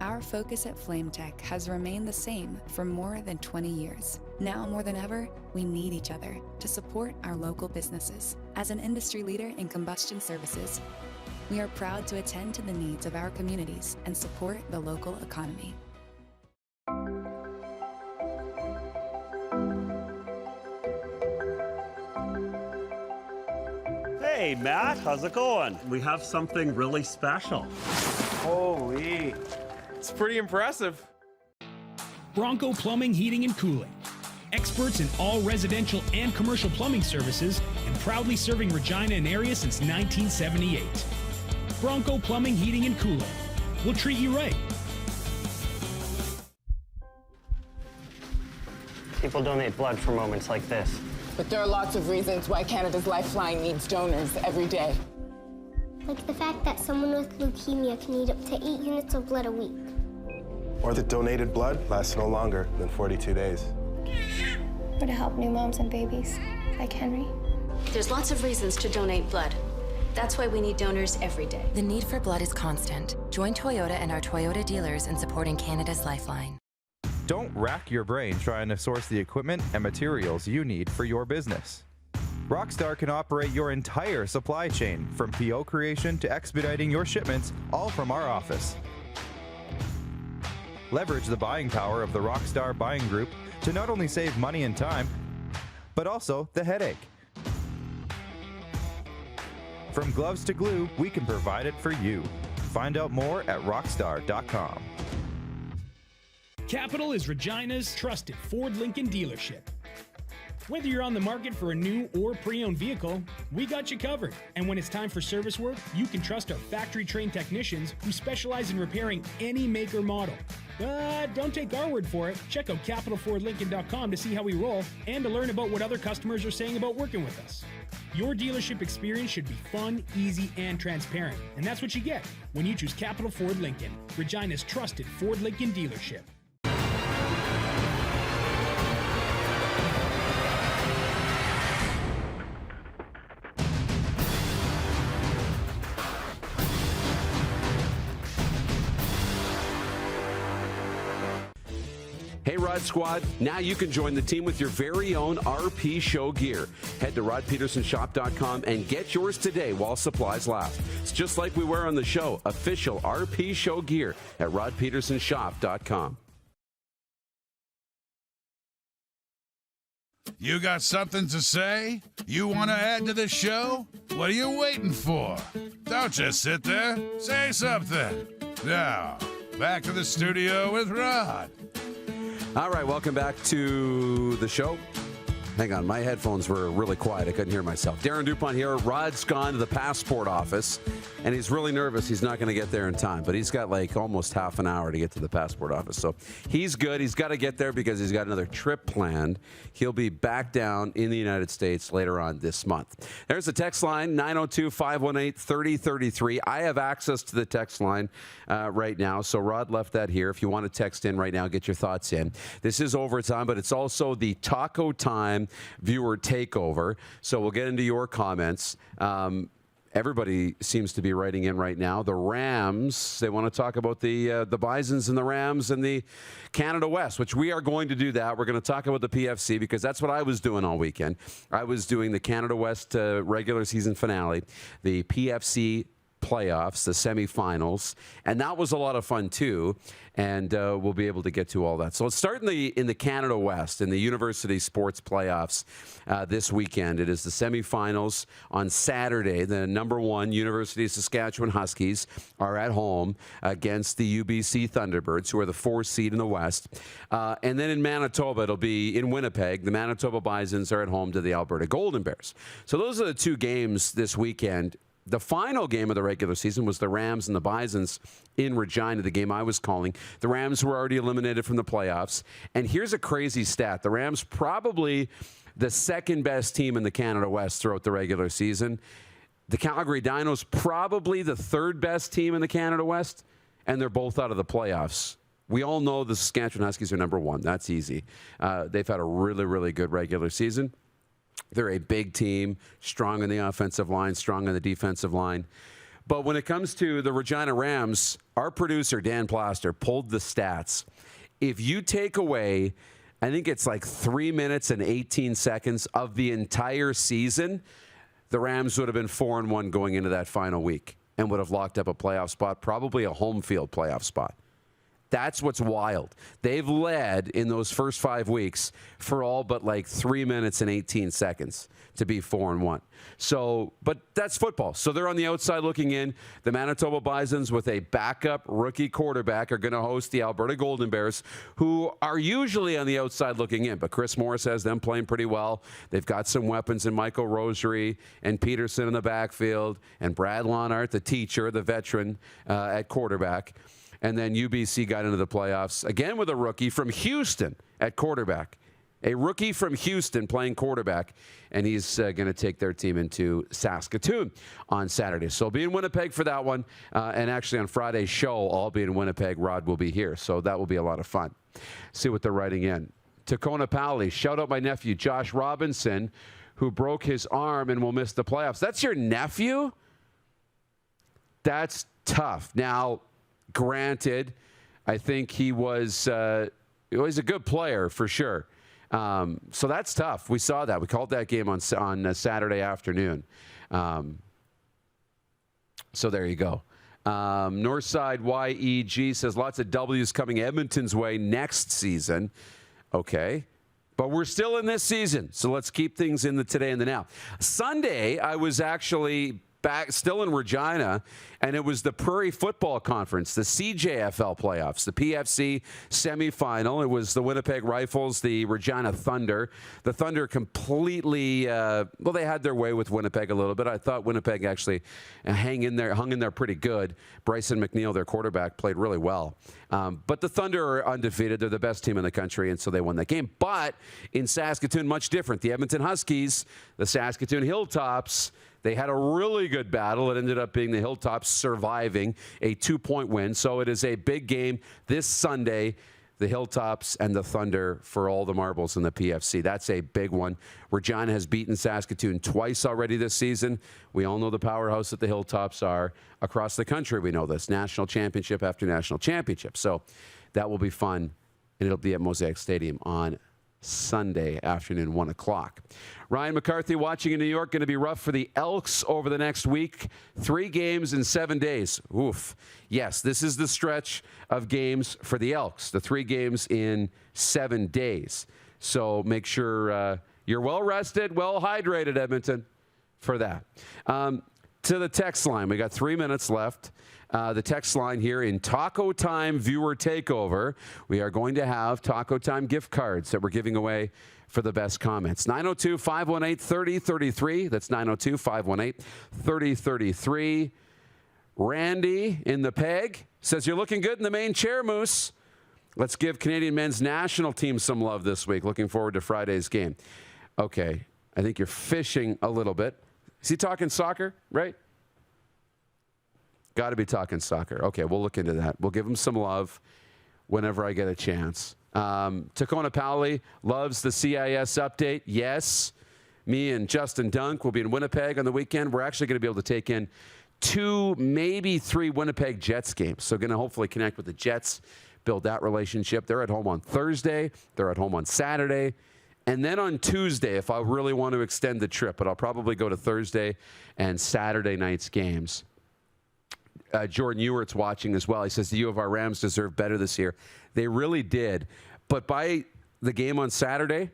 Our focus at FlameTech has remained the same for more than 20 years. Now more than ever, we need each other to support our local businesses. As an industry leader in combustion services, we are proud to attend to the needs of our communities and support the local economy. Hey Matt, how's it going? We have something really special. Holy, it's pretty impressive. Bronco Plumbing, Heating and Cooling. Experts in all residential and commercial plumbing services, and proudly serving Regina and area since 1978. Bronco Plumbing, Heating and Cooling. We'll treat you right. People donate blood for moments like this. But there are lots of reasons why Canada's Lifeline needs donors every day. Like the fact that someone with leukemia can need up to 8 units of blood a week. Or that donated blood lasts no longer than 42 days. Or to help new moms and babies, like Henry. There's lots of reasons to donate blood. That's why we need donors every day. The need for blood is constant. Join Toyota and our Toyota dealers in supporting Canada's Lifeline. Don't rack your brain trying to source the equipment and materials you need for your business. Rockstar can operate your entire supply chain, from PO creation to expediting your shipments, all from our office. Leverage the buying power of the Rockstar buying group to not only save money and time, but also the headache. From gloves to glue, we can provide it for you. Find out more at rockstar.com. Capital is Regina's trusted Ford Lincoln dealership. Whether you're on the market for a new or pre-owned vehicle, we got you covered. And when it's time for service work, you can trust our factory-trained technicians who specialize in repairing any make or model. But don't take our word for it. Check out capitalfordlincoln.com to see how we roll and to learn about what other customers are saying about working with us. Your dealership experience should be fun, easy, and transparent. And that's what you get when you choose Capital Ford Lincoln, Regina's trusted Ford Lincoln dealership. Hey, Rod Squad, now you can join the team with your very own RP Show gear. Head to rodpedersenshop.com and get yours today while supplies last. It's just like we wear on the show, official RP Show gear at rodpedersenshop.com. You got something to say? You want to add to the show? What are you waiting for? Don't just sit there. Say something. Now, back to the studio with Rod. All right, welcome back to the show. Hang on, my headphones were really quiet. I couldn't hear myself. Darren Dupont here. Rod's gone to the passport office, and he's really nervous. He's not going to get there in time, but he's got like almost half an hour to get to the passport office. So he's good. He's got to get there because he's got another trip planned. He'll be back down in the United States later on this month. There's the text line, 902-518-3033. I have access to the text line right now, so Rod left that here. If you want to text in right now, get your thoughts in. This is overtime, but it's also the Taco Time viewer takeover. So we'll get into your comments. Everybody seems to be writing in right now. The Rams, they want to talk about the Bisons and the Rams and the Canada West, which we are going to do that. We're going to talk about the PFC because that's what I was doing all weekend. I was doing the Canada West regular season finale, the PFC playoffs, the semifinals, and that was a lot of fun too. And we'll be able to get to all that. So let's start in the Canada West, in the University Sports Playoffs this weekend. It is the semifinals on Saturday. The number 1 University of Saskatchewan Huskies are at home against the UBC Thunderbirds, who are the 4th seed in the West. And then in Manitoba, it'll be in Winnipeg. The Manitoba Bisons are at home to the Alberta Golden Bears. So those are the 2 games this weekend. The final game of the regular season was the Rams and the Bisons in Regina, the game I was calling. The Rams were already eliminated from the playoffs. And here's a crazy stat. The Rams probably the second best team in the Canada West throughout the regular season. The Calgary Dinos probably the 3rd best team in the Canada West, and they're both out of the playoffs. We all know the Saskatchewan Huskies are number 1. That's easy. They've had a really, really good regular season. They're a big team, strong in the offensive line, strong in the defensive line. But when it comes to the Regina Rams, our producer, Dan Plaster, pulled the stats. If you take away, I think it's like 3 minutes and 18 seconds of the entire season, the Rams would have been 4-1 going into that final week and would have locked up a playoff spot, probably a home field playoff spot. That's what's wild. They've led in those first 5 weeks for all but like 3 minutes and 18 seconds to be 4-1. So, but that's football. So they're on the outside looking in. The Manitoba Bisons with a backup rookie quarterback are going to host the Alberta Golden Bears, who are usually on the outside looking in. But Chris Morris has them playing pretty well. They've got some weapons in Michael Rosary and Pedersen in the backfield and Brad Lonart, the teacher, the veteran at quarterback. And then UBC got into the playoffs, again with a rookie from Houston at quarterback. A rookie from Houston playing quarterback, and he's going to take their team into Saskatoon on Saturday. So I'll be in Winnipeg for that one. And actually on Friday's show, I'll be in Winnipeg. Rod will be here, so that will be a lot of fun. See what they're writing in. Tacona Pally, shout out my nephew, Josh Robinson, who broke his arm and will miss the playoffs. That's your nephew? That's tough. Now, granted, I think he was a good player for sure. So that's tough. We saw that. We called that game on Saturday afternoon. So there you go. Northside YEG says lots of W's coming Edmonton's way next season. Okay. But we're still in this season, so let's keep things in the today and the now. Sunday, I was actually still in Regina, and it was the Prairie Football Conference, the CJFL playoffs, the PFC semifinal. It was the Winnipeg Rifles, the Regina Thunder. The Thunder completely, they had their way with Winnipeg a little bit. I thought Winnipeg actually hung in there pretty good. Bryson McNeil, their quarterback, played really well. But the Thunder are undefeated. They're the best team in the country, and so they won that game. But in Saskatoon, much different. The Edmonton Huskies, the Saskatoon Hilltops, they had a really good battle. It ended up being the Hilltops surviving a 2-point win. So it is a big game this Sunday, the Hilltops and the Thunder for all the marbles in the PFC. That's a big one. Regina has beaten Saskatoon twice already this season. We all know the powerhouse that the Hilltops are. Across the country, we know this. National championship after national championship. So that will be fun, and it'll be at Mosaic Stadium on Sunday afternoon, 1 o'clock. Ryan McCarthy watching in New York. Going to be rough for the Elks over the next week. 3 games in 7 days. Oof. Yes, this is the stretch of games for the Elks. The 3 games in 7 days. So make sure you're well rested, well hydrated, Edmonton, for that. to the text line. We got 3 minutes left. The text line here in Taco Time Viewer Takeover. We are going to have Taco Time gift cards that we're giving away for the best comments. 902-518-3033. That's 902-518-3033. Randy in the Peg says, you're looking good in the main chair, Moose. Let's give Canadian men's national team some love this week. Looking forward to Friday's game. Okay, I think you're fishing a little bit. Is he talking soccer, right? Got to be talking soccer. Okay, we'll look into that. We'll give him some love whenever I get a chance. Tacona Powley loves the CIS update. Yes, me and Justin Dunk will be in Winnipeg on the weekend. We're actually going to be able to take in 2, maybe 3 Winnipeg Jets games. So going to hopefully connect with the Jets, build that relationship. They're at home on Thursday. They're at home on Saturday. And then on Tuesday, if I really want to extend the trip, but I'll probably go to Thursday and Saturday night's games. Jordan Ewert's watching as well. He says the U of R Rams deserve better this year. They really did. But by the game on Saturday,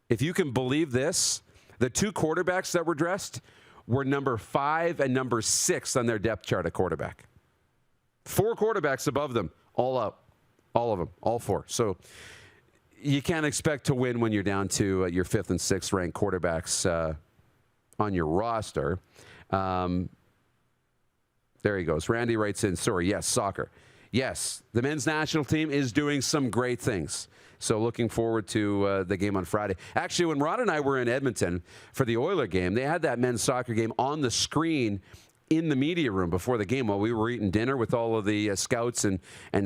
if you can believe this, the 2 quarterbacks that were dressed were number 5 and number 6 on their depth chart at quarterback. 4 quarterbacks above them, all up. All of them, all 4. So you can't expect to win when you're down to your 5th and 6th ranked quarterbacks on your roster. There he goes. Randy writes in, sorry, yes, soccer. Yes, the men's national team is doing some great things. So looking forward to the game on Friday. Actually, when Rod and I were in Edmonton for the Oiler game, they had that men's soccer game on the screen in the media room before the game while we were eating dinner with all of the scouts and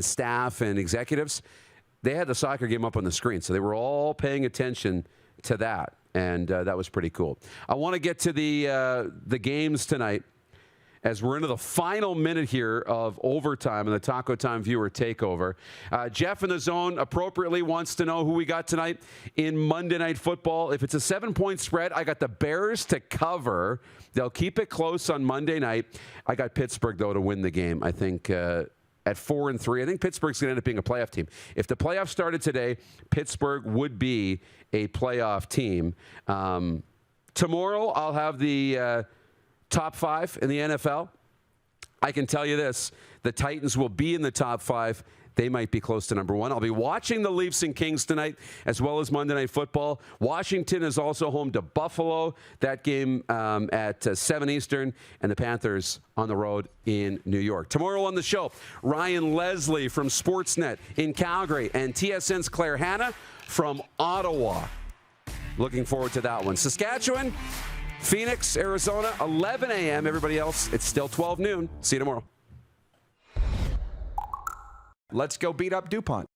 staff and executives. They had the soccer game up on the screen, so they were all paying attention to that, and that was pretty cool. I want to get to the games tonight as we're into the final minute here of overtime in the Taco Time Viewer Takeover. Jeff in the zone appropriately wants to know who we got tonight in Monday Night Football. If it's a 7-point spread, I got the Bears to cover. They'll keep it close on Monday night. I got Pittsburgh, though, to win the game. I think at 4-3, I think Pittsburgh's going to end up being a playoff team. If the playoffs started today, Pittsburgh would be a playoff team. Tomorrow, I'll have the top 5 in the NFL. I can tell you this, the Titans will be in the top 5. They might be close to number 1. I'll be watching the Leafs and Kings tonight, as well as Monday Night Football. Washington is also home to Buffalo. That game at 7 Eastern, and the Panthers on the road in New York. Tomorrow on the show, Ryan Leslie from Sportsnet in Calgary, and TSN's Claire Hanna from Ottawa. Looking forward to that one. Saskatchewan, Phoenix, Arizona, 11 a.m. Everybody else, it's still 12 noon. See you tomorrow. Let's go beat up Dupont.